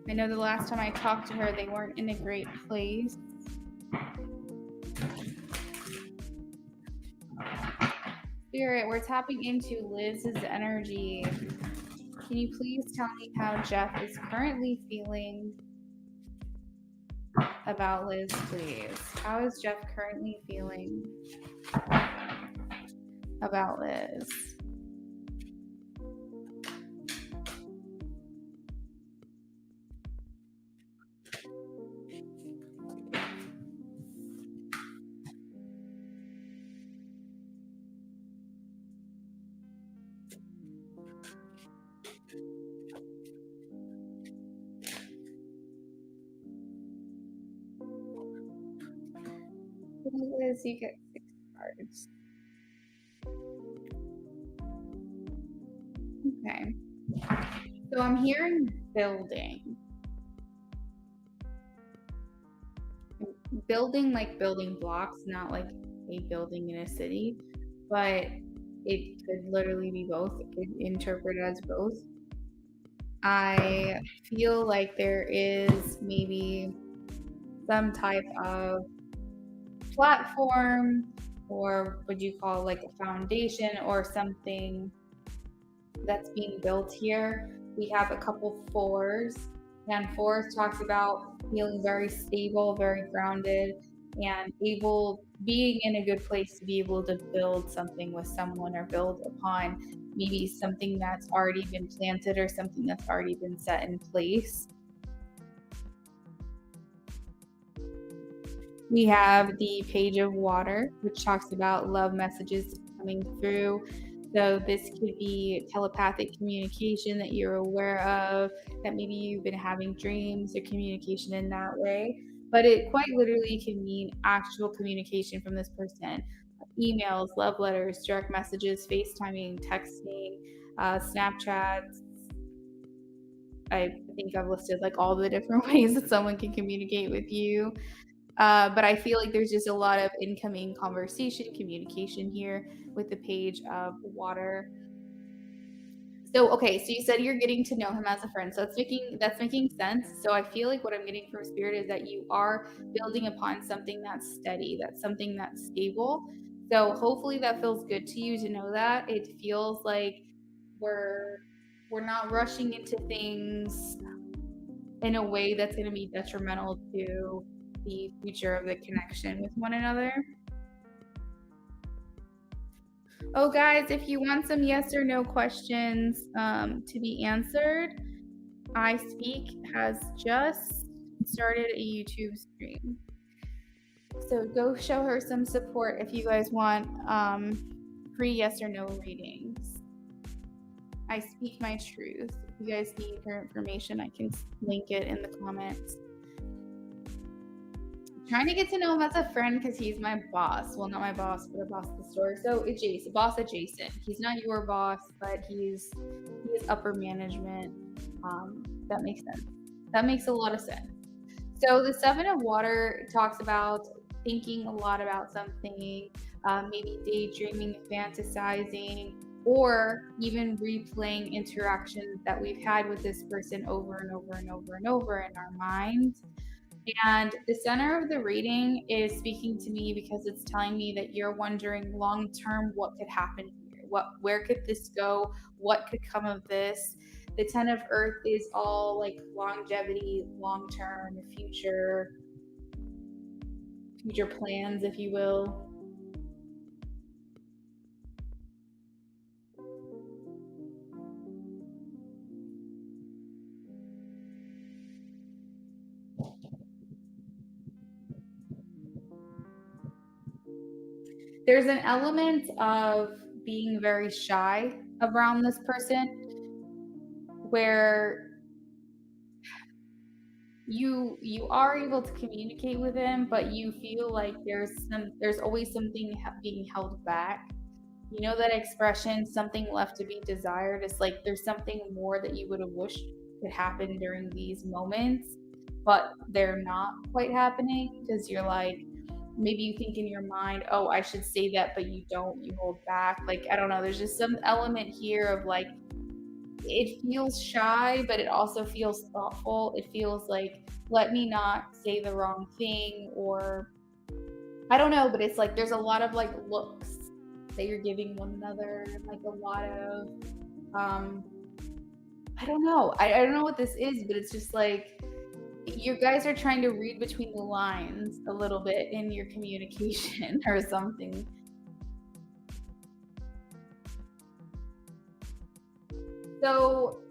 I know the last time I talked to her, they weren't in a great place. Spirit, we're tapping into Liz's energy. Can you please tell me how Jeff is currently feeling about Liz, please? How is Jeff currently feeling about Liz? Liz, you get 6 cards. Okay. So I'm hearing building. Building like building blocks, not like a building in a city, but it could literally be both. It could interpret as both. I feel like there is maybe some type of platform, or would you call like a foundation or something that's being built here. We have a couple fours, and fours talks about feeling very stable, very grounded, and being in a good place to be able to build something with someone or build upon maybe something that's already been planted or something that's already been set in place. We have the Page of Water, which talks about love messages coming through. So this could be telepathic communication that you're aware of, that maybe you've been having dreams or communication in that way. But it quite literally can mean actual communication from this person. emails, love letters, direct messages, FaceTiming, texting, Snapchats. I think I've listed like all the different ways that someone can communicate with you. But I feel like there's just a lot of incoming conversation, communication here with the Page of Water. So okay, so you said you're getting to know him as a friend. So that's making sense. So I feel like what I'm getting from Spirit is that you are building upon something that's steady, that's something that's stable. So hopefully that feels good to you to know that. It feels like we're we're not rushing into things in a way that's going to be detrimental to the future of the connection with one another. Oh, guys, if you want some yes or no questions to be answered, I Speak has just started a YouTube stream. So go show her some support if you guys want free yes or no readings. I speak my truth. If you guys need her information, I can link it in the comments. Trying to get to know him as a friend because he's my boss. Well, not my boss, but the boss of the store. So adjacent, boss adjacent. He's not your boss, but he is upper management. That makes sense. That makes a lot of sense. So the Seven of Water talks about thinking a lot about something, maybe daydreaming, fantasizing, or even replaying interactions that we've had with this person over and over and over and over in our minds. And the center of the reading is speaking to me because it's telling me that you're wondering long term what could happen here. Where could this go? What could come of this? The 10 of Earth is all like longevity, long term, future plans, if you will. There's an element of being very shy around this person where you are able to communicate with him, but you feel like there's always something being held back. You know that expression, something left to be desired. It's like there's something more that you would have wished could happen during these moments, but they're not quite happening because you're like, maybe you think in your mind, oh, I should say that, but you don't, you hold back. Like, I don't know, there's just some element here of like, it feels shy, but it also feels thoughtful. It feels like, let me not say the wrong thing, or I don't know, but it's like there's a lot of like looks that you're giving one another, and like a lot of I don't know. I don't know what this is, but it's just like you guys are trying to read between the lines a little bit in your communication or something. So,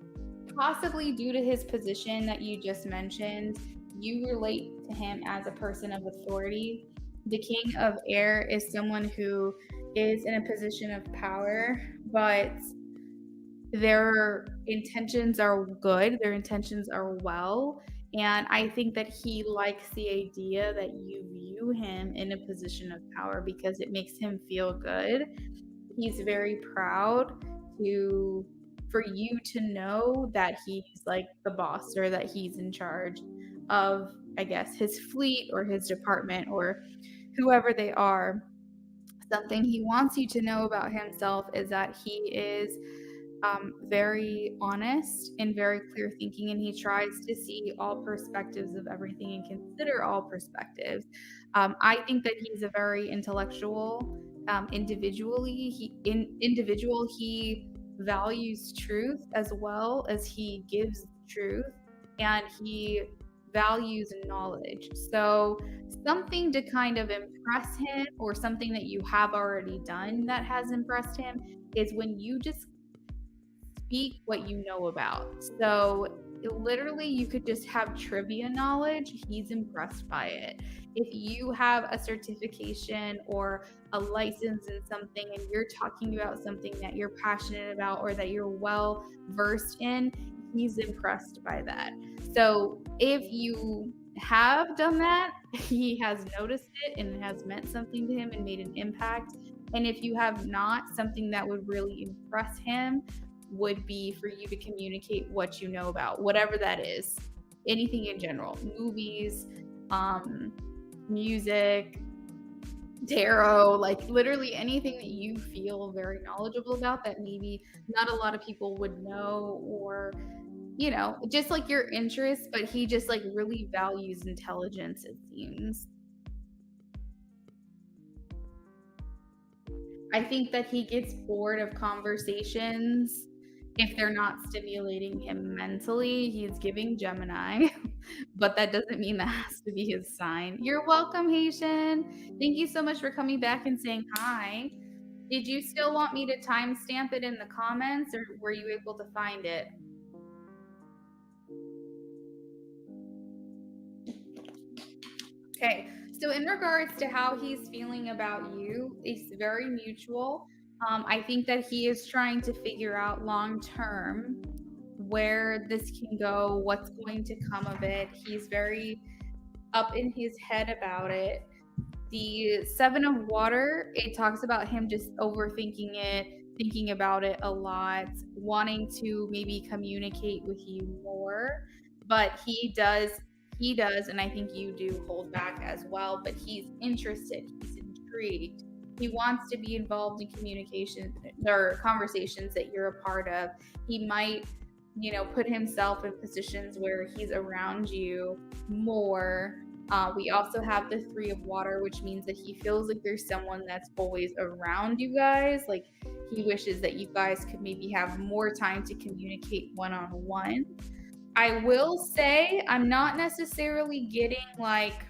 possibly due to his position that you just mentioned, you relate to him as a person of authority. The King of Air is someone who is in a position of power, but their intentions are good, their intentions are well. And I think that he likes the idea that you view him in a position of power because it makes him feel good. He's very proud for you to know that he's like the boss or that he's in charge of, I guess, his fleet or his department or whoever they are. Something he wants you to know about himself is that he is very honest and very clear thinking, and he tries to see all perspectives of everything and consider all perspectives. I think that he's a very intellectual individual. He values truth as well as he gives truth, and he values knowledge. So something to kind of impress him, or something that you have already done that has impressed him, is when you just speak what you know about. So literally, you could just have trivia knowledge. He's impressed by it. If you have a certification or a license in something and you're talking about something that you're passionate about or that you're well versed in, he's impressed by that. So if you have done that, he has noticed it and it has meant something to him and made an impact. And if you have not, something that would really impress him would be for you to communicate what you know about whatever that is. Anything in general, movies, music, tarot, like literally anything that you feel very knowledgeable about that maybe not a lot of people would know, or just like your interests, but he just like really values intelligence, it seems. I think that he gets bored of conversations if they're not stimulating him mentally. He's giving Gemini, but that doesn't mean that has to be his sign. You're welcome, Haitian. Thank you so much for coming back and saying hi. Did you still want me to timestamp it in the comments, or were you able to find it? Okay, so in regards to how he's feeling about you, it's very mutual. I think that he is trying to figure out long term where this can go, what's going to come of it. He's very up in his head about it. The Seven of Water, it talks about him just overthinking it, thinking about it a lot, wanting to maybe communicate with you more. But he does, and I think you do hold back as well, but he's interested, he's intrigued. He wants to be involved in communication or conversations that you're a part of. He might, put himself in positions where he's around you more. We also have the Three of Water, which means that he feels like there's someone that's always around you guys. Like he wishes that you guys could maybe have more time to communicate one-on-one. I will say I'm not necessarily getting like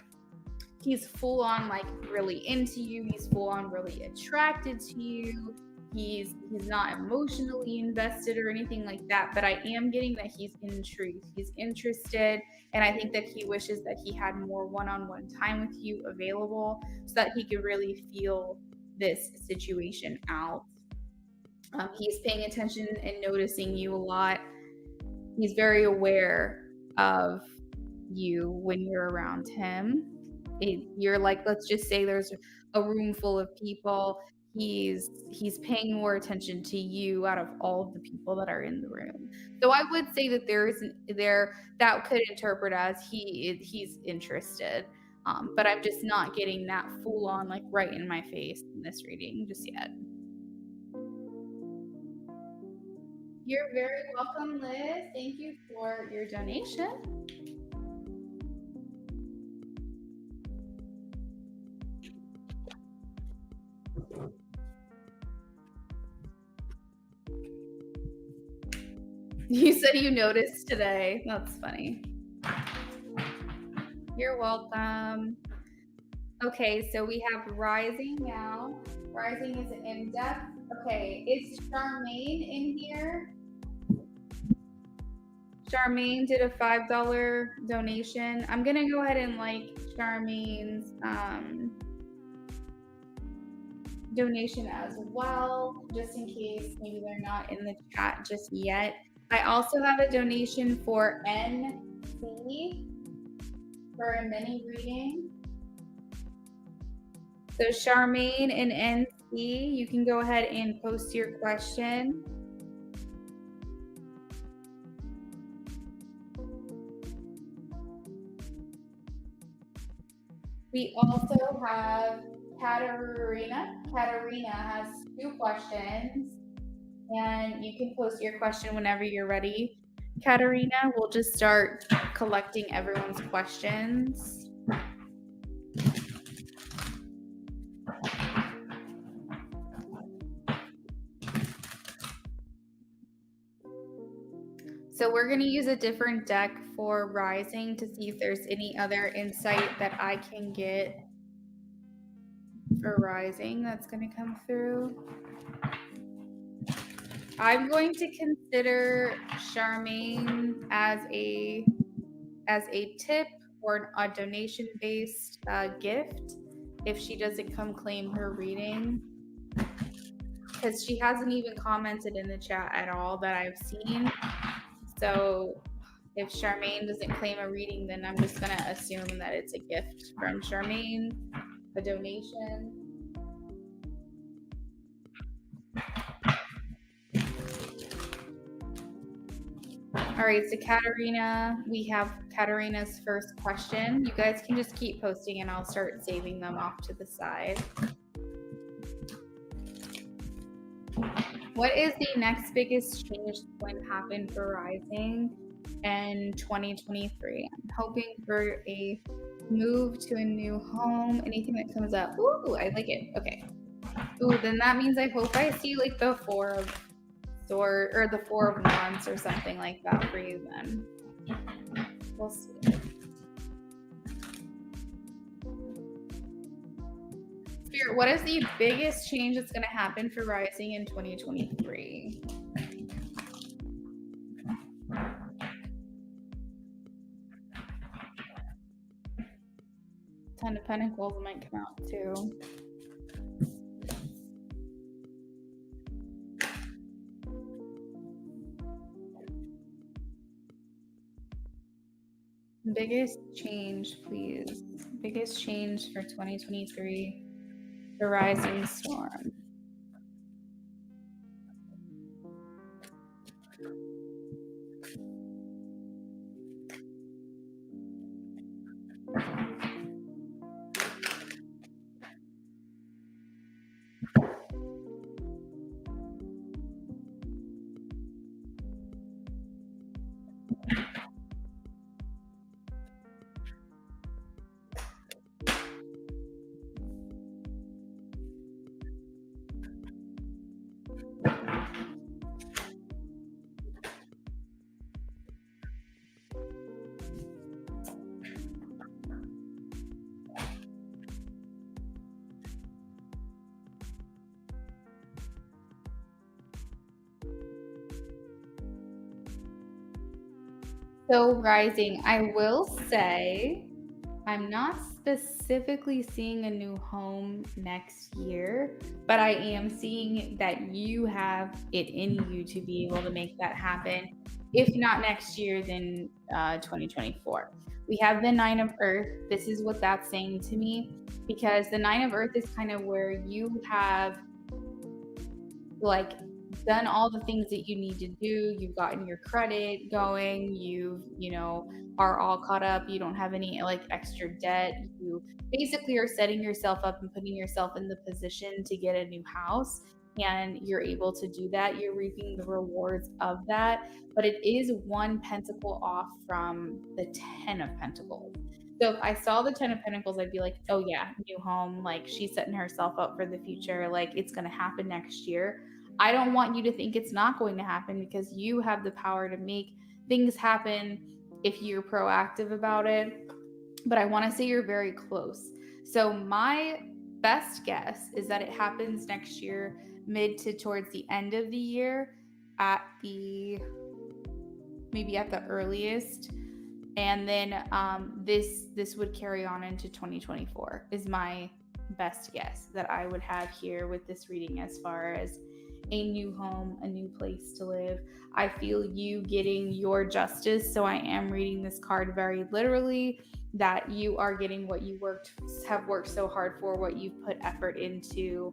he's full on like really into you. He's full on really attracted to you. He's not emotionally invested or anything like that, but I am getting that he's intrigued. He's interested, and I think that he wishes that he had more one-on-one time with you available so that he could really feel this situation out. He's paying attention and noticing you a lot. He's very aware of you when you're around him. You're like, let's just say there's a room full of people. He's paying more attention to you out of all of the people that are in the room. So I would say that that could interpret as he's interested. But I'm just not getting that full on like right in my face in this reading just yet. You're very welcome, Liz. Thank you for your donation. You said you noticed today. That's funny. You're welcome. Okay, so we have Rising now. Rising is in depth. Okay, is Charmaine in here? Charmaine did a $5 donation. I'm gonna go ahead and like Charmaine's donation as well, just in case maybe they're not in the chat just yet. I also have a donation for NC for a mini reading. So Charmaine and NC, you can go ahead and post your question. We also have Katarina. Katarina has 2 questions, and you can post your question whenever you're ready. Katarina, we'll just start collecting everyone's questions. So we're going to use a different deck for Rising to see if there's any other insight that I can get for Rising that's going to come through. I'm going to consider Charmaine as a tip or a donation-based gift if she doesn't come claim her reading, because she hasn't even commented in the chat at all that I've seen. So if Charmaine doesn't claim a reading, then I'm just going to assume that it's a gift from Charmaine, a donation. All right, so Katarina, we have Katarina's first question. You guys can just keep posting and I'll start saving them off to the side. What is the next biggest change that's going to happen for Rising in 2023? I'm hoping for a move to a new home. Anything that comes up. Ooh, I like it. Okay. Ooh, then that means I hope I see like the Four of Swords or the Four of Wands or something like that for you then. We'll see. Spirit, what is the biggest change that's going to happen for Rising in 2023? Ten of Pentacles might come out too. Biggest change, please. Biggest change for 2023. The Rising Storm. So Rising, I will say I'm not specifically seeing a new home next year, but I am seeing that you have it in you to be able to make that happen. If not next year, then 2024. We have the Nine of Earth. This is what that's saying to me, because the Nine of Earth is kind of where you have like done all the things that you need to do. You've gotten your credit going. You are all caught up. You don't have any like extra debt. You basically are setting yourself up and putting yourself in the position to get a new house. And you're able to do that. You're reaping the rewards of that. But it is one pentacle off from the 10 of Pentacles. So if I saw the 10 of Pentacles, I'd be like, oh yeah, new home. Like she's setting herself up for the future. Like it's going to happen next year. I don't want you to think it's not going to happen, because you have the power to make things happen if you're proactive about it. But I want to say you're very close. So my best guess is that it happens next year, mid to towards the end of the year, maybe at the earliest. And then this would carry on into 2024 is my best guess that I would have here with this reading, as far as a new home, a new place to live. I feel you getting your justice. So I am reading this card very literally, that you are getting what you have worked so hard for, what you've put effort into.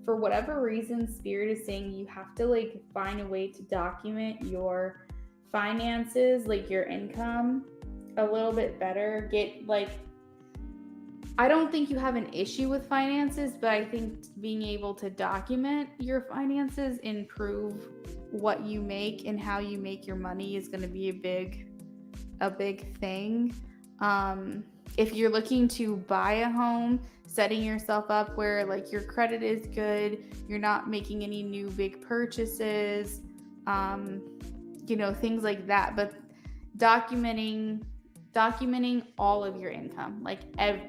For whatever reason, Spirit is saying you have to like find a way to document your finances, like your income, a little bit better. I don't think you have an issue with finances, but I think being able to document your finances, improve what you make and how you make your money, is going to be a big thing. If you're looking to buy a home, setting yourself up where like your credit is good, you're not making any new big purchases, things like that. But documenting all of your income, like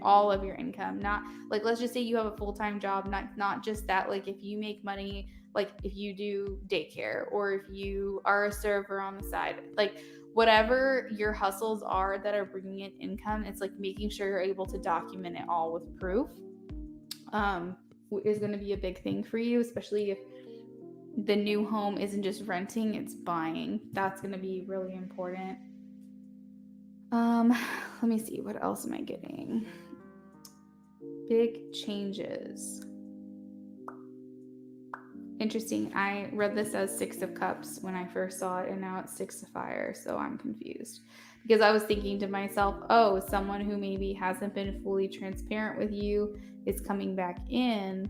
all of your income, not like, let's just say you have a full-time job, not just that, like if you make money, like if you do daycare or if you are a server on the side, like whatever your hustles are that are bringing in income, it's like making sure you're able to document it all with proof is going to be a big thing for you, especially if the new home isn't just renting, it's buying. That's going to be really important. Let me see, what else am I getting? Big changes. Interesting. I read this as 6 of Cups when I first saw it, and now it's 6 of Fire, so I'm confused. Because I was thinking to myself, oh, someone who maybe hasn't been fully transparent with you is coming back in.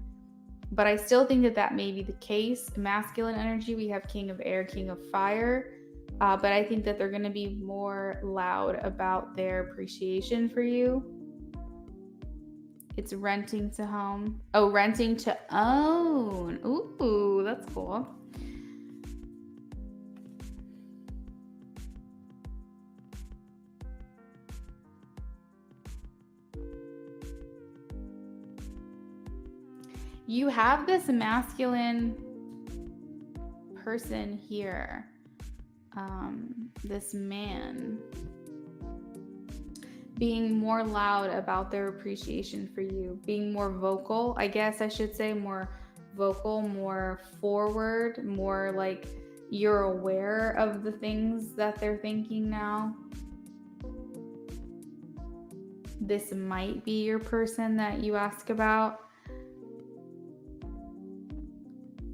But I still think that may be the case. Masculine energy, we have King of Air, King of Fire. But I think that they're going to be more loud about their appreciation for you. It's renting to home. Oh, renting to own. Ooh, that's cool. You have this masculine person here. This man being more loud about their appreciation for you, being more vocal, I guess I should say, more vocal, more forward, more like you're aware of the things that they're thinking now. This might be your person that you ask about.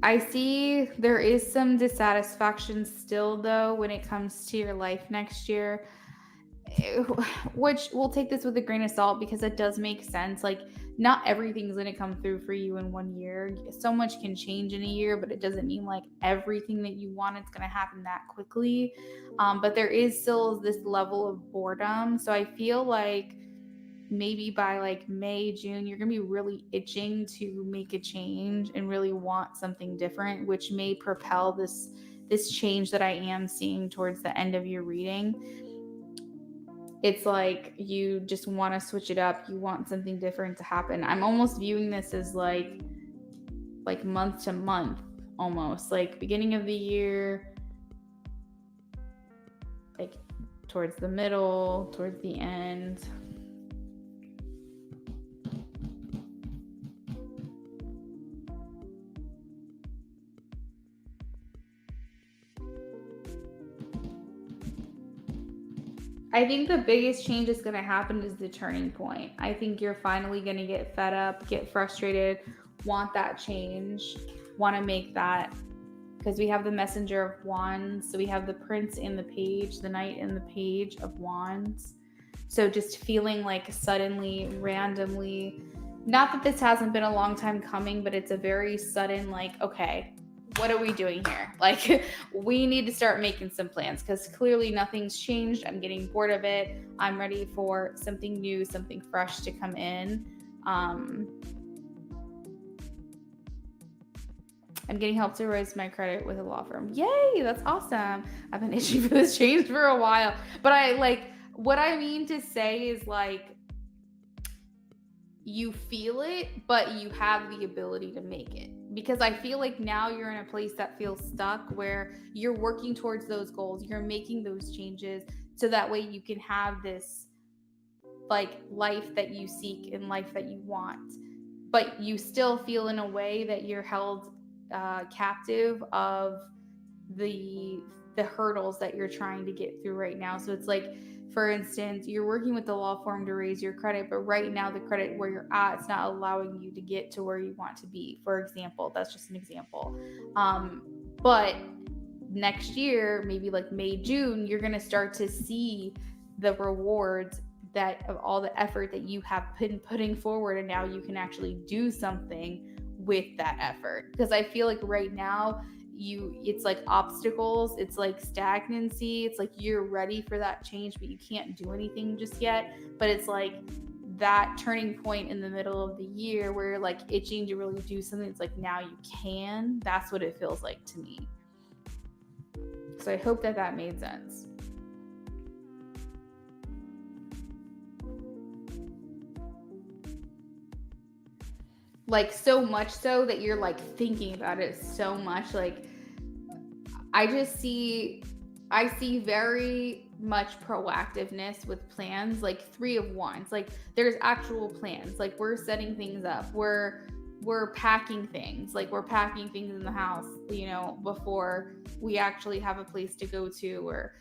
I see there is some dissatisfaction still, though, when it comes to your life next year, which we'll take this with a grain of salt because it does make sense. Like, not everything's going to come through for you in 1 year. So much can change in a year, but it doesn't mean like everything that you want is going to happen that quickly. But there is still this level of boredom. So I feel like maybe by like May, June, you're going to be really itching to make a change and really want something different, which may propel this change that I am seeing towards the end of your reading. It's like you just want to switch it up. You want something different to happen. I'm almost viewing this as like month to month, almost like beginning of the year, like towards the middle, towards the end. I think the biggest change that's going to happen is the turning point. I think you're finally going to get fed up, get frustrated, want that change, want to make that, because we have the Messenger of Wands. So we have the Prince and the Page, the Knight and the Page of Wands. So just feeling like suddenly, randomly, not that this hasn't been a long time coming, but it's a very sudden, like, okay, what are we doing here? Like, we need to start making some plans because clearly nothing's changed. I'm getting bored of it. I'm ready for something new, something fresh to come in. I'm getting help to raise my credit with a law firm. Yay, that's awesome. I've been itching for this change for a while. But what I mean to say is like, you feel it, but you have the ability to make it. Because I feel like now you're in a place that feels stuck where you're working towards those goals. You're making those changes so that way you can have this like life that you seek and life that you want. But you still feel in a way that you're held captive of the hurdles that you're trying to get through right now. So it's like, for instance, you're working with the law firm to raise your credit, but right now the credit where you're at, it's not allowing you to get to where you want to be. For example, that's just an example. But next year, maybe like May, June, you're going to start to see the rewards that of all the effort that you have been putting forward, and now you can actually do something with that effort. Because I feel like right now, it's like obstacles, it's like stagnancy, it's like you're ready for that change but you can't do anything just yet. But it's like that turning point in the middle of the year where you're like itching to really do something. It's like now you can. That's what it feels like to me. So I hope that made sense. Like, so much so that you're like thinking about it so much. Like, I see very much proactiveness with plans, like 3 of Wands. Like, there's actual plans. Like, we're setting things up. We're packing things. Like, we're packing things in the house, before we actually have a place to go to. Or,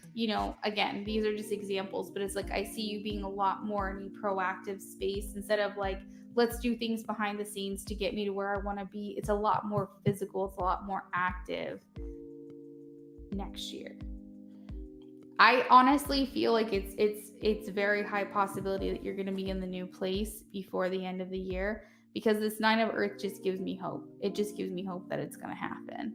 again, these are just examples, but it's like I see you being a lot more in a proactive space instead of like let's do things behind the scenes to get me to where I want to be. It's a lot more physical. It's a lot more active next year. I honestly feel like it's very high possibility that you're going to be in the new place before the end of the year, because this 9 of Earth just gives me hope. It just gives me hope that it's going to happen.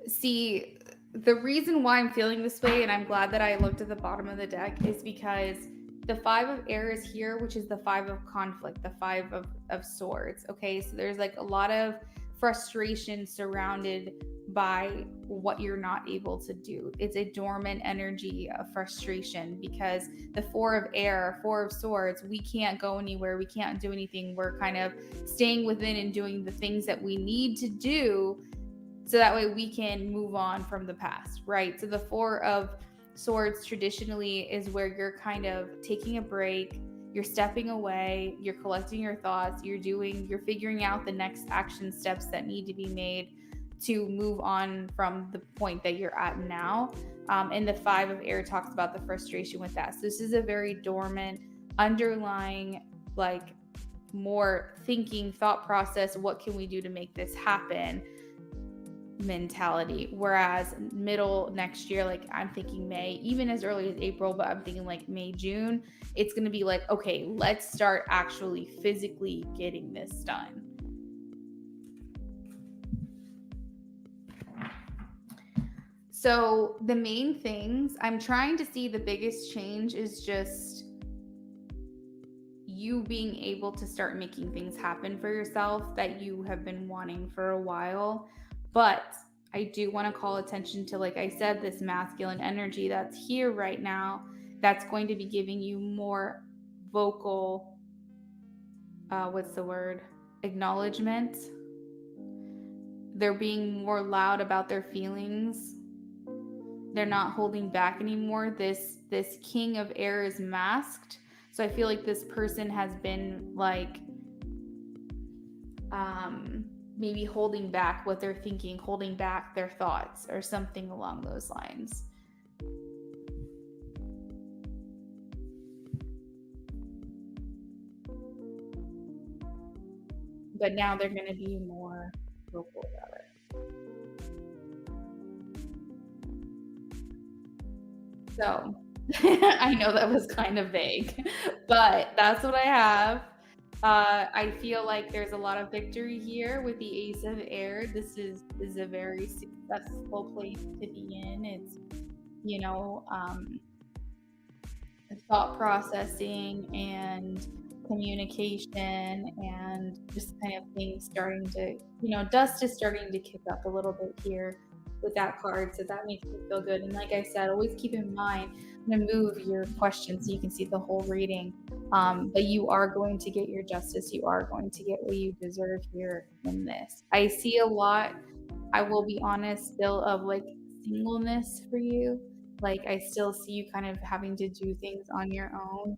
See, the reason why I'm feeling this way, and I'm glad that I looked at the bottom of the deck, is because the 5 of air is here, which is the 5 of conflict, the 5 of swords. Okay, so there's like a lot of frustration surrounded by what you're not able to do. It's a dormant energy of frustration, because the 4 of air, 4 of swords, we can't go anywhere. We can't do anything. We're kind of staying within and doing the things that we need to do, so that way we can move on from the past, right? So the 4 of swords traditionally is where you're kind of taking a break, you're stepping away, you're collecting your thoughts, you're figuring out the next action steps that need to be made to move on from the point that you're at now. And the 5 of air talks about the frustration with that. So this is a very dormant, underlying, like more thinking, thought process, what can we do to make this happen mentality. Whereas middle next year, like I'm thinking May, even as early as April, but I'm thinking like May, June, it's going to be like, okay, let's start actually physically getting this done. So the main things I'm trying to see, the biggest change is just you being able to start making things happen for yourself that you have been wanting for a while. But I do want to call attention to, like I said, this masculine energy that's here right now, that's going to be giving you more vocal, acknowledgement. They're being more loud about their feelings. They're not holding back anymore. This king of air is masked. So I feel like this person has been like maybe holding back what they're thinking, holding back their thoughts, or something along those lines. But now they're going to be more vocal about it. So I know that was kind of vague, but that's what I have. I feel like there's a lot of victory here with the Ace of Air. This is a very successful place to be in. It's, thought processing and communication and just kind of things starting to, dust is starting to kick up a little bit here with that card. So that makes me feel good. And like I said, always keep in mind, I'm going to move your question so you can see the whole reading. But you are going to get your justice. You are going to get what you deserve here in this. I see a lot, I will be honest, still of like singleness for you. Like I still see you kind of having to do things on your own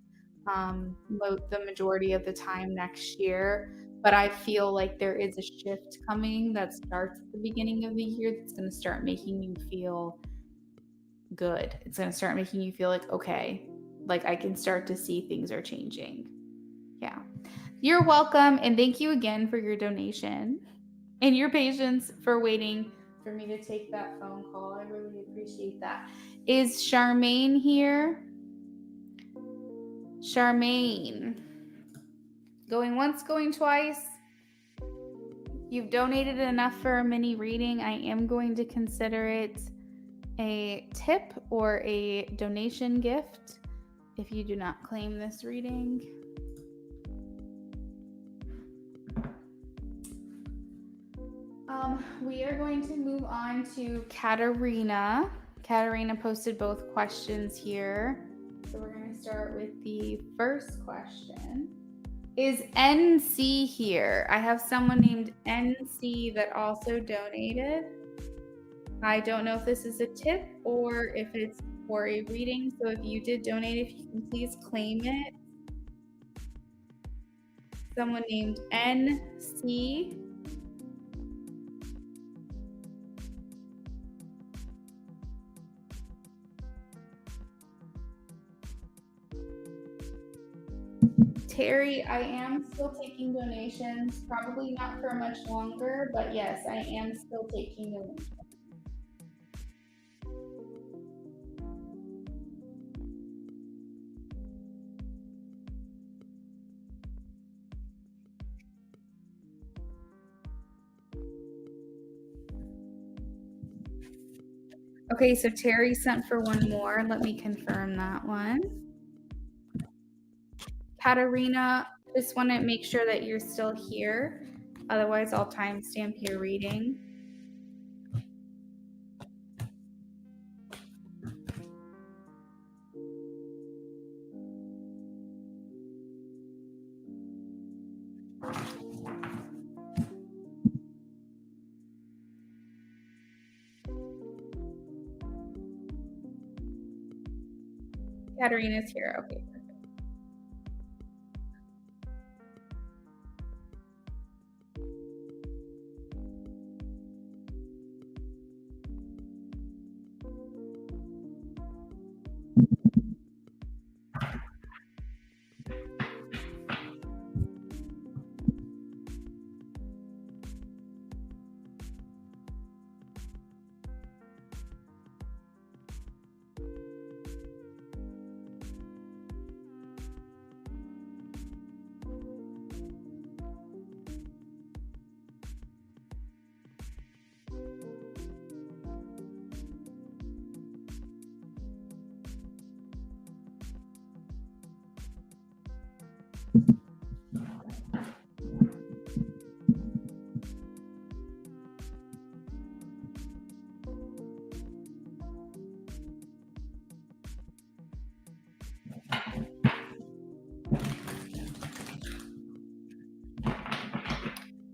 the majority of the time next year. But I feel like there is a shift coming that starts at the beginning of the year that's going to start making you feel good. It's going to start making you feel like, okay, like I can start to see things are changing. Yeah. You're welcome. And thank you again for your donation and your patience for waiting for me to take that phone call. I really appreciate that. Is Charmaine here? Charmaine. Going once, going twice. You've donated enough for a mini reading. I am going to consider it a tip or a donation gift if you do not claim this reading. We are going to move on to Katarina. Katarina posted both questions here. So we're going to start with the first question. Is NC here? I have someone named NC that also donated. I don't know if this is a tip or if it's for a reading. So if you did donate, if you can please claim it. someone named NC. Terry, I am still taking donations, probably not for much longer, but yes, I am still taking donations. Okay, so Terry sent for one more. Let me confirm that one. Katarina, just want to make sure that you're still here. Otherwise, I'll timestamp your reading. Katarina's here. Okay, perfect.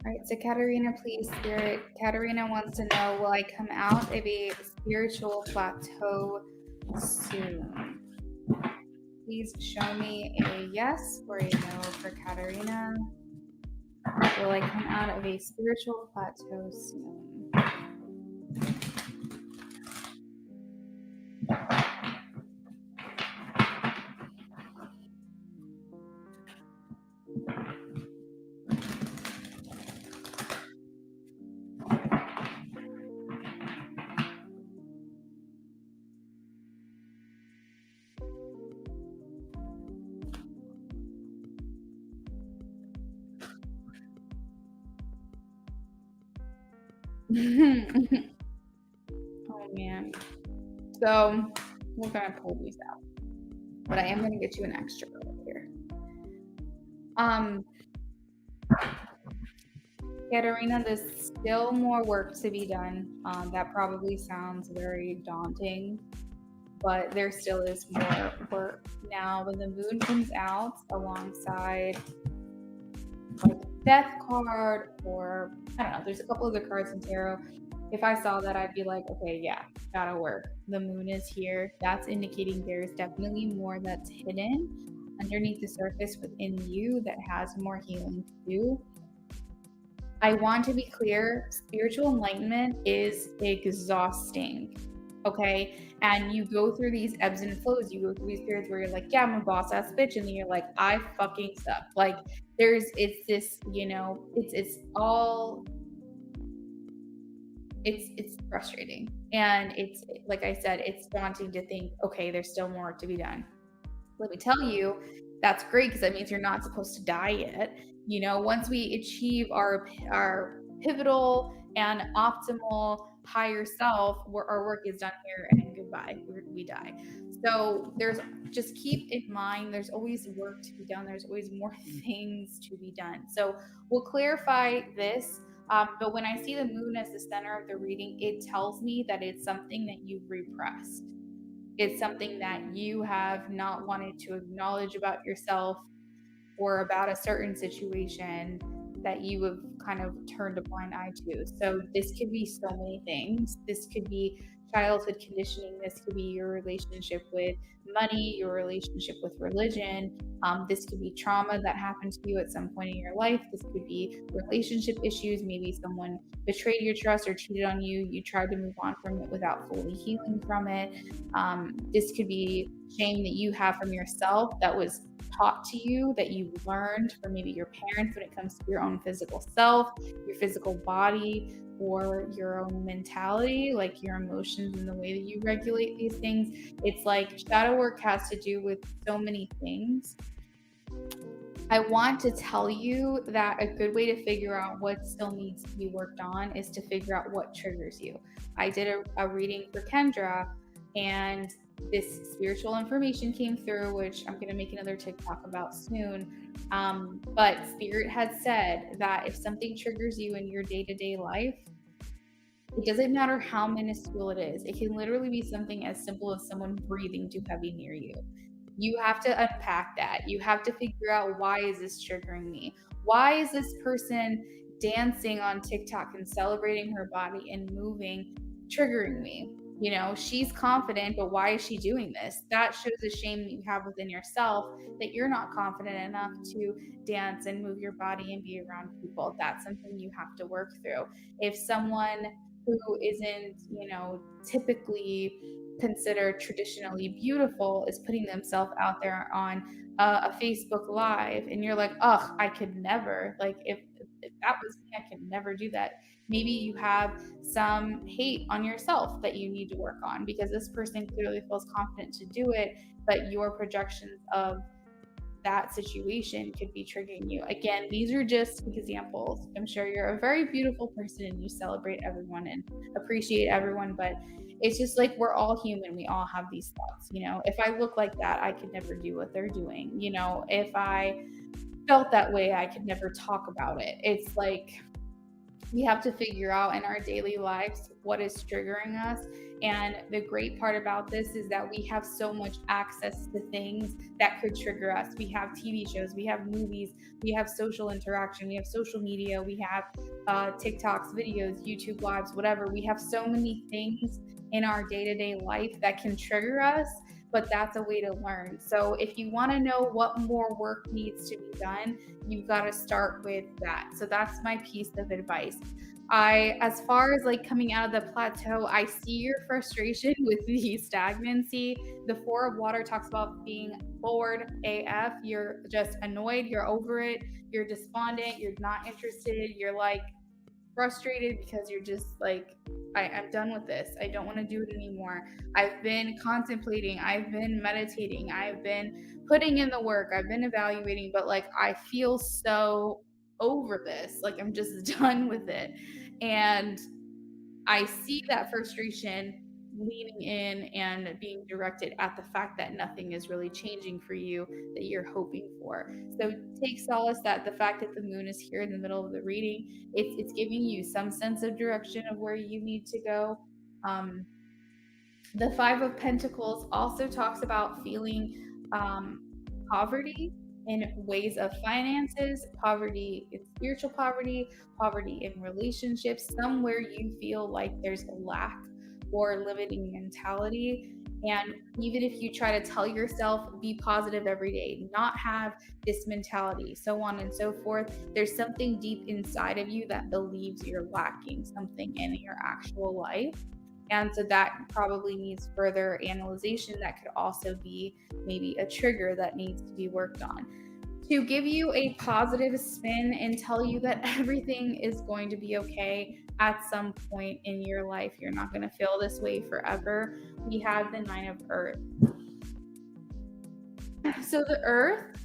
All right, so Katarina, please, Spirit. Katarina wants to know, will I come out of a spiritual plateau soon? Please show me a yes or a no for Katarina. Will I come out of a spiritual plateau soon? Oh man. So we're gonna pull these out. But I am gonna get you an extra here. Katarina, there's still more work to be done. That probably sounds very daunting, but there still is more work. Now, when the moon comes out alongside like death card, or I don't know, there's a couple other cards in tarot. If I saw that, I'd be like, okay, yeah, gotta work. The moon is here. That's indicating there's definitely more that's hidden underneath the surface within you that has more healing to do. I want to be clear, spiritual enlightenment is exhausting. Okay. And you go through these ebbs and flows. You go through these periods where you're like, yeah, I'm a boss ass bitch. And then you're like, I fucking suck. Like it's this, it's all, it's frustrating. And it's, like I said, it's daunting to think, okay, there's still more work to be done. Let me tell you, that's great because that means you're not supposed to die yet. Once we achieve our pivotal and optimal higher self, where our work is done here and goodbye, we die. So just keep in mind, there's always work to be done. There's always more things to be done. So we'll clarify this. But when I see the moon as the center of the reading, it tells me that it's something that you've repressed. It's something that you have not wanted to acknowledge about yourself or about a certain situation that you have kind of turned a blind eye to. So this could be so many things. This could be childhood conditioning. This could be your relationship with money, your relationship with religion. This could be trauma that happened to you at some point in your life. This could be relationship issues. Maybe someone betrayed your trust or cheated on you. You tried to move on from it without fully healing from it. This could be shame that you have from yourself that was taught to you, that you learned from maybe your parents when it comes to your own physical self, your physical body, or your own mentality, like your emotions and the way that you regulate these things. It's like shadow work has to do with so many things. I want to tell you that a good way to figure out what still needs to be worked on is to figure out what triggers you. I did a reading for Kendra, and this spiritual information came through, which I'm going to make another TikTok about soon. But Spirit had said that if something triggers you in your day-to-day life, it doesn't matter how minuscule it is. It can literally be something as simple as someone breathing too heavy near you. You have to unpack that. You have to figure out, why is this triggering me? Why is this person dancing on TikTok and celebrating her body and moving triggering me? You know, she's confident, but why is she doing this? That shows a shame that you have within yourself, that you're not confident enough to dance and move your body and be around people. That's something you have to work through. If someone who isn't, you know, typically considered traditionally beautiful is putting themselves out there on a Facebook Live, and you're like, oh, I could never, like, if that was me, I could never do that. Maybe you have some hate on yourself that you need to work on, because this person clearly feels confident to do it, but your projections of that situation could be triggering you. Again, these are just examples. I'm sure you're a very beautiful person and you celebrate everyone and appreciate everyone, but it's just like, we're all human. We all have these thoughts. You know, if I look like that, I could never do what they're doing. You know, if I felt that way, I could never talk about it. It's like, we have to figure out in our daily lives what is triggering us. And the great part about this is that we have so much access to things that could trigger us. We have TV shows, we have movies, we have social interaction, we have social media, we have TikToks, videos, YouTube lives, whatever. We have so many things in our day-to-day life that can trigger us, but that's a way to learn. So if you want to know what more work needs to be done, you've got to start with that. So that's my piece of advice. As far as like coming out of the plateau, I see your frustration with the stagnancy. The Four of Water talks about being bored AF. You're just annoyed. You're over it. You're despondent. You're not interested. You're like frustrated because you're just like, I'm done with this. I don't want to do it anymore. I've been contemplating. I've been meditating. I've been putting in the work. I've been evaluating, but like, I feel so over this. Like, I'm just done with it. And I see that frustration leaning in and being directed at the fact that nothing is really changing for you that you're hoping for. So take solace that the fact that the moon is here in the middle of the reading, it's giving you some sense of direction of where you need to go. The Five of Pentacles also talks about feeling poverty in ways of finances, poverty in spiritual poverty, poverty in relationships, somewhere you feel like there's a lack or limiting mentality. And even if you try to tell yourself, be positive every day, not have this mentality, so on and so forth, there's something deep inside of you that believes you're lacking something in your actual life. And so that probably needs further analyzation. That could also be maybe a trigger that needs to be worked on. To give you a positive spin and tell you that everything is going to be okay at some point in your life. You're not going to feel this way forever. We have the Nine of Earth. So the Earth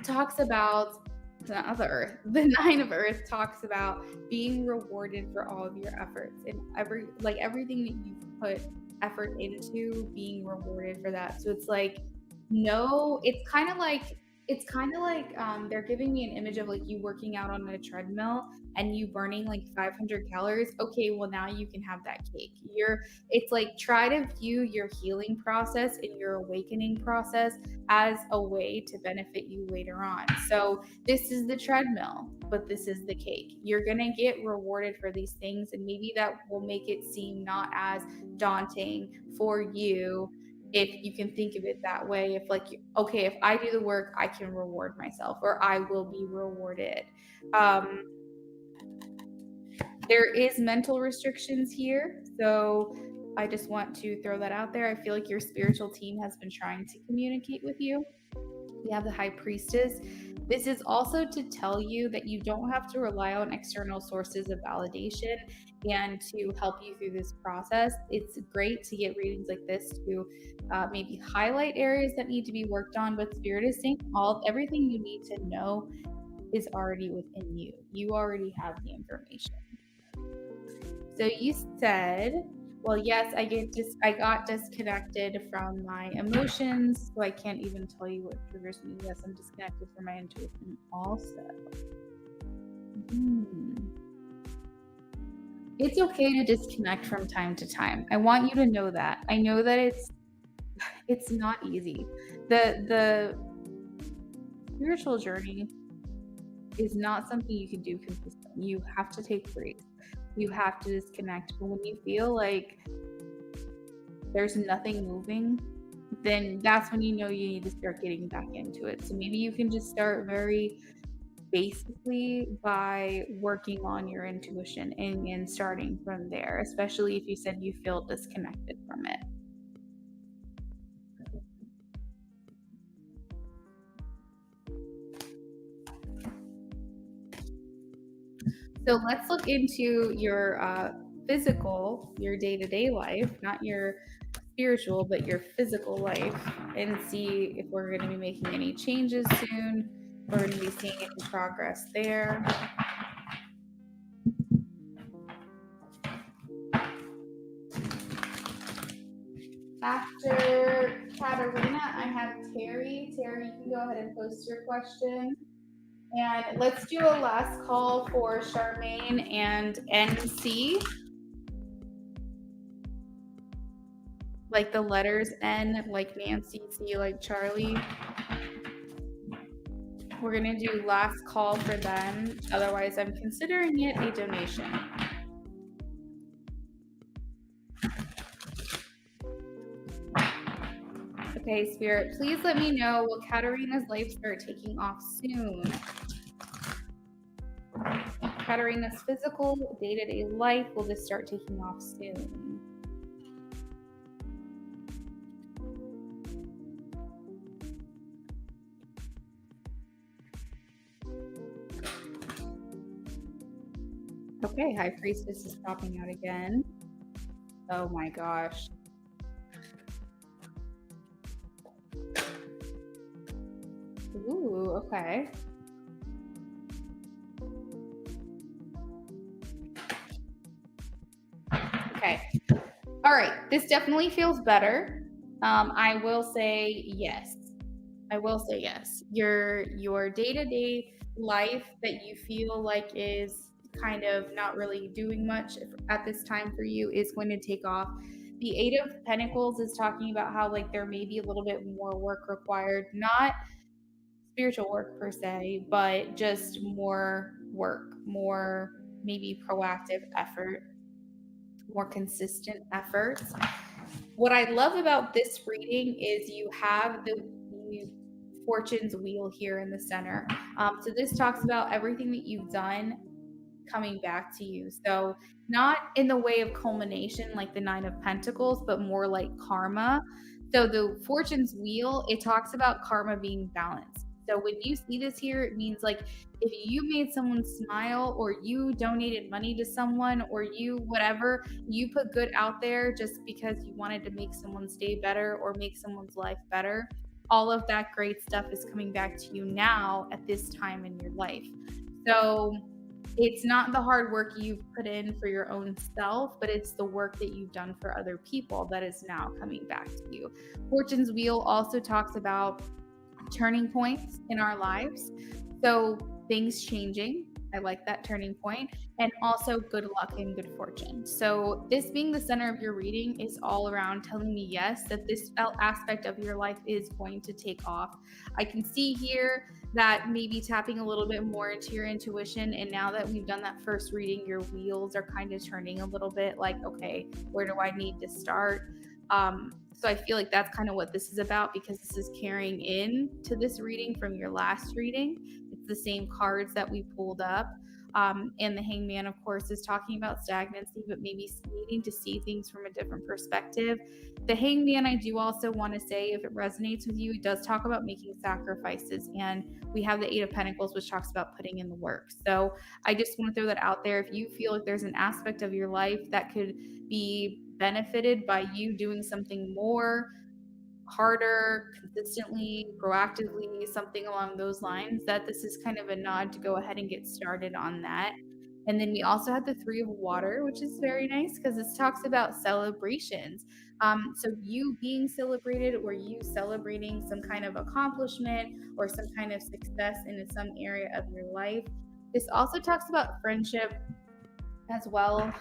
talks about the Nine of Earth talks about being rewarded for all of your efforts, and everything that you've put effort into, being rewarded for that. So it's like, no, it's kind of like It's kind of like they're giving me an image of like you working out on a treadmill and you burning like 500 calories. Okay, well now you can have that cake. It's like try to view your healing process and your awakening process as a way to benefit you later on. So this is the treadmill, but this is the cake. You're gonna get rewarded for these things, and maybe that will make it seem not as daunting for you if you can think of it that way. If like, okay, if I do the work, I can reward myself, or I will be rewarded. There is mental restrictions here, so I just want to throw that out there. I feel like your spiritual team has been trying to communicate with you. We have the high priestess. This is also to tell you that you don't have to rely on external sources of validation and to help you through this process. It's great to get readings like this to maybe highlight areas that need to be worked on, but Spirit is saying everything you need to know is already within you. You already have the information. So you said, well, yes, I got disconnected from my emotions, so I can't even tell you what triggers me. Yes, I'm disconnected from my intuition also. It's okay to disconnect from time to time. I want you to know that. I know that it's not easy. The spiritual journey is not something you can do consistently. You have to take breaks. You have to disconnect. But when you feel like there's nothing moving, then that's when you know you need to start getting back into it. So maybe you can just start very basically by working on your intuition and starting from there, especially if you said you feel disconnected from it. So let's look into your physical, your day-to-day life, not your spiritual, but your physical life, and see if we're going to be making any changes soon. We're going to be seeing any progress there. After Katarina, I have Terry. Terry, you can go ahead and post your question. And let's do a last call for Charmaine and NC. Like the letters N, like Nancy, C, like Charlie. We're going to do last call for them. Otherwise, I'm considering it a donation. Okay, Spirit, please let me know, will Katarina's life start taking off soon? Katarina's physical day-to-day life, will this start taking off soon? Okay, High Priestess is popping out again. Oh my gosh. Ooh, okay. Okay. All right. This definitely feels better. I will say yes. Your day-to-day life that you feel like is kind of not really doing much at this time for you is going to take off. The Eight of Pentacles is talking about how like there may be a little bit more work required, not spiritual work per se, but just more work, more maybe proactive effort, more consistent efforts. What I love about this reading is you have the Fortune's wheel here in the center. So this talks about everything that you've done coming back to you. So not in the way of culmination like the Nine of Pentacles, but more like karma. So the Fortune's wheel, it talks about karma being balanced. So when you see this here, it means like if you made someone smile or you donated money to someone or you whatever, you put good out there just because you wanted to make someone's day better or make someone's life better. All of that great stuff is coming back to you now at this time in your life. So it's not the hard work you've put in for your own self, but it's the work that you've done for other people that is now coming back to you. Fortune's wheel also talks about turning points in our lives. So things changing. I like that turning point. And also good luck and good fortune. So this being the center of your reading is all around telling me, yes, that this aspect of your life is going to take off. I can see here that maybe tapping a little bit more into your intuition. And now that we've done that first reading, your wheels are kind of turning a little bit like, okay, where do I need to start? So I feel like that's kind of what this is about, because this is carrying in to this reading from your last reading. It's the same cards that we pulled up. And the Hangman, of course, is talking about stagnancy, but maybe needing to see things from a different perspective. The Hangman, I do also want to say, if it resonates with you, it does talk about making sacrifices. And we have the Eight of Pentacles, which talks about putting in the work. So I just want to throw that out there. If you feel like there's an aspect of your life that could be benefited by you doing something more, harder, consistently, proactively, something along those lines, that this is kind of a nod to go ahead and get started on that. And then we also had the Three of Water, which is very nice because this talks about celebrations. So you being celebrated, or you celebrating some kind of accomplishment or some kind of success in some area of your life. This also talks about friendship as well.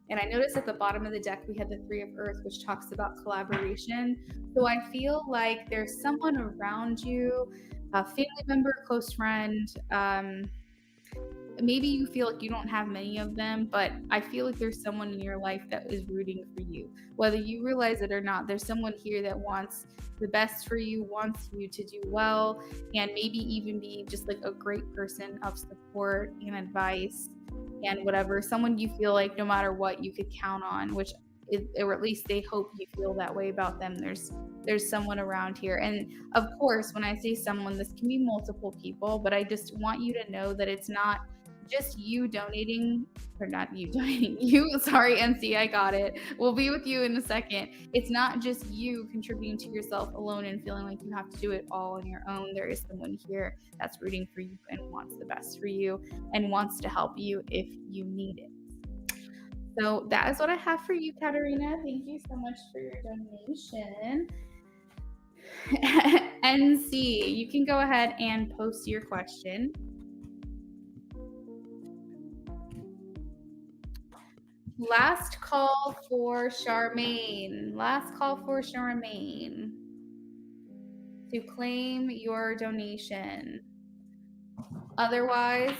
And I noticed at the bottom of the deck, we had the Three of Earth, which talks about collaboration. So I feel like there's someone around you, a family member, close friend. Maybe you feel like you don't have many of them, but I feel like there's someone in your life that is rooting for you. Whether you realize it or not, there's someone here that wants the best for you, wants you to do well, and maybe even be just like a great person of support and advice and whatever. Someone you feel like no matter what you could count on, which or at least they hope you feel that way about them. There's someone around here. And of course, when I say someone, this can be multiple people, but I just want you to know that it's not just you donating, or not you donating, you, sorry, NC, I got it. We'll be with you in a second. It's not just you contributing to yourself alone and feeling like you have to do it all on your own. There is someone here that's rooting for you and wants the best for you and wants to help you if you need it. So that is what I have for you, Katarina. Thank you so much for your donation. NC, you can go ahead and post your question. Last call for Charmaine. Last call for Charmaine to claim your donation. Otherwise,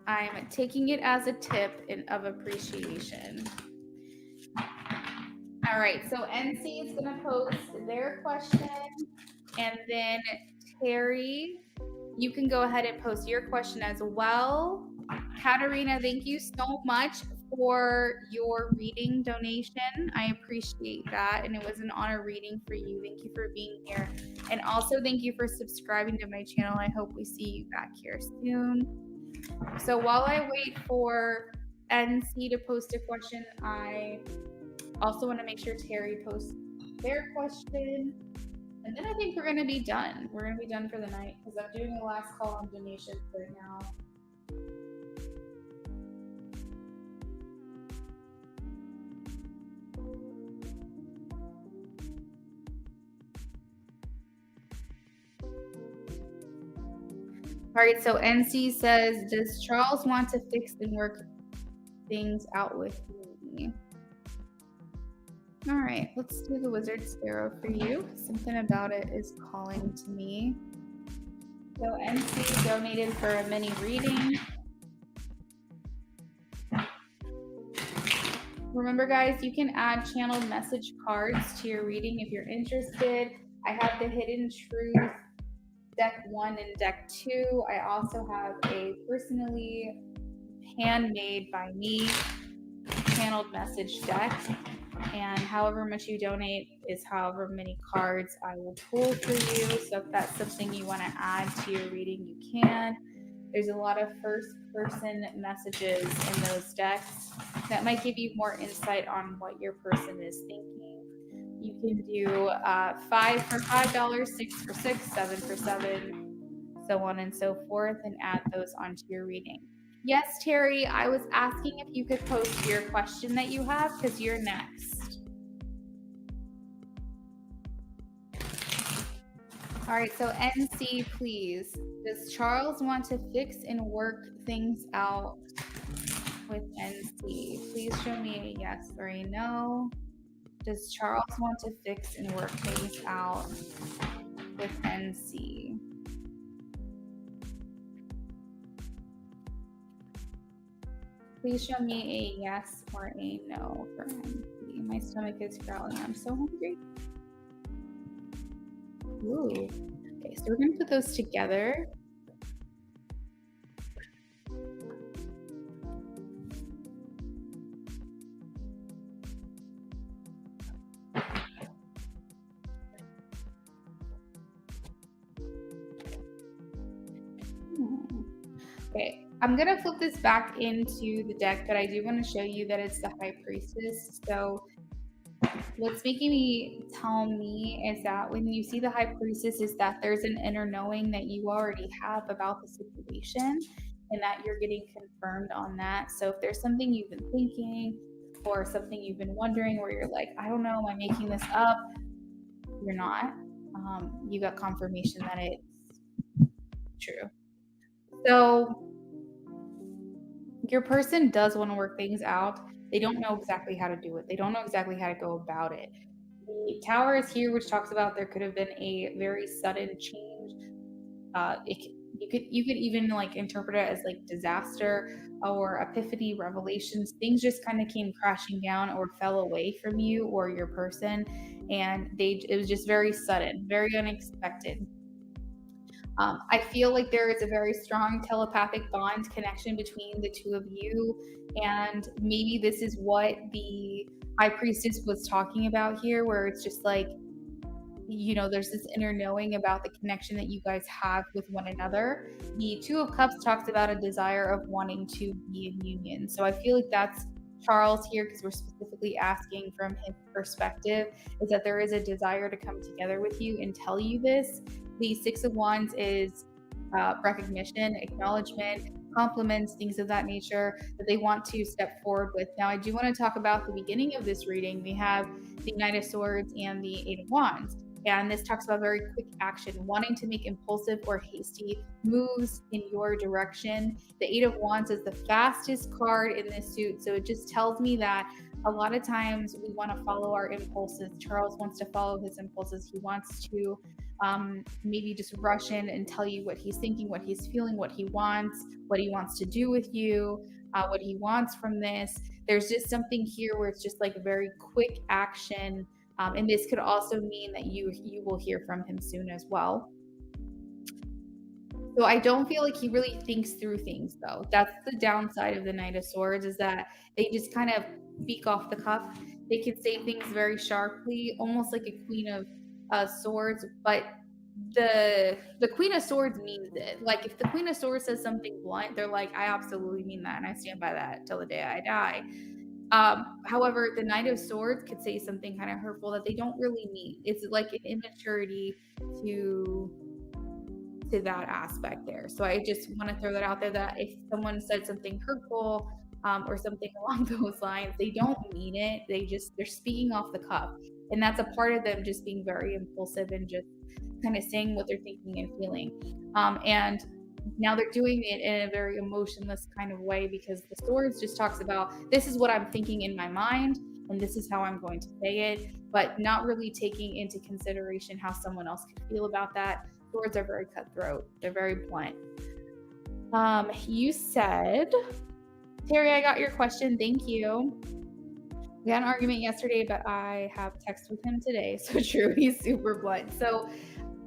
I'm taking it as a tip of appreciation. All right, so NC is going to post their question, and then Terry, you can go ahead and post your question as well. Katarina, thank you so much for your reading donation. I appreciate that, and it was an honor reading for you. Thank you for being here, and also thank you for subscribing to my channel. I hope we see you back here soon. So while I wait for NC to post a question, I also want to make sure Terry posts their question. And then I think we're going to be done. We're going to be done for the night because I'm doing a last call on donations right now. All right, so NC says, does Charles want to fix and work things out with me? All right, let's do the Wizard's Tarot for you. Something about it is calling to me. So NC donated for a mini reading. Remember, guys, you can add channeled message cards to your reading if you're interested. I have the Hidden Truth deck 1 and deck 2. I also have a personally handmade by me channeled message deck, and however much you donate is however many cards I will pull for you. So if that's something you want to add to your reading, you can. There's a lot of first person messages in those decks that might give you more insight on what your person is thinking. You can do 5 for $5, 6 for $6, 7 for $7, so on and so forth, and add those onto your reading. Yes, Terry, I was asking if you could post your question that you have because you're next. All right, so NC, please. Does Charles want to fix and work things out with NC? Please show me a yes or a no. Does Charles want to fix and work things out with NC? Please show me a yes or a no for NC. My stomach is growling. I'm so hungry. Ooh. Okay, so we're gonna put those together. Okay, I'm gonna flip this back into the deck, but I do want to show you that it's the High Priestess. So what's making me tell me is that when you see the High Priestess is that there's an inner knowing that you already have about the situation and that you're getting confirmed on that. So if there's something you've been thinking or something you've been wondering where you're like, I don't know, am I making this up? You're not. You got confirmation that it's true. So your person does want to work things out. They don't know exactly how to do it. They don't know exactly how to go about it. The tower is here, which talks about there could have been a very sudden change. You could even like interpret it as like disaster or epiphany, revelations. Things just kind of came crashing down or fell away from you or your person, and it was just very sudden, very unexpected. I feel like there is a very strong telepathic bond connection between the two of you. And maybe this is what the High Priestess was talking about here, where it's just like, there's this inner knowing about the connection that you guys have with one another. The Two of Cups talks about a desire of wanting to be in union. So I feel like that's Charles here, because we're specifically asking from his perspective, is that there is a desire to come together with you and tell you this. The Six of Wands is recognition, acknowledgement, compliments, things of that nature that they want to step forward with. Now, I do want to talk about the beginning of this reading. We have the Knight of Swords and the Eight of Wands. And this talks about very quick action, wanting to make impulsive or hasty moves in your direction. The Eight of Wands is the fastest card in this suit. So it just tells me that a lot of times we want to follow our impulses. Charles wants to follow his impulses. He wants to maybe just rush in and tell you what he's thinking, what he's feeling, what he wants to do with you, what he wants from this. There's just something here where it's just like a very quick action. And this could also mean that you will hear from him soon as well. So I don't feel like he really thinks through things, though. That's the downside of the Knight of Swords, is that they just kind of speak off the cuff. They can say things very sharply, almost like a Queen of Swords, but the Queen of Swords means it. Like if the Queen of Swords says something blunt, they're like, I absolutely mean that, and I stand by that till the day I die. However, the Knight of Swords could say something kind of hurtful that they don't really mean. It's like an immaturity to that aspect there. So I just want to throw that out there, that if someone said something hurtful or something along those lines, they don't mean it. They're speaking off the cuff, and that's a part of them just being very impulsive and just kind of saying what they're thinking and feeling. And now they're doing it in a very emotionless kind of way, because the Swords just talks about, this is what I'm thinking in my mind and this is how I'm going to say it, but not really taking into consideration how someone else could feel about that. Swords are very cutthroat. They're very blunt. You said, Terry, I got your question. Thank you. We had an argument yesterday, but I have text with him today. So true. He's super blunt. So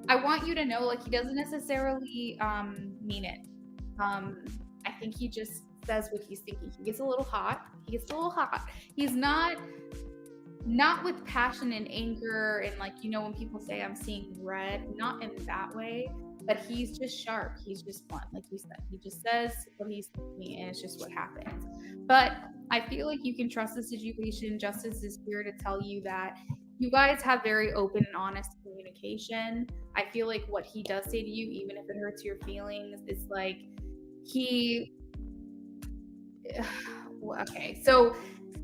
I want you to know, like, he doesn't necessarily mean it. I think he just says what he's thinking. He gets a little hot. He's not with passion and anger and, like, when people say I'm seeing red, not in that way, but he's just sharp. He's just blunt, like you said. He just says what he's thinking, and it's just what happens. But I feel like you can trust the situation. Justice is here to tell you that you guys have very open and honest communication. I feel like what he does say to you, even if it hurts your feelings, is like okay, so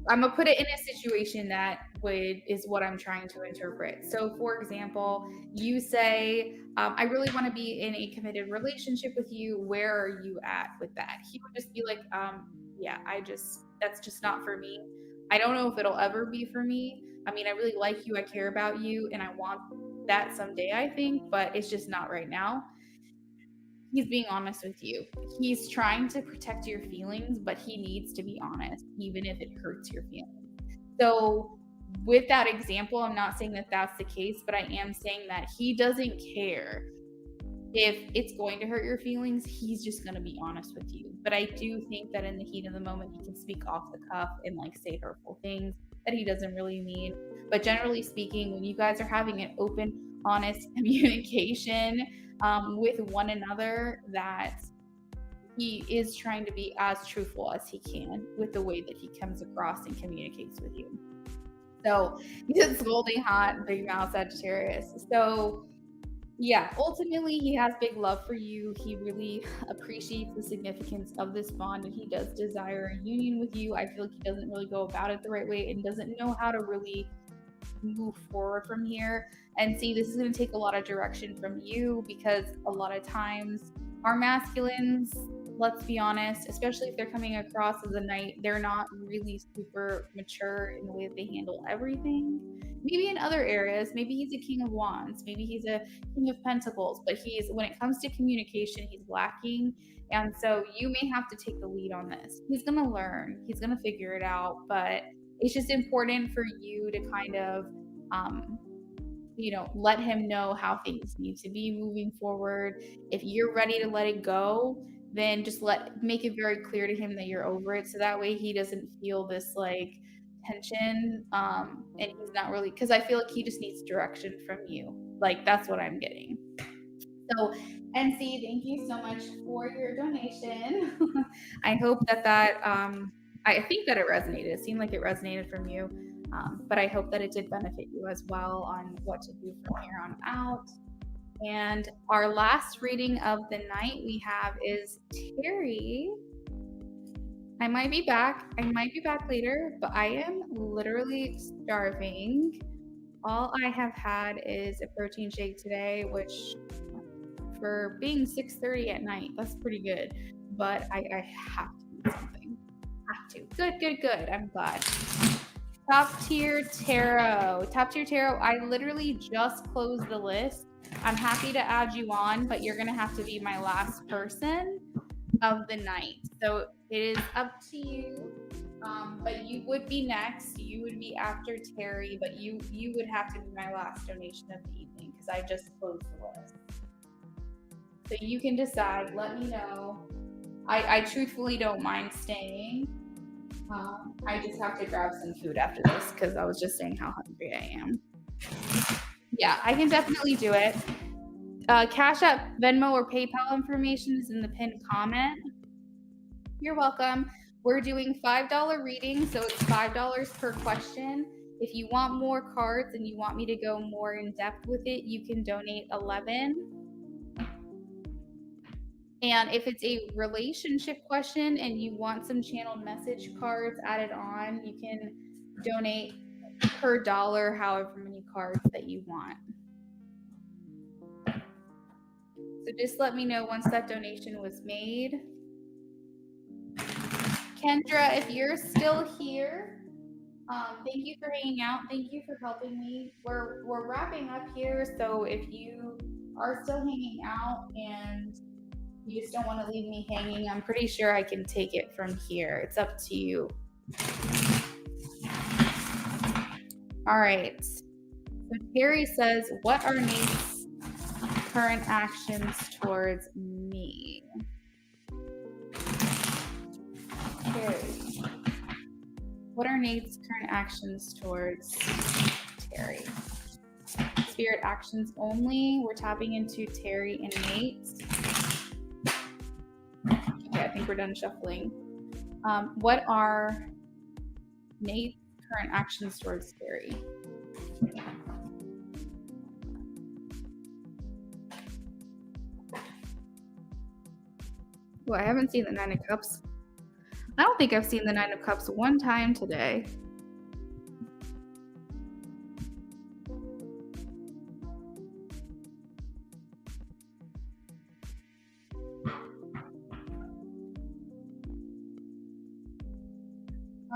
I'm gonna put it in a situation that is what I'm trying to interpret. So for example, you say, I really want to be in a committed relationship with you. Where are you at with that? He would just be like, yeah, that's just not for me. I don't know if it'll ever be for me. I mean, I really like you, I care about you, and I want that someday, I think, but it's just not right now. He's being honest with you. He's trying to protect your feelings, but he needs to be honest, even if it hurts your feelings. So, with that example, I'm not saying that that's the case, but I am saying that he doesn't care if it's going to hurt your feelings. He's just going to be honest with you. But I do think that in the heat of the moment, he can speak off the cuff and like say hurtful things that he doesn't really mean. But generally speaking, when you guys are having an open, honest communication with one another, that he is trying to be as truthful as he can with the way that he comes across and communicates with you. So he's scolding hot, big mouth Sagittarius. So yeah, ultimately he has big love for you. He really appreciates the significance of this bond, and he does desire a union with you. I feel like he doesn't really go about it the right way and doesn't know how to really move forward from here. And see, this is going to take a lot of direction from you, because a lot of times our masculines, let's be honest, especially if they're coming across as a knight, they're not really super mature in the way that they handle everything. Maybe in other areas, maybe he's a king of wands, maybe he's a king of pentacles, but when it comes to communication, he's lacking. And so you may have to take the lead on this. He's going to learn, he's going to figure it out, but it's just important for you to kind of, let him know how things need to be moving forward. If you're ready to let it go, then just make it very clear to him that you're over it. So that way he doesn't feel this like tension. And he's not really, because I feel like he just needs direction from you. Like, that's what I'm getting. So, NC, thank you so much for your donation. I hope that I think that it resonated. It seemed like it resonated from you, but I hope that it did benefit you as well on what to do from here on out. And our last reading of the night we have is Terry. I might be back later, but I am literally starving. All I have had is a protein shake today, which for being 6:30 at night, that's pretty good. But I have to eat something. Have to. Good. I'm glad. Top tier tarot. I literally just closed the list. I'm happy to add you on, but you're gonna have to be my last person of the night. So it is up to you. But you would be next. You would be after Terry, but you would have to be my last donation of the evening, because I just closed the list. So you can decide. Let me know. I truthfully don't mind staying. I just have to grab some food after this, because I was just saying how hungry I am. Yeah, I can definitely do it. Cash App, Venmo, or PayPal information is in the pinned comment. You're welcome. We're doing $5 readings, so it's $5 per question. If you want more cards and you want me to go more in depth with it, you can donate $11. And if it's a relationship question and you want some channeled message cards added on, you can donate per dollar, however many cards that you want. So just let me know once that donation was made. Kendra, if you're still here, thank you for hanging out. Thank you for helping me. We're wrapping up here, so if you are still hanging out and you just don't want to leave me hanging, I'm pretty sure I can take it from here. It's up to you. All right. So Terry says, what are Nate's current actions towards me? Terry. What are Nate's current actions towards Terry? Spirit actions only. We're tapping into Terry and Nate. Okay, I think we're done shuffling. What are Nate's current actions towards Terry? Well, I haven't seen the Nine of Cups. I don't think I've seen the Nine of Cups one time today.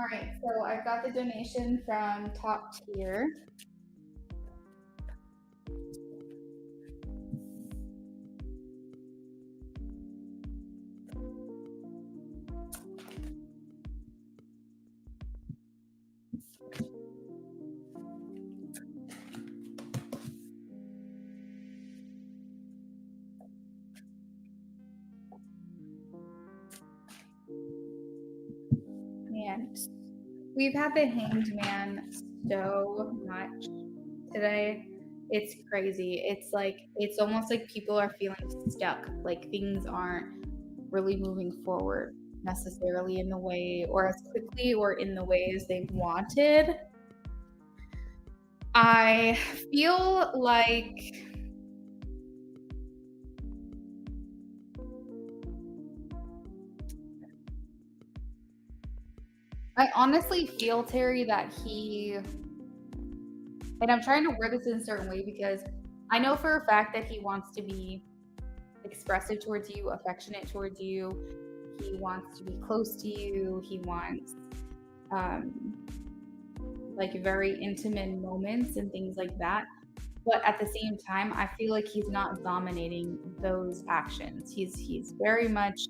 All right, so I've got the donation from Top Tier. Man, we've had the Hanged Man so much today. It's crazy. It's almost like people are feeling stuck, like things aren't really moving forward necessarily in the way or as quickly or in the way as they wanted. I feel like I honestly feel, Terry, that and I'm trying to word this in a certain way because I know for a fact that he wants to be expressive towards you, affectionate towards you. He wants to be close to you. He wants like very intimate moments and things like that. But at the same time, I feel like he's not dominating those actions. He's very much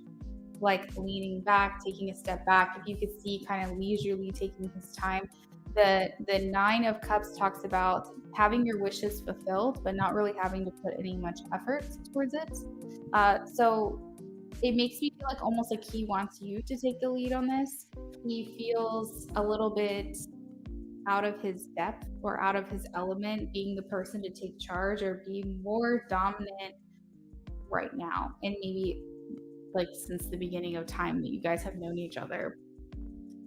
like leaning back, taking a step back. If you could see, kind of leisurely taking his time. The Nine of Cups talks about having your wishes fulfilled, but not really having to put any much effort towards it. So it makes me feel like almost like he wants you to take the lead on this. He feels a little bit out of his depth or out of his element, being the person to take charge or be more dominant right now. And maybe like since the beginning of time that you guys have known each other.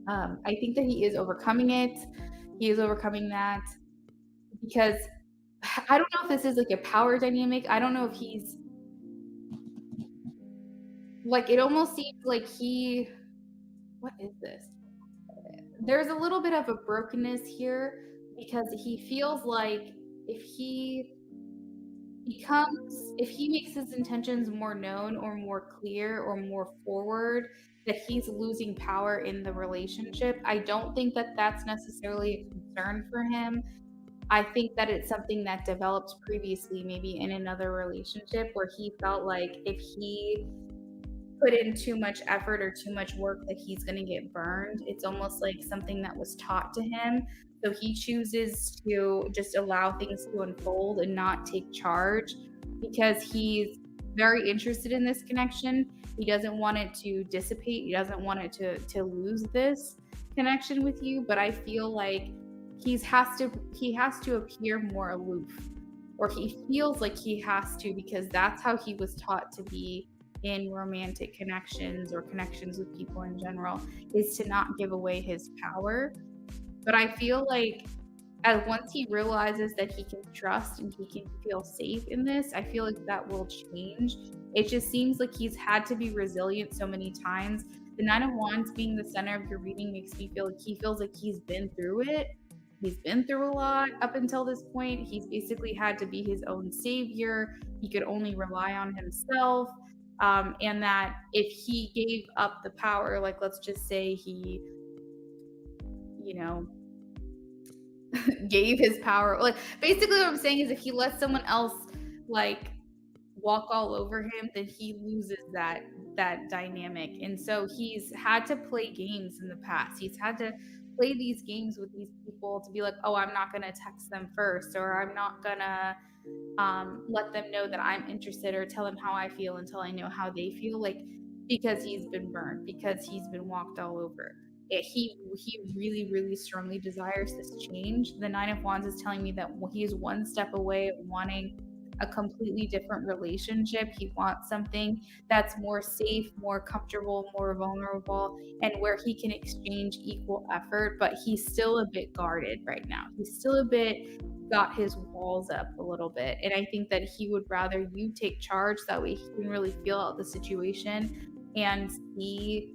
I think that he is overcoming it. He is overcoming that because I don't know if this is like a power dynamic. I don't know if he's like, it almost seems like what is this? There's a little bit of a brokenness here because he feels like if he if he makes his intentions more known or more clear or more forward, that he's losing power in the relationship. I don't think that that's necessarily a concern for him. I think that it's something that developed previously, maybe in another relationship, where he felt like if he put in too much effort or too much work that he's going to get burned. It's almost like something that was taught to him. So he chooses to just allow things to unfold and not take charge because he's very interested in this connection. He doesn't want it to dissipate. He doesn't want it to lose this connection with you. But I feel like he has to appear more aloof, or he feels like he has to because that's how he was taught to be in romantic connections or connections with people in general, is to not give away his power. But I feel like once he realizes that he can trust and he can feel safe in this, I feel like that will change. It just seems like he's had to be resilient so many times. The Nine of Wands being the center of your reading makes me feel like he feels like he's been through it. He's been through a lot up until this point. He's basically had to be his own savior. He could only rely on himself. And that if he gave up the power, like let's just say he, you know, gave his power, like basically what I'm saying is if he lets someone else like walk all over him, then he loses that dynamic. And so he's had to play games in the past. He's had to play these games with these people to be like, oh, I'm not going to text them first, or I'm not going to let them know that I'm interested or tell them how I feel until I know how they feel, like because he's been burned, because he's been walked all over. He really, really strongly desires this change. The Nine of Wands is telling me that he is one step away of wanting a completely different relationship. He wants something that's more safe, more comfortable, more vulnerable, and where he can exchange equal effort, but he's still a bit guarded right now. He's still a bit got his walls up a little bit. And I think that he would rather you take charge. That way he can really feel out the situation and see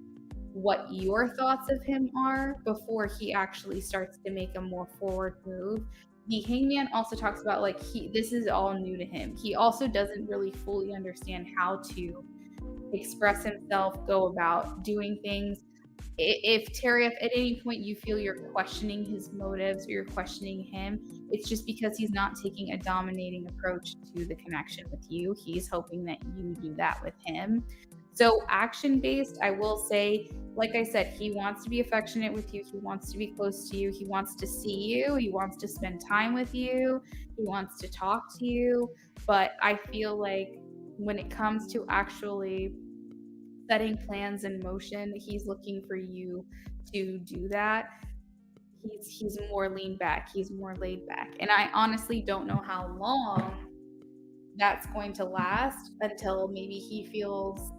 what your thoughts of him are before he actually starts to make a more forward move. The Hangman also talks about like this is all new to him. He also doesn't really fully understand how to express himself, go about doing things. If Terry, if at any point you feel you're questioning his motives or you're questioning him, it's just because he's not taking a dominating approach to the connection with you. He's hoping that you do that with him. So action based, I will say, like I said, he wants to be affectionate with you. He wants to be close to you. He wants to see you. He wants to spend time with you. He wants to talk to you. But I feel like when it comes to actually setting plans in motion, he's looking for you to do that. He's more lean back, he's more laid back. And I honestly don't know how long that's going to last until maybe he feels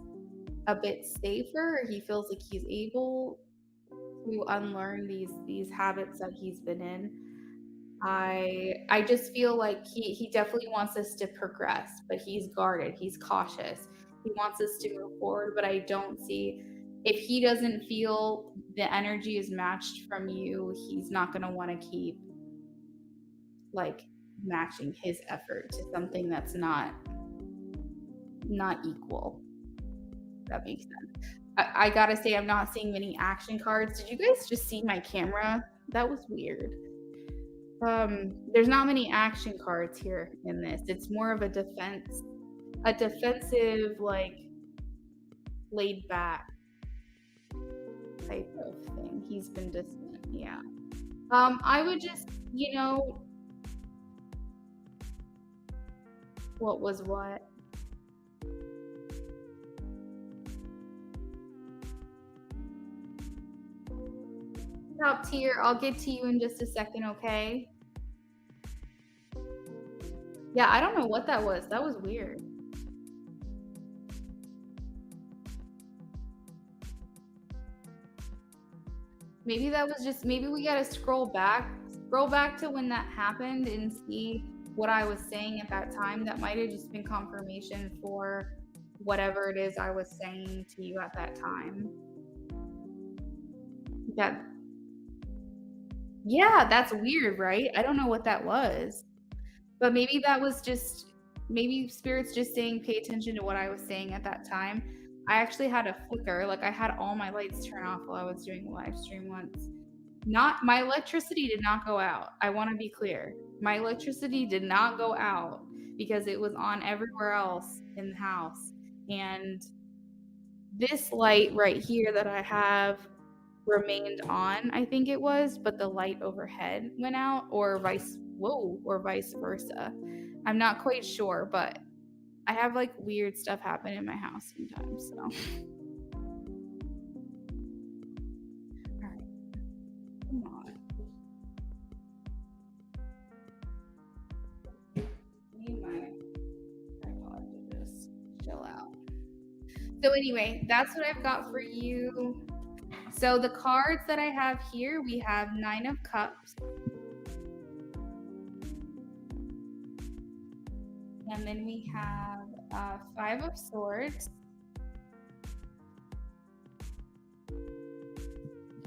a bit safer, or he feels like he's able to unlearn these habits that he's been in. I just feel like he definitely wants us to progress, but he's guarded, he's cautious. He wants us to move forward, but I don't see, if he doesn't feel the energy is matched from you, he's not going to want to keep like matching his effort to something that's not equal. That makes sense. I gotta say, I'm not seeing many action cards. Did you guys just see my camera? That was weird. There's not many action cards here in this. It's more of a defensive, like laid back type of thing. He's been distant, yeah. I would just, what was what? Top tier, I'll get to you in just a second, okay? Yeah, I don't know what that was. That was weird. Maybe that was just, maybe we gotta scroll back to when that happened and see what I was saying at that time. That might have just been confirmation for whatever it is I was saying to you at that time. That, yeah, that's weird, right? I don't know what that was. But maybe that was just, maybe spirit's just saying pay attention to what I was saying at that time. I actually had a flicker, like I had all my lights turn off while I was doing a live stream once. Not, my electricity did not go out. I want to be clear. My electricity did not go out because it was on everywhere else in the house. And this light right here that I have remained on, I think it was, but the light overhead went out, or vice versa. I'm not quite sure, but I have like weird stuff happen in my house sometimes. So, all right, come on. Need my tripod to just chill out. So anyway, that's what I've got for you. So the cards that I have here, we have 9 of Cups. And then we have 5 of Swords,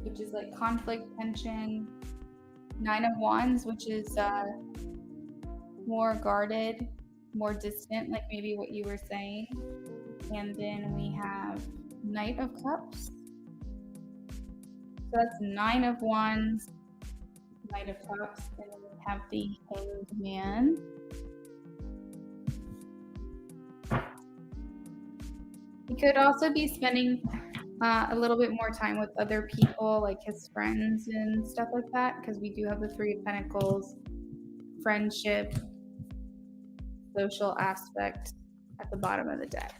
which is like conflict, tension. 9 of Wands, which is more guarded, more distant, like maybe what you were saying. And then we have Knight of Cups. So that's 9 of Wands, Knight of Cups, and then we have the Hanged Man. He could also be spending a little bit more time with other people, like his friends and stuff like that, because we do have the 3 of Pentacles, friendship, social aspect at the bottom of the deck.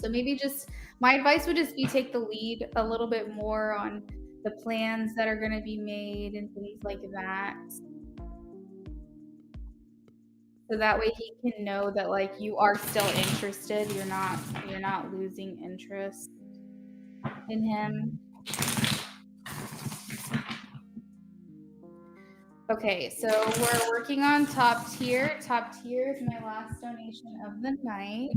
So maybe just, my advice would just be take the lead a little bit more on the plans that are going to be made and things like that. So that way he can know that like you are still interested. You're not losing interest in him. Okay, so we're working on top tier. Top tier is my last donation of the night.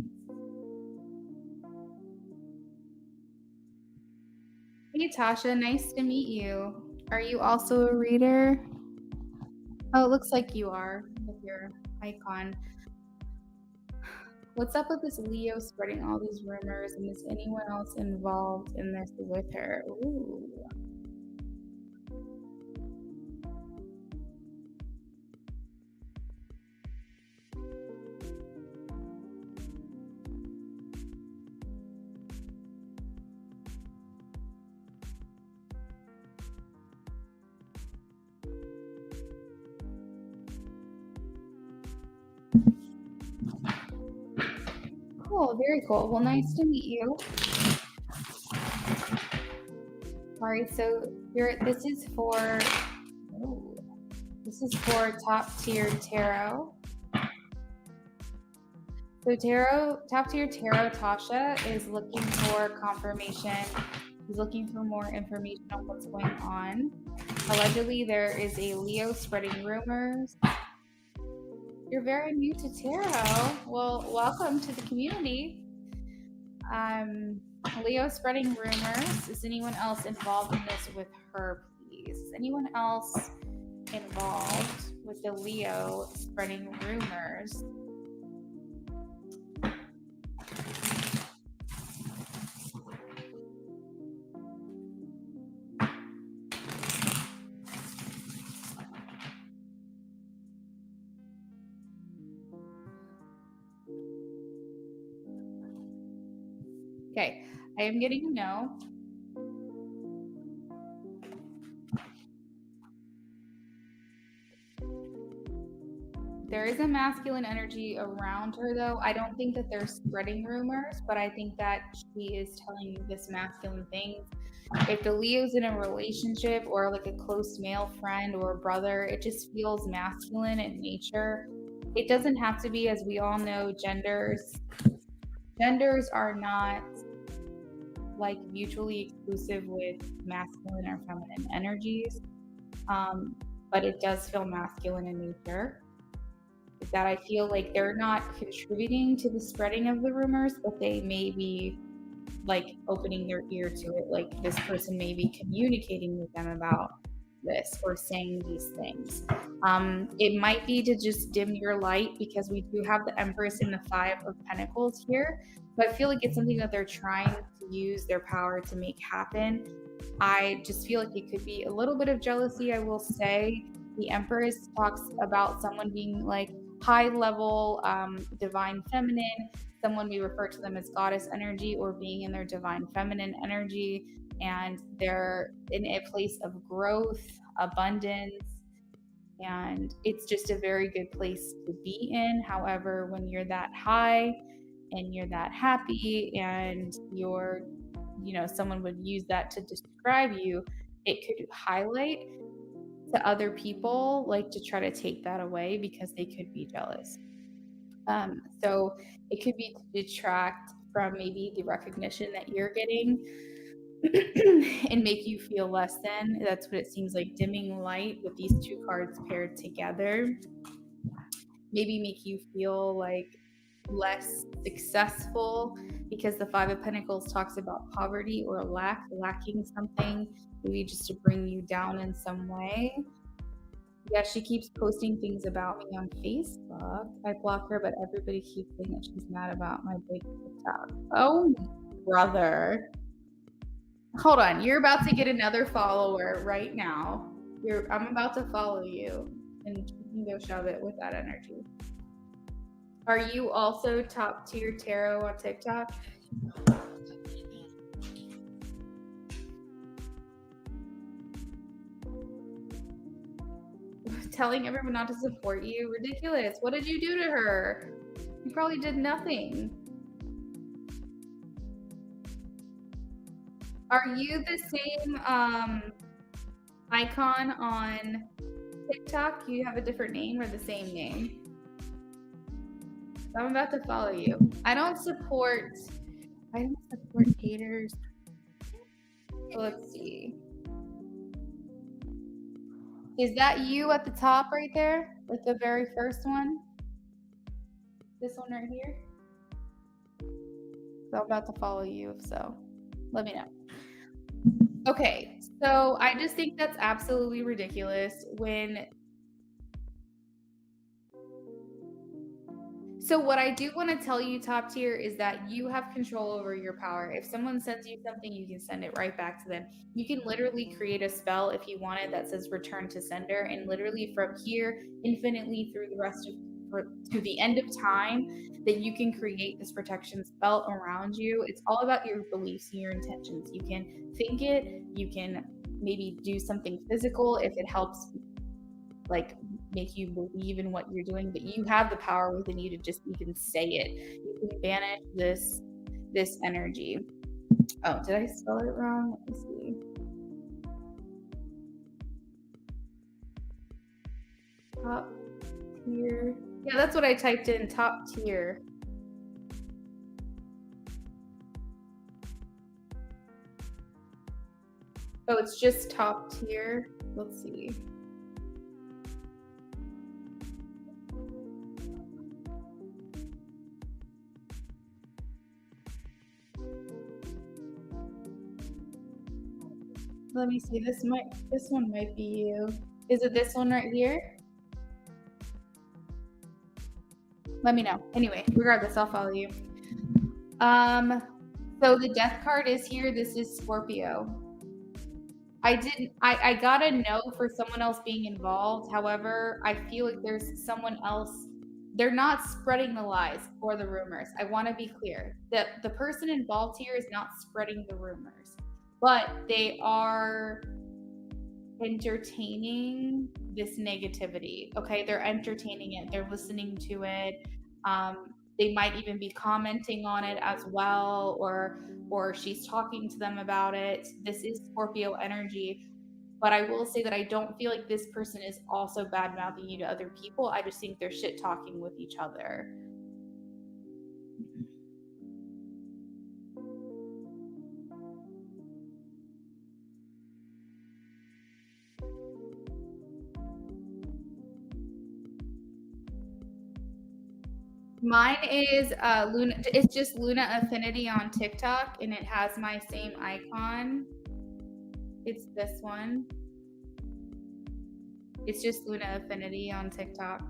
Hey Tasha, nice to meet you. Are you also a reader? Oh, it looks like you are with your icon. What's up with this Leo spreading all these rumors, and is anyone else involved in this with her? Ooh. Cool, very cool. Well, nice to meet you. All right, so this is for top tier tarot. So top tier tarot Tasha is looking for confirmation. He's looking for more information on what's going on. Allegedly, there is a Leo spreading rumors. You're very new to tarot. Well, welcome to the community. Leo spreading rumors. Is anyone else involved in this with her, please? Is anyone else involved with the Leo spreading rumors? Okay, I am getting a no. There is a masculine energy around her, though. I don't think that they're spreading rumors, but I think that she is telling you this masculine thing. If the Leo's in a relationship or like a close male friend or brother, it just feels masculine in nature. It doesn't have to be, as we all know, genders are not like mutually exclusive with masculine or feminine energies, but it does feel masculine in nature. Is that I feel like they're not contributing to the spreading of the rumors, but they may be like opening their ear to it. Like this person may be communicating with them about this or saying these things. It might be to just dim your light, because we do have the Empress in the Five of Pentacles here. But I feel like it's something that they're trying to use their power to make happen. I just feel like it could be a little bit of jealousy, I will say. The Empress talks about someone being like high level, divine feminine. Someone, we refer to them as goddess energy or being in their divine feminine energy, and they're in a place of growth, abundance, and it's just a very good place to be in. However, when you're that high and you're that happy and you're, someone would use that to describe you, it could highlight to other people, like to try to take that away because they could be jealous. So it could be to detract from maybe the recognition that you're getting and make you feel less than. That's what it seems like. Dimming light with these two cards paired together maybe make you feel like less successful, because the Five of Pentacles talks about poverty or lacking something, maybe just to bring you down in some way. Yeah, she keeps posting things about me on Facebook. I block her, but everybody keeps saying that she's mad about my big TikTok. Oh, brother. Hold on. You're about to get another follower right now. I'm about to follow you, and you can go shove it with that energy. Are you also top tier tarot on TikTok? Telling everyone not to support you? Ridiculous. What did you do to her? You probably did nothing. Are you the same icon on TikTok? You have a different name or the same name? I'm about to follow you. I don't support haters. Let's see. Is that you at the top right there? Like the very first one? This one right here? So I'm about to follow you, if so, let me know. Okay, so I just think that's absolutely ridiculous So what I do want to tell you, top tier, is that you have control over your power. If someone sends you something, you can send it right back to them. You can literally create a spell if you wanted that says return to sender, and literally from here infinitely through the rest of to the end of time, that you can create this protection spell around you. It's all about your beliefs and your intentions. You can think it, you can maybe do something physical if it helps, like, make you believe in what you're doing, but you have the power within you to just even say it. You can banish this energy. Oh, did I spell it wrong? Let me see. Top tier. Yeah, that's what I typed in, top tier. Oh, it's just top tier. Let's see. Let me see. This one might be you. Is it this one right here? Let me know. Anyway, regardless, I'll follow you. So the death card is here. This is Scorpio. I got a no for someone else being involved. However, I feel like there's someone else. They're not spreading the lies or the rumors. I want to be clear that the person involved here is not spreading the rumors, but they are entertaining this negativity. Okay, they're entertaining it. They're listening to it. They might even be commenting on it as well, or she's talking to them about it. This is Scorpio energy. But I will say that I don't feel like this person is also bad mouthing you to other people. I just think they're shit talking with each other. Mine is Luna. It's just Luna Affinity on TikTok, and it has my same icon. It's this one. It's just Luna Affinity on TikTok.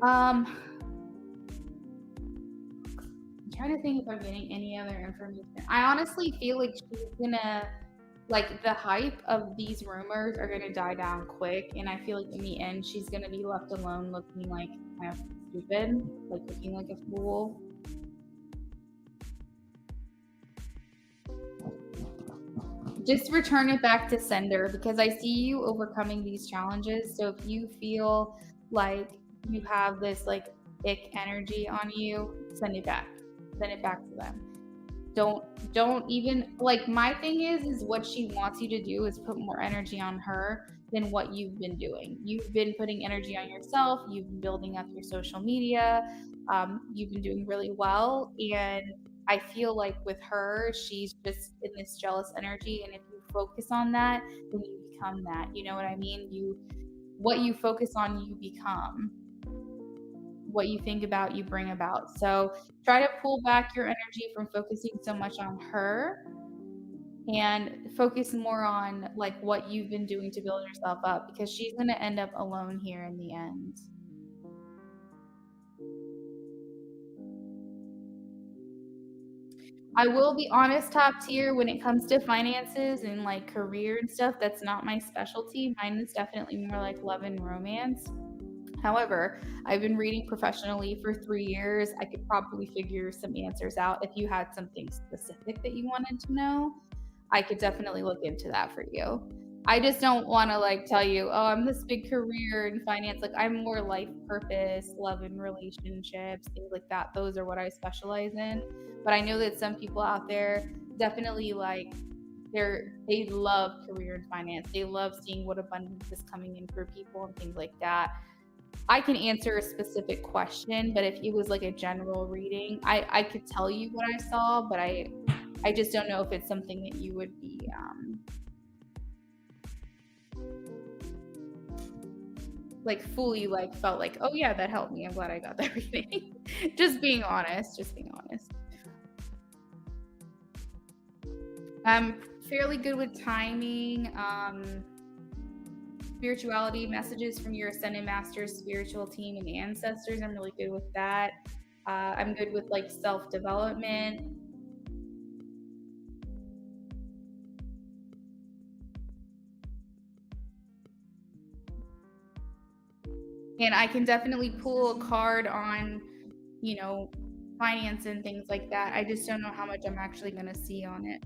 I'm trying to think if I'm getting any other information. I honestly feel like she's gonna, like, the hype of these rumors are gonna die down quick, and I feel like in the end she's gonna be left alone looking like kind of stupid, like looking like a fool. Just return it back to sender, because I see you overcoming these challenges. So if you feel like you have this like ick energy on you, send it back. Send it back to them. Don't even, like, my thing is what she wants you to do is put more energy on her than what you've been doing. You've been putting energy on yourself. You've been building up your social media. You've been doing really well, and I feel like with her, she's just in this jealous energy. And if you focus on that, then you become that. You know what I mean? What you focus on, you become. What you think about, you bring about. So try to pull back your energy from focusing so much on her, and focus more on like what you've been doing to build yourself up, because she's going to end up alone here in the end. I will be honest, top tier, when it comes to finances and like career and stuff, that's not my specialty. Mine is definitely more like love and romance. However, I've been reading professionally for 3 years. I could probably figure some answers out. If you had something specific that you wanted to know, I could definitely look into that for you. I just don't want to like tell you, oh, I'm this big career in finance. Like, I'm more life purpose, love and relationships, things like that. Those are what I specialize in. But I know that some people out there definitely like they love career in finance. They love seeing what abundance is coming in for people and things like that. I can answer a specific question, but if it was like a general reading, I could tell you what I saw, but I just don't know if it's something that you would be like fully like felt like, oh yeah, that helped me. I'm glad I got that reading. Just being honest. I'm fairly good with timing. spirituality messages from your ascended masters, spiritual team, and ancestors. I'm really good with that. I'm good with like self-development. And I can definitely pull a card on, finance and things like that. I just don't know how much I'm actually going to see on it.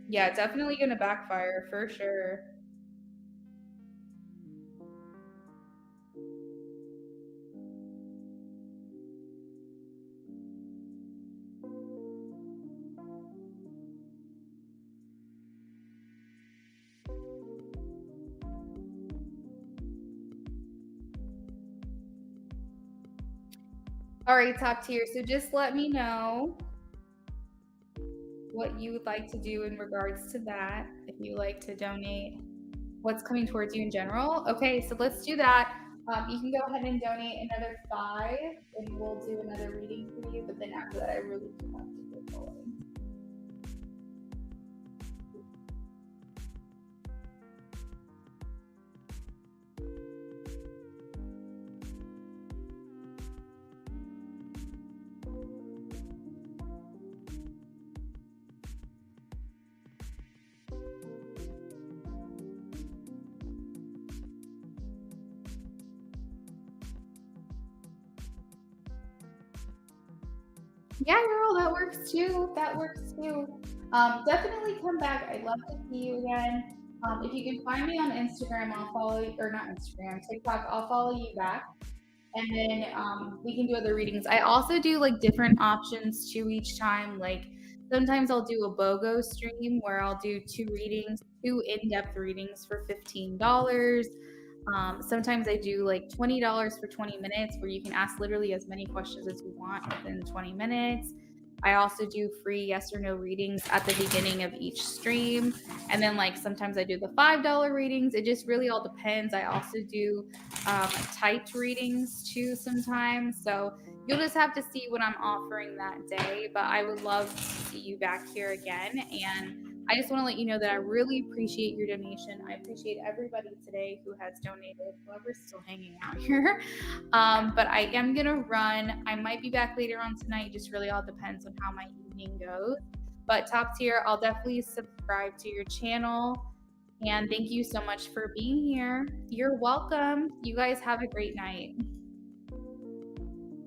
Yeah, definitely going to backfire for sure. All right, top tier. So just let me know what you would like to do in regards to that. If you like to donate, what's coming towards you in general. Okay, so let's do that. You can go ahead and donate another 5, and we'll do another reading for you. But then after that, I really do have to get going. Yeah, girl, that works too. That works too. Definitely come back. I'd love to see you again. If you can find me on Instagram, I'll follow you, or not Instagram, TikTok, I'll follow you back. And then we can do other readings. I also do like different options too each time. Like sometimes I'll do a BOGO stream where I'll do 2 readings, 2 in-depth readings for $15. Sometimes I do like $20 for 20 minutes where you can ask literally as many questions as you want within 20 minutes. I also do free yes or no readings at the beginning of each stream. And then, like, sometimes I do the $5 readings. It just really all depends. I also do typed readings too sometimes. So you'll just have to see what I'm offering that day. But I would love to see you back here again. And I just want to let you know that I really appreciate your donation. I appreciate everybody today who has donated, whoever's still hanging out here. But I am going to run. I might be back later on tonight. It just really all depends on how my evening goes. But top tier, I'll definitely subscribe to your channel. And thank you so much for being here. You're welcome. You guys have a great night.